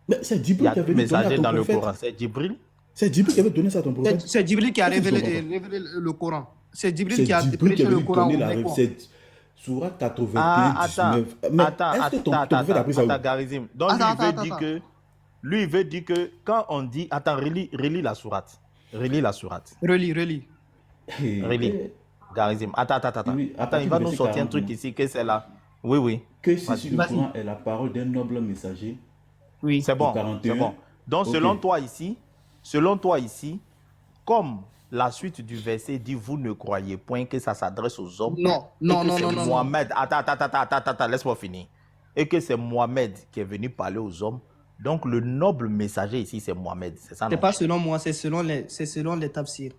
S4: Mais c'est
S7: Il y
S4: Djibril
S7: a
S4: qui
S7: deux
S4: avait donné à
S7: messagers
S4: ton
S7: dans le
S4: prophète.
S7: Coran. C'est Djibril.
S4: C'est Djibril qui avait donné ça à ton prophète.
S5: C'est Djibril qui a
S4: Qu'est-ce que tu
S5: révélé,
S4: comprends
S5: révélé le Coran. C'est Djibril
S4: C'est
S5: qui a
S4: Djibril qui
S5: prêché
S4: avait
S5: le Coran
S4: donné
S5: au
S4: la
S5: Mecquois.
S4: recette. Surat 81,
S7: Ah,
S4: 19. Mais est-ce que ton prophète a pris ça où?
S7: attends, Garizim. Donc, lui, il veut dire que quand on dit, attends, relis la sourate. Relis la sourate.
S5: Relis.
S7: Relis. Garizim. Attends.
S4: Oui, à
S7: Attends,
S4: partir
S7: il va
S4: du
S7: nous
S4: verset
S7: sortir un truc
S4: 41.
S7: ici, que c'est là. Oui.
S4: Que ceci, le
S5: Vas-y.
S4: Coran, est la parole d'un noble messager.
S5: Oui.
S7: C'est bon.
S4: 41.
S7: C'est bon. Donc,
S4: Ok.
S7: selon toi ici, comme la suite du verset dit, vous ne croyez point que ça s'adresse aux hommes.
S5: Non.
S7: Et que c'est Mohamed. Attends, laisse-moi finir. Et que c'est Mohamed qui est venu parler aux hommes. Donc, le noble messager ici, c'est Mohamed. C'est ça,
S5: C'est
S7: non?
S5: pas selon moi, c'est selon les tafsirs.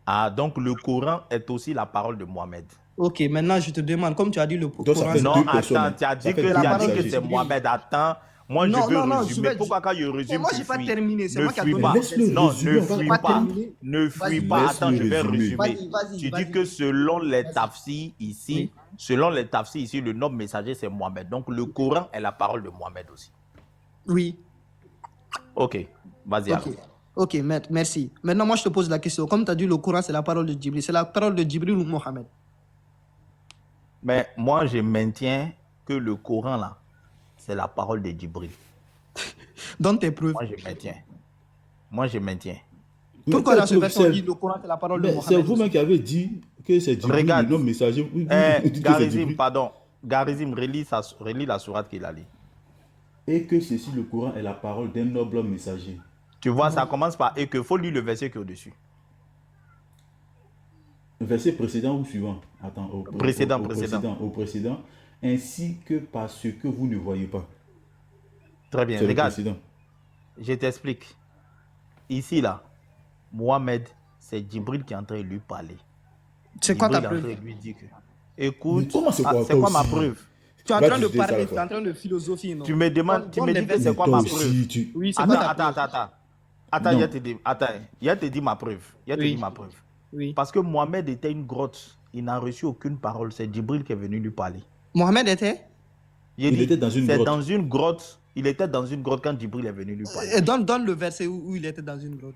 S7: Ah, donc le Coran est aussi la parole de Mohamed.
S5: Ok, maintenant je te demande, comme tu as dit le
S4: Donc, ça
S5: Coran.
S4: fait
S5: c'est-
S7: Non,
S4: deux personnes,
S7: attends,
S4: hein.
S7: tu as
S4: Ça
S7: dit
S4: fait
S7: que
S4: deux
S5: messagers.
S7: c'est Mohamed. Attends, moi je
S5: Non,
S7: veux
S5: non,
S7: résumer. Pourquoi quand je résume,
S5: moi
S7: tu
S5: j'ai pas
S7: fuis?
S5: terminé, c'est
S7: Ne
S5: moi qui a
S7: fuis
S5: donné
S7: pas.
S5: le
S4: Laisse-le
S5: verset.
S7: Non,
S4: résumer,
S7: ne
S4: on va
S7: fuis
S5: pas
S7: pas.
S5: terminer.
S7: Ne fuis
S5: Vas-y.
S7: pas. Attends, je vais
S4: Laisse-le résumer.
S7: résumer.
S5: Vas-y,
S7: Tu dis
S5: vas-y.
S7: que selon les
S5: Vas-y.
S7: tafsirs ici,
S5: Oui.
S7: le noble messager c'est Mohamed. Donc le Coran est la parole de Mohamed aussi.
S5: Oui.
S7: Ok, vas-y alors.
S5: Ok, maître, merci. Maintenant, moi je te pose la question. Comme tu as dit, le Coran c'est la parole de Djibril. C'est la parole de Djibril ou Mohamed?
S7: Mais moi je maintiens que le Coran là, c'est la parole de Djibril.
S5: Donne tes preuves.
S7: Moi je maintiens.
S4: Mais
S5: Pourquoi dans ce
S4: quelle
S5: verset
S4: preuve?
S5: on dit le Coran c'est la parole de
S4: Mais c'est
S5: Mohamed?
S4: vous-même qui avez dit que c'est Djibril,
S7: Regarde.
S4: le nom messager. Vous dites que c'est
S7: Garizim,
S4: Djibril.
S7: pardon. Garizim, relis la sourate qu'il a lu.
S4: Et que ceci, le Coran, est la parole d'un noble messager.
S7: Tu vois, ça commence par et que faut lire le verset qui est au-dessus.
S4: Verset précédent ou suivant? Attends, au
S7: Précédent.
S4: précédent. Ainsi que parce que vous ne voyez pas.
S7: Très bien,
S4: C'est le
S7: regarde,
S4: précédent.
S7: je t'explique. Ici, là, Mohamed, c'est Djibril qui est en train de lui parler.
S5: C'est quoi ta
S7: Djibril est en
S5: preuve?
S7: train de lui dire que, écoute,
S4: Mais comment c'est quoi,
S7: c'est
S4: toi
S7: quoi ma
S4: aussi?
S7: preuve?
S5: Tu es en
S4: Là,
S5: train
S4: tu
S5: de
S4: dis ça,
S5: parler,
S4: là,
S5: tu es en train de philosopher, non?
S7: Tu me demandes, tu
S5: Donne
S7: me
S5: les
S7: dis que
S5: versets.
S7: c'est quoi
S4: toi
S7: ma
S4: aussi,
S7: preuve?
S5: Oui, c'est quoi ta preuve?
S7: Attends,
S4: Non.
S7: il a te dit ma preuve.
S5: Oui.
S7: Parce que Mohamed était une grotte. Il n'a reçu aucune parole. C'est Djibril qui est venu lui parler.
S5: Mohamed était?
S7: Il
S4: était dans une
S7: c'est
S4: grotte.
S7: dans une grotte. Il était dans une grotte quand Djibril est venu lui parler.
S5: Et donne le verset où il était dans une grotte.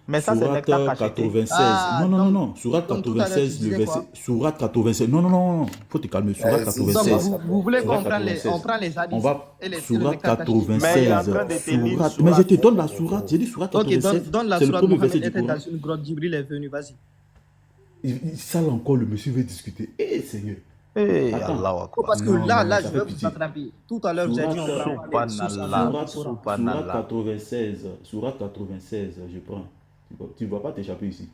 S7: Mais ça, c'est
S4: Sourate
S7: Nectar Cacheté.
S4: 96.
S5: Ah,
S4: Non. Sourate
S5: donc tout à l'heure, tu
S4: 96, le
S5: disais
S4: verset.
S5: quoi?
S4: Sourate 96. Non. Faut te calmer. Sourate
S6: c'est
S5: Donc,
S4: 96.
S5: vous voulez qu'on
S4: Sourate
S5: prenne les,
S4: 96.
S5: on prend les hadiths
S4: On va
S5: et le
S4: Sourate
S5: nectar caché.
S7: Mais il est en
S4: 96.
S7: train de te lire
S4: Sourate.
S7: Sourate.
S4: Mais je te donne la sourate. J'ai dit Sourate
S5: Ok,
S4: 96.
S5: donne la
S4: C'est le
S5: sourate.
S4: premier
S5: Mohamed
S4: verset du
S5: était
S4: Coran.
S5: dans une grotte, Djibril est venu, vas-y.
S4: Ça là encore, le monsieur veut discuter. Eh Seigneur.
S7: Eh,
S4: Attends.
S7: Allahu
S5: Oh,
S7: Akbar.
S5: parce que
S4: Non,
S5: là,
S4: non,
S5: là,
S4: ça
S5: je
S4: fait
S5: vais vous
S4: pitié.
S5: attraper. Tout à l'heure, j'ai dit on
S4: Sourate-
S5: prend les sources
S7: Subhanallah.
S5: du Coran.
S4: Sourate 96, Sourate 96, je prends. Tu ne vas pas t'échapper ici.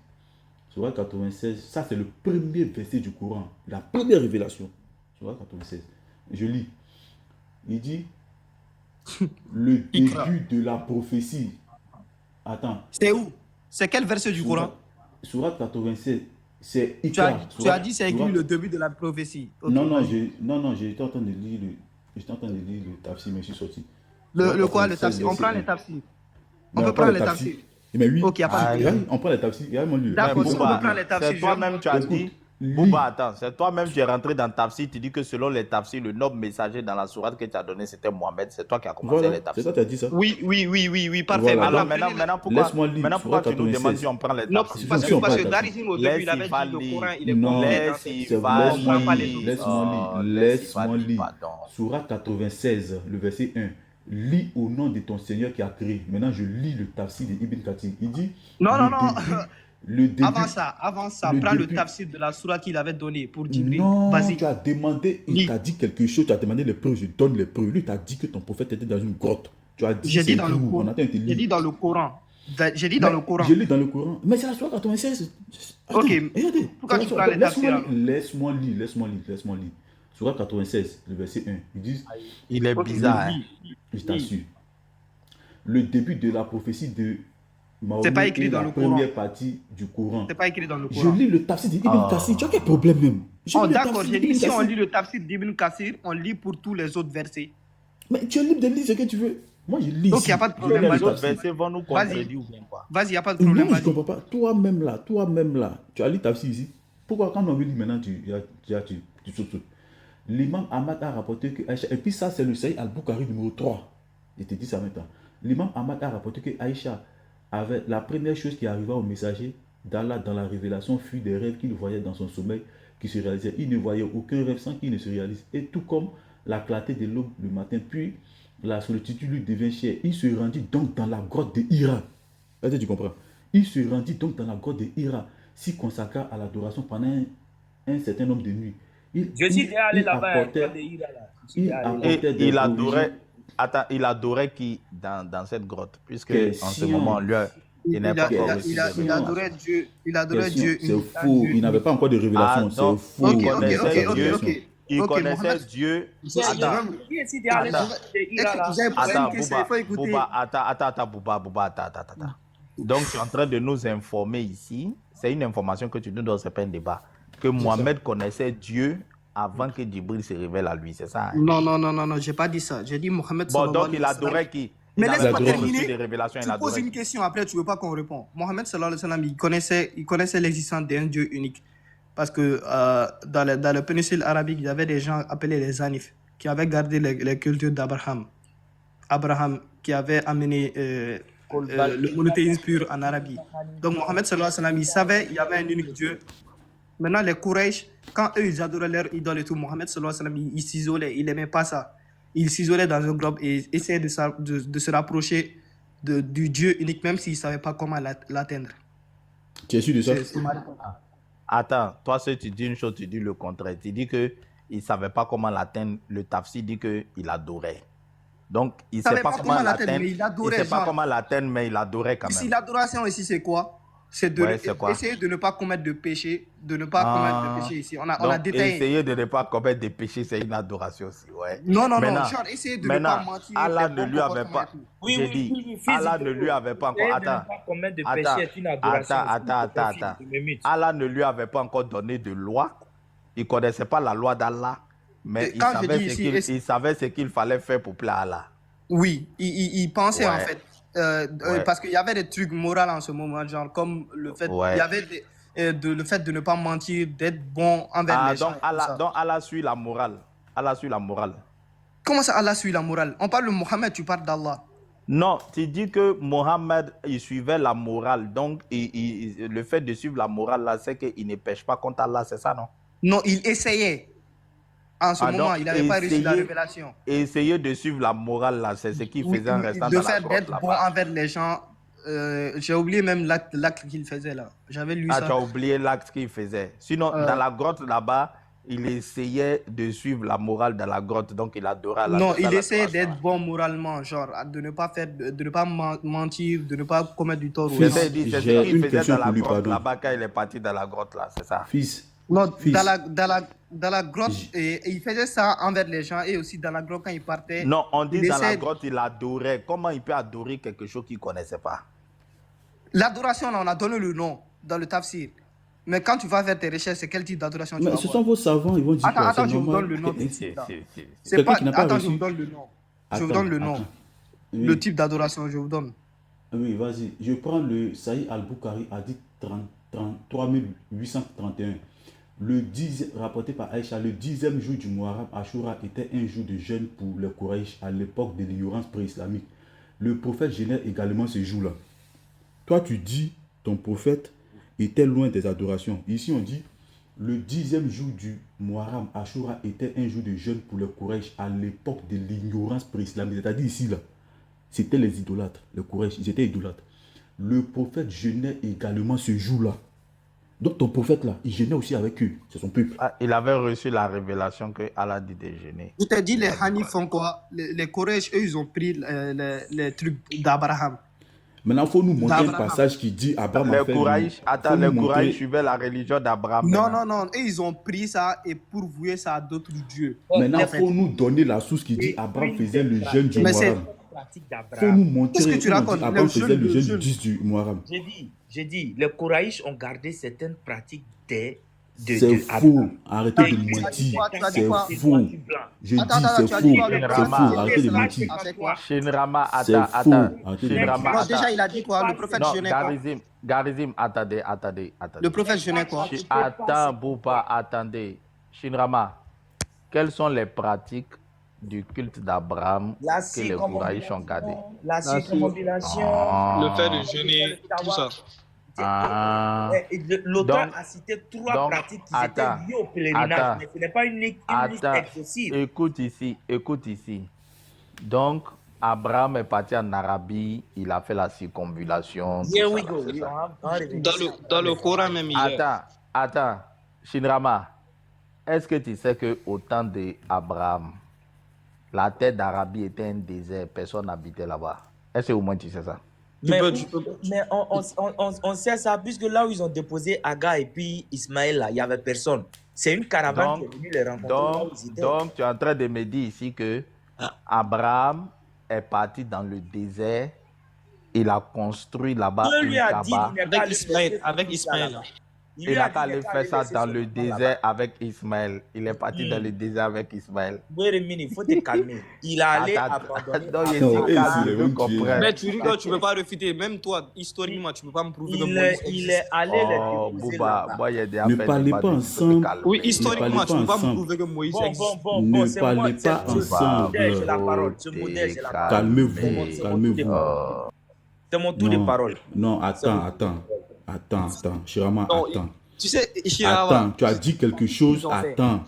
S4: Sourate 96, ça c'est le premier verset du Coran, la première révélation. Sourate 96. Je lis. Il dit le
S5: Ikra.
S4: début de la prophétie. Attends.
S5: C'est où? C'est quel verset du Coran?
S4: Sourate 96, c'est
S5: Tu
S4: Ikra.
S5: as dit c'est écrit
S4: Sourate-
S5: le début de la prophétie. Ok,
S4: Non,
S5: vas-y.
S4: j'étais en train de lire le tafsir, mais je suis sorti.
S5: Le quoi, le
S4: 96,
S5: tafsir? On
S4: verset
S5: prend
S4: 1.
S5: les tafsirs.
S4: Mais
S5: On peut prendre les tafsirs.
S4: Mais oui.
S5: Ok, y a pas de
S7: Aïe.
S5: problème.
S4: On prend les tafsirs. Regarde mon livre.
S5: D'accord,
S7: Mais
S5: si on
S7: Bouba,
S5: peut prendre les tafsirs,
S7: c'est toi-même, tu as
S4: Écoute,
S7: dit.
S4: lis.
S7: Bouba, attends, c'est toi-même qui es rentré dans Tafsir. Tu dis que selon les Tafsir, le noble messager dans la sourate que tu as donné, c'était Mohamed. C'est toi qui as commencé
S4: Voilà,
S7: les
S4: c'est
S7: Tafsir.
S4: toi qui as dit ça.
S5: Oui, parfait.
S4: Voilà,
S7: Alors
S4: donc,
S7: maintenant, pourquoi,
S4: laisse-moi lire
S7: pourquoi tu nous
S4: 96.
S7: demandes si on prend les
S5: Non,
S7: Tafsir?
S5: parce
S4: Si on
S5: que
S4: prend les
S5: Darizine, au début, il avait dit le Coran, il est
S4: Non,
S5: complet dans
S7: laisse-y
S5: ses-
S7: va
S5: on prend pas les
S7: lire.
S5: autres.
S4: laisse-moi lire. Laisse-moi lire. Sourate 96, le verset 1. Lis au nom de ton Seigneur qui a créé. Maintenant, je lis le tafsir de Ibn Kathir. Il dit
S5: Non.
S4: le début.
S5: Avant ça,
S4: le
S5: prends le
S4: début.
S5: tafsir de la sourate qu'il avait donné pour Djibril.
S4: Non,
S5: Vas-y.
S4: tu as demandé, il
S5: Lis.
S4: t'a dit quelque chose, tu as demandé les preuves, je donne les preuves. Lui, tu as dit que ton prophète était dans une grotte. Tu as dit
S5: J'ai dit
S4: c'est
S5: dans le
S4: où?
S5: Coran.
S4: On attend, il te
S5: J'ai
S4: lit.
S5: dit dans le Coran. J'ai dit dans le Coran.
S4: Je lis dans le Coran. Mais c'est la sourate 96. Attends,
S5: Ok.
S4: regardez.
S5: Pourquoi
S4: C'est
S5: tu
S4: la
S5: prends les
S4: sourate-
S5: tafsirs,
S4: Laisse-moi lire. Sourate 96, le verset 1. Ils disent,
S7: Il est
S5: Ok,
S7: bizarre. Hein.
S4: je t'assure, le début de la prophétie de Mahomet
S5: C'est pas écrit
S4: est
S5: dans
S4: la
S5: le Coran.
S4: première partie du Coran.
S5: C'est pas écrit dans le
S4: Je
S5: Coran.
S4: lis le tafsir d'Ibn
S7: Ah.
S4: Kassir. Tu as quel problème même? Je
S5: Oh,
S4: lis le
S5: d'accord,
S4: tafsir
S5: j'ai dit
S4: d'Ibn
S5: si on
S4: Kassir.
S5: lit le tafsir d'Ibn Kassir, on lit pour tous les autres versets.
S4: Mais tu es libre de lire ce que tu veux. Moi, je lis
S5: Donc,
S4: ici.
S5: y a pas de
S4: Je
S5: problème,
S4: lis
S7: Les
S4: le
S7: autres
S4: tafsir.
S7: versets vont nous contredire ou bien quoi?
S5: Vas-y, y a pas de
S4: Non,
S5: problème.
S4: je ne
S5: Vas-y.
S4: comprends pas. Toi-même là, tu as lu tafsir ici. Pourquoi quand on veut lire maintenant, tu sautes. L'imam Ahmad a rapporté que Aïcha, et puis ça c'est le Sahih al-Bukhari numéro 3. Je te dis ça maintenant. L'imam Ahmad a rapporté que Aïcha avait la première chose qui arriva au messager d'Allah dans la révélation fut des rêves qu'il voyait dans son sommeil qui se réalisaient. Il ne voyait aucun rêve sans qu'il ne se réalise. Et tout comme la clarté de l'aube le matin, puis la solitude lui devient chère. Il se rendit donc dans la grotte de Hira. Est-ce que tu comprends? Il se rendit donc dans la grotte de Hira, s'y consacra à l'adoration pendant un certain nombre de nuits.
S2: Je suis déjà allé là-bas.
S7: Et il adorait qui dans cette grotte, puisque en ce moment, lui, il n'est pas encore reçu de
S5: Il
S7: révélation.
S5: adorait Dieu. Il adorait Dieu.
S4: C'est faux. Il n'avait pas encore de révélation.
S7: Ah, donc,
S4: c'est faux.
S7: il
S5: Ok,
S7: connaissait
S5: ok,
S7: Dieu.
S5: ok.
S7: Il
S5: Ok,
S7: connaissait
S5: Mohamed.
S7: Dieu.
S5: J'ai
S7: Attends,
S5: posé
S7: attends,
S5: une question, il faut écouter.
S7: Bouba, attends, Bouba, attends. Donc, tu es en train de nous informer ici. C'est une information que tu nous donnes, c'est pas un débat. Que Mohamed connaissait Dieu avant que Djibril se révèle à lui, c'est ça? Hein?
S5: Non, j'ai pas dit ça. J'ai dit Mohamed.
S7: Bon, donc il adorait qui?
S5: Mais
S7: Il
S5: laisse-moi
S7: n'avait pas reçu
S5: terminer.
S7: des révélations, il
S5: Tu poses
S7: adorait
S5: une
S7: qui?
S5: question, après tu veux pas qu'on réponde. Mohamed sallallahu alayhi wa sallam, il connaissait l'existence d'un Dieu unique. Parce que dans la péninsule arabique, il y avait des gens appelés les Anif, qui avaient gardé les cultures d'Abraham. Abraham qui avait amené le monothéisme pur en Arabie. Donc Mohamed sallallahu alayhi wa sallam, il savait qu'il y avait un unique Dieu. Maintenant, les Quraysh, quand eux, ils adoraient leur idole et tout, Mohamed sallallahu alayhi wa sallam, il s'isolait, il n'aimait pas ça. Il s'isolait dans un groupe et essayait de se rapprocher du Dieu unique, même s'il ne savait pas comment l'atteindre.
S4: Tu es sûr de ça?
S5: C'est ma réponse.
S7: Attends, toi, si tu dis une chose, tu dis le contraire. Tu dis qu'il ne savait pas comment l'atteindre. Le tafsir dit qu'il adorait. Donc, il ne sait pas comment l'atteindre.
S5: Mais il adorait.
S7: Il ne sait pas comment l'atteindre, mais il adorait quand même.
S5: Si l'adoration ici, c'est quoi? C'est essayer de ne pas commettre de péché, commettre de péché ici. On a détaillé.
S7: Essayer de ne pas commettre des péchés, c'est une adoration aussi, ouais.
S5: Non, genre, essayer de ne pas mentir.
S7: Allah ne lui avait pas... J'ai dit, Allah ne lui avait pas encore... Attends, Allah ne lui avait pas encore donné de loi. Il ne connaissait pas la loi d'Allah, mais il savait ce qu'il fallait faire pour plaire à Allah.
S5: Oui, il pensait en fait.
S7: Ouais.
S5: Parce qu'il y avait des trucs moraux en ce moment, genre comme le fait, il y avait le fait de ne pas mentir, d'être bon envers les gens.
S7: Donc Allah suit la morale. Allah suit la morale.
S5: Comment ça, Allah suit la morale? On parle de Mohammed, tu parles d'Allah.
S7: Non, tu dis que Mohammed, il suivait la morale. Donc, le fait de suivre la morale, là, c'est qu'il ne pêche pas contre Allah, c'est ça, non?
S5: Non, il essayait. En ce moment,
S7: donc,
S5: il n'avait pas reçu la révélation.
S7: Essayer de suivre la morale, là, c'est ce qu'il faisait en restant
S5: de
S7: dans
S5: faire
S7: la grotte
S5: d'être bon
S7: là-bas.
S5: envers les gens. J'ai oublié même l'acte qu'il faisait là. J'avais lu ça.
S7: Tu as oublié l'acte qu'il faisait. Sinon, dans la grotte là-bas, il essayait de suivre la morale dans la grotte, donc il adorait Allah.
S5: Non, il essayait d'être bon moralement, genre de ne pas mentir, de ne pas commettre du tort.
S7: C'est ce qu'il faisait dans la grotte là-bas quand il est parti dans la grotte là, c'est ça.
S5: Non, dans la grotte, et il faisait ça envers les gens et aussi dans la grotte quand il partait.
S7: Non, on dit dans la grotte, il adorait. Comment il peut adorer quelque chose qu'il ne connaissait pas?
S5: L'adoration, on a donné le nom dans le tafsir. Mais quand tu vas faire tes recherches, c'est quel type d'adoration tu vas
S4: voir? Ce sont vos savants, ils vont dire que
S5: attends, je vous donne le nom. C'est pas... Attends, je vous donne le nom. Je vous donne le nom. Le type d'adoration, je vous donne.
S4: Oui, vas-y. Je prends le Sahih al-Bukhari, hadith 3831. Rapporté par Aïcha, le 10e jour du Muharram, Ashura était un jour de jeûne pour les Quraysh à l'époque de l'ignorance pré-islamique. Le prophète jeûnait également ce jour-là. Toi, tu dis, ton prophète était loin des adorations. Ici, on dit, le 10e jour du Muharram, Ashura était un jour de jeûne pour les Quraysh à l'époque de l'ignorance pré-islamique. C'est-à-dire ici, là, c'était les idolâtres, les Quraysh, ils étaient idolâtres. Le prophète jeûnait également ce jour-là. Donc ton prophète là, il jeûnait aussi avec eux, c'est son peuple.
S7: Il avait reçu la révélation que Allah dit de jeûner.
S5: Je t'ai dit, les Hanif font quoi? Les Quraysh, eux, ils ont pris les trucs d'Abraham.
S4: Maintenant, il faut nous montrer un passage qui dit Abraham
S7: a fait... Les Quraysh suivaient la religion d'Abraham.
S5: Non. Et ils ont pris ça et pourvoué ça à d'autres dieux.
S4: Maintenant, il faut nous donner la source qui dit Abraham faisait le jeûne du Muharram. Il faut nous montrer
S5: que
S4: Abraham faisait le jeûne du 10 du Muharram.
S2: J'ai dit, les Quraysh ont gardé certaines pratiques
S4: c'est faux. Arrêtez de mentir. C'est faux. Je dis c'est faux. C'est faux. Arrêtez de mentir.
S7: Shinrama,
S4: attends.
S5: Déjà, il a dit quoi? Le prophète jeûnait quoi?
S7: Garizim, attendez.
S5: Le prophète jeûnait quoi?
S7: Attends, Bouba, attendez. Shinrama, quelles sont les pratiques du culte d'Abraham que les Quraysh ont gardé?
S2: La circonambulation,
S9: le fait de jeûner, tout ça.
S2: L'auteur a cité trois pratiques qui étaient liées au pèlerinage, mais ce n'est pas une liste excessive.
S7: Écoute ici. Donc, Abraham est parti en Arabie, il a fait la circonambulation.
S2: Here we go.
S9: Dans le Coran même,
S7: Attends. Shinrama, est-ce que tu sais qu'au temps d'Abraham, la terre d'Arabie était un désert, personne n'habitait là-bas? Est-ce que au moins tu sais ça?
S2: Mais on sait ça, puisque là où ils ont déposé Aga et puis Ismaël, là, il n'y avait personne. C'est une caravane qui est venue les rencontrer.
S7: Donc, tu es en train de me dire ici que Abraham est parti dans le désert, il a construit là-bas une Kaaba.
S9: Avec Ismaël.
S7: Il n'a pas allé faire ça dans le désert avec Ismaël. Il est parti dans le désert avec Ismaël.
S2: Il faut te calmer. Il a allé abandonner.
S9: Mais tu rigoles, tu ne peux pas refuter. Même toi, historiquement, tu ne peux pas me prouver que Moïse
S2: il est allé
S4: Ne parlez pas ensemble.
S9: Oui, historiquement, tu ne peux pas me prouver que Moïse existe.
S4: Ne parlez pas ensemble. Calmez-vous.
S2: C'est mon tour de parole.
S4: Non, attends. Shirama, attends.
S9: Tu sais, Shirama,
S4: attends, tu as dit quelque chose, attends.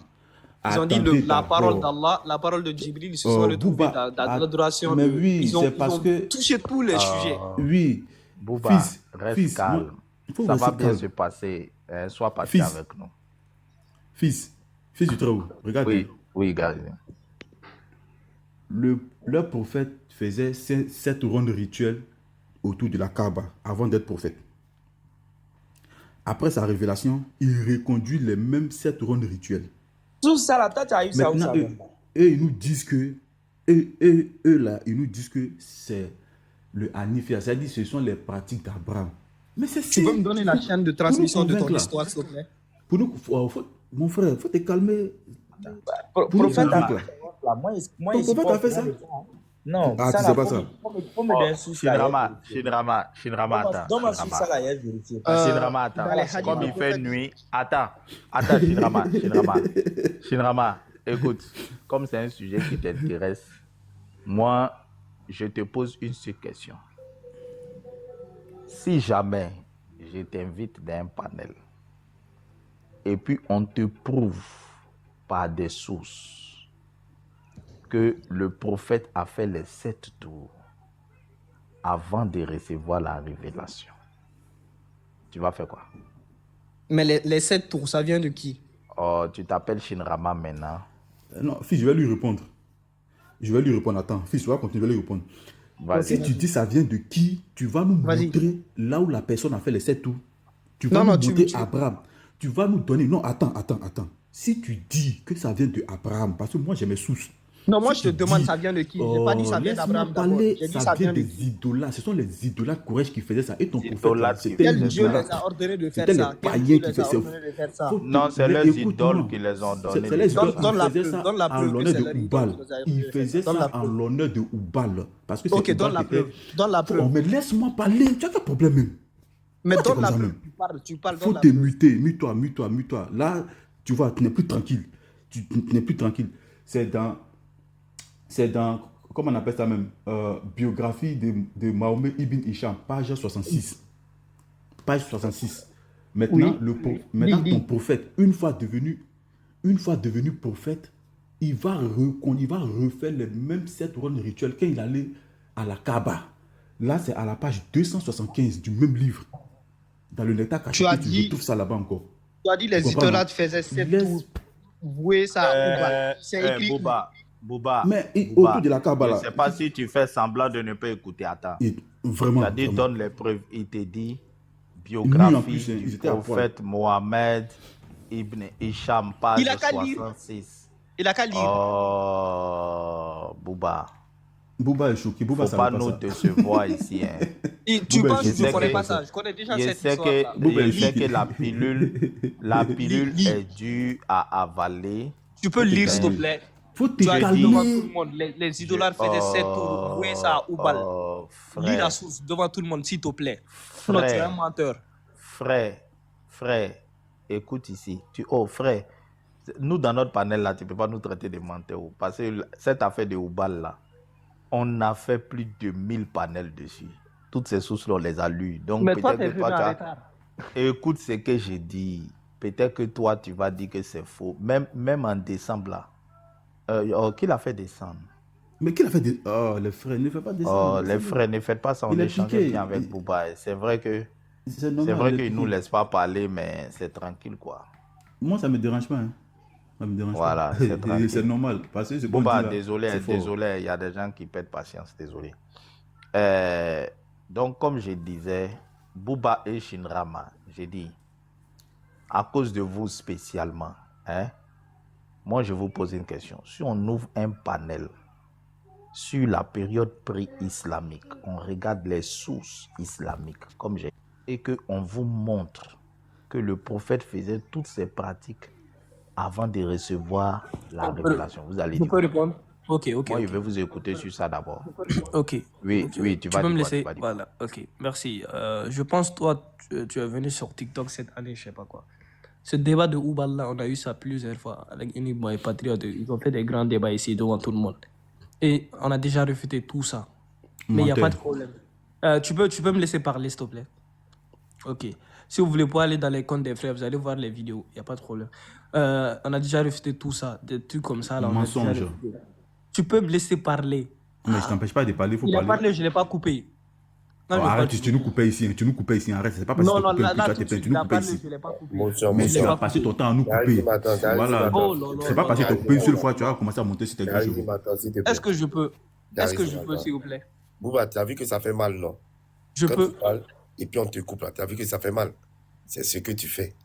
S9: Ils ont dit la parole d'Allah, la parole de Djibril, ils se sont retrouvés dans l'adoration.
S4: Mais oui, c'est parce que...
S9: touché tous les sujets.
S4: Oui.
S7: Bouba, reste calme. Ça va bien se passer. Sois patient avec nous.
S4: Fils du Très-Haut, regarde.
S7: Oui, Gary.
S4: Leur prophète faisait 7 rondes rituelles autour de la Kaaba avant d'être prophète. Après sa révélation, il reconduit les mêmes 7 rondes rituelles.
S2: Tout ça, là, tu as eu ça.
S4: Maintenant, eux, ils nous disent que eux là, ils nous disent que c'est le Hanifia, c'est-à-dire ce sont les pratiques d'Abraham. Mais
S5: tu peux me donner la chaîne de transmission de ton histoire, s'il te plaît?
S4: Pour nous, mon frère, il faut te calmer.
S2: Prophète
S4: a fait ça.
S2: Non,
S4: tu sais pas ça.
S2: Faut me donner un souci.
S7: Shinrama, attends.
S2: Donne-moi souci ça là, il y a vérifié.
S7: Shinrama, attends. Comme il fait nuit. Attends, Shinrama. écoute, comme c'est un sujet qui t'intéresse, moi, je te pose une seule question. Si jamais je t'invite dans un panel et puis on te prouve par des sources que le prophète a fait les 7 tours avant de recevoir la révélation, tu vas faire quoi?
S9: Mais les 7 tours, ça vient de qui?
S7: Oh, tu t'appelles Shinrama maintenant.
S4: Non, fils, je vais lui répondre. Attends, fils, tu vas continuer, je vais lui répondre. Si tu dis ça vient de qui, tu vas nous montrer là où la personne a fait les 7 tours. Tu vas nous montrer Abraham. Tu vas nous donner... Non, attends. Si tu dis que ça vient de Abraham, parce que moi j'ai mes sources.
S9: Non, moi je te demande ça vient de qui. Je n'ai pas dit ça vient d'Abraham d'abord. J'ai dit
S4: ça vient des idolâtres. Ce sont les idolâtres Quraysh qui faisaient ça. Et ton prophète,
S9: c'était quel Dieu les a ordonné de faire ça?
S4: Quel Dieu les a ordonné
S9: de faire ça?
S7: Non, c'est les idoles qui les ont donnés.
S4: C'est les idoles. Donne la preuve en l'honneur de Oubal. Ils faisaient ça en l'honneur de Oubal. Parce que
S9: ok, donne la preuve. Donne la preuve.
S4: Oh, mais laisse-moi parler. Tu as quel problème même?
S9: Mais donne la preuve. Tu parles.
S4: Faut te muter. Mute-toi. Là, tu vois, tu n'es plus tranquille. C'est dans, comment on appelle ça même, biographie de Mahomet Ibn Hisham, page 66. Maintenant, ton prophète, une fois devenu prophète, il va refaire les mêmes 7 rondes rituels quand il allait à la Kaaba. Là, c'est à la page 275 du même livre. Dans le Nectar caché, tu retrouves ça là-bas encore.
S9: Tu as dit les idolâtres faisaient 7 tours. Vouer ça à Oubal. C'est écrit.
S7: Bouba,
S4: mais autour de la Kaaba là.
S7: Je ne sais pas si tu fais semblant de ne pas écouter. Attends.
S4: Vraiment.
S7: Tu as dit donne les preuves. Il te dit biographie du prophète Mohammed Ibn Hisham, page 66.
S9: Il a qu'à lire.
S7: Oh, Bouba
S4: est choqué.
S7: Faut pas nous décevoir ici. Hein.
S9: Tu penses que je ne connais pas ça? Je connais déjà cette histoire.
S7: Je sais que la pilule est due à avaler.
S9: Tu peux lire, s'il te plaît.
S4: Faut te calmer.
S9: Devant tout le monde. Les idolâtres faisaient 7 tours. Vouer ça à Oubal. Lis la source devant tout le monde, s'il te plaît. Sinon, tu es un menteur.
S7: Frère, écoute ici. Frère, nous, dans notre panel, là, tu ne peux pas nous traiter de menteurs. Parce que cette affaire de Oubal, là, on a fait plus de 1000 panels dessus. Toutes ces sources-là, on les a lues. Donc,
S9: mais toi, tu es venu en retard.
S7: Écoute ce que j'ai dit. Peut-être que toi, tu vas dire que c'est faux. Même en décembre, là. Qui l'a fait descendre?
S4: Mais qui l'a fait descendre? Oh, les frères, ne faites pas descendre.
S7: Les frères, ne faites pas ça. On échange bien avec Bouba. C'est vrai que qu'il ne nous laisse pas parler, mais c'est tranquille, quoi.
S4: Moi, ça ne me dérange pas. Hein. Ça me dérange
S7: pas.
S4: C'est normal. Parce que
S7: Bouba, désolé, il y a des gens qui perdent patience, désolé. Donc, comme je disais, Bouba et Shinrama, j'ai dit, à cause de vous spécialement, hein, moi, je vous pose une question. Si on ouvre un panel sur la période pré-islamique, on regarde les sources islamiques, comme j'ai dit, et qu'on vous montre que le prophète faisait toutes ces pratiques avant de recevoir la révélation. Vous allez dire.
S9: Je peux répondre? Ok.
S7: Moi, je vais vous écouter sur ça d'abord.
S9: Ok.
S7: Oui, tu vas
S9: me laisser. Voilà, ok. Merci. Je pense, toi, tu es venu sur TikTok cette année, je sais pas quoi. Ce débat de Oubal, là, on a eu ça plusieurs fois avec Enigma et Patriote. Ils ont fait des grands débats ici devant tout le monde. Et on a déjà réfuté tout ça. Mais il n'y a pas de problème. Tu peux me laisser parler, s'il te plaît? Ok. Si vous voulez pas aller dans les comptes des frères, vous allez voir les vidéos. Il n'y a pas de problème. On a déjà réfuté tout ça. Des trucs comme ça. Là,
S4: mensonge.
S9: Tu peux me laisser parler.
S4: Mais je t'empêche pas de parler.
S9: Il a parlé, je ne l'ai pas coupé.
S4: Non, arrête, tu nous coupais ici, arrête, c'est pas parce que tu nous coupais ici. Mais tu as passé ton temps à nous couper. Voilà. C'est pas parce que tu as coupé une seule fois, tu as commencé à monter sur tes gars.
S9: Est-ce que je peux, s'il vous plaît?
S6: Bouba, tu as vu que ça fait mal, non?
S9: Je peux.
S6: Et puis on te coupe là, tu as vu que ça fait mal. C'est ce que tu fais.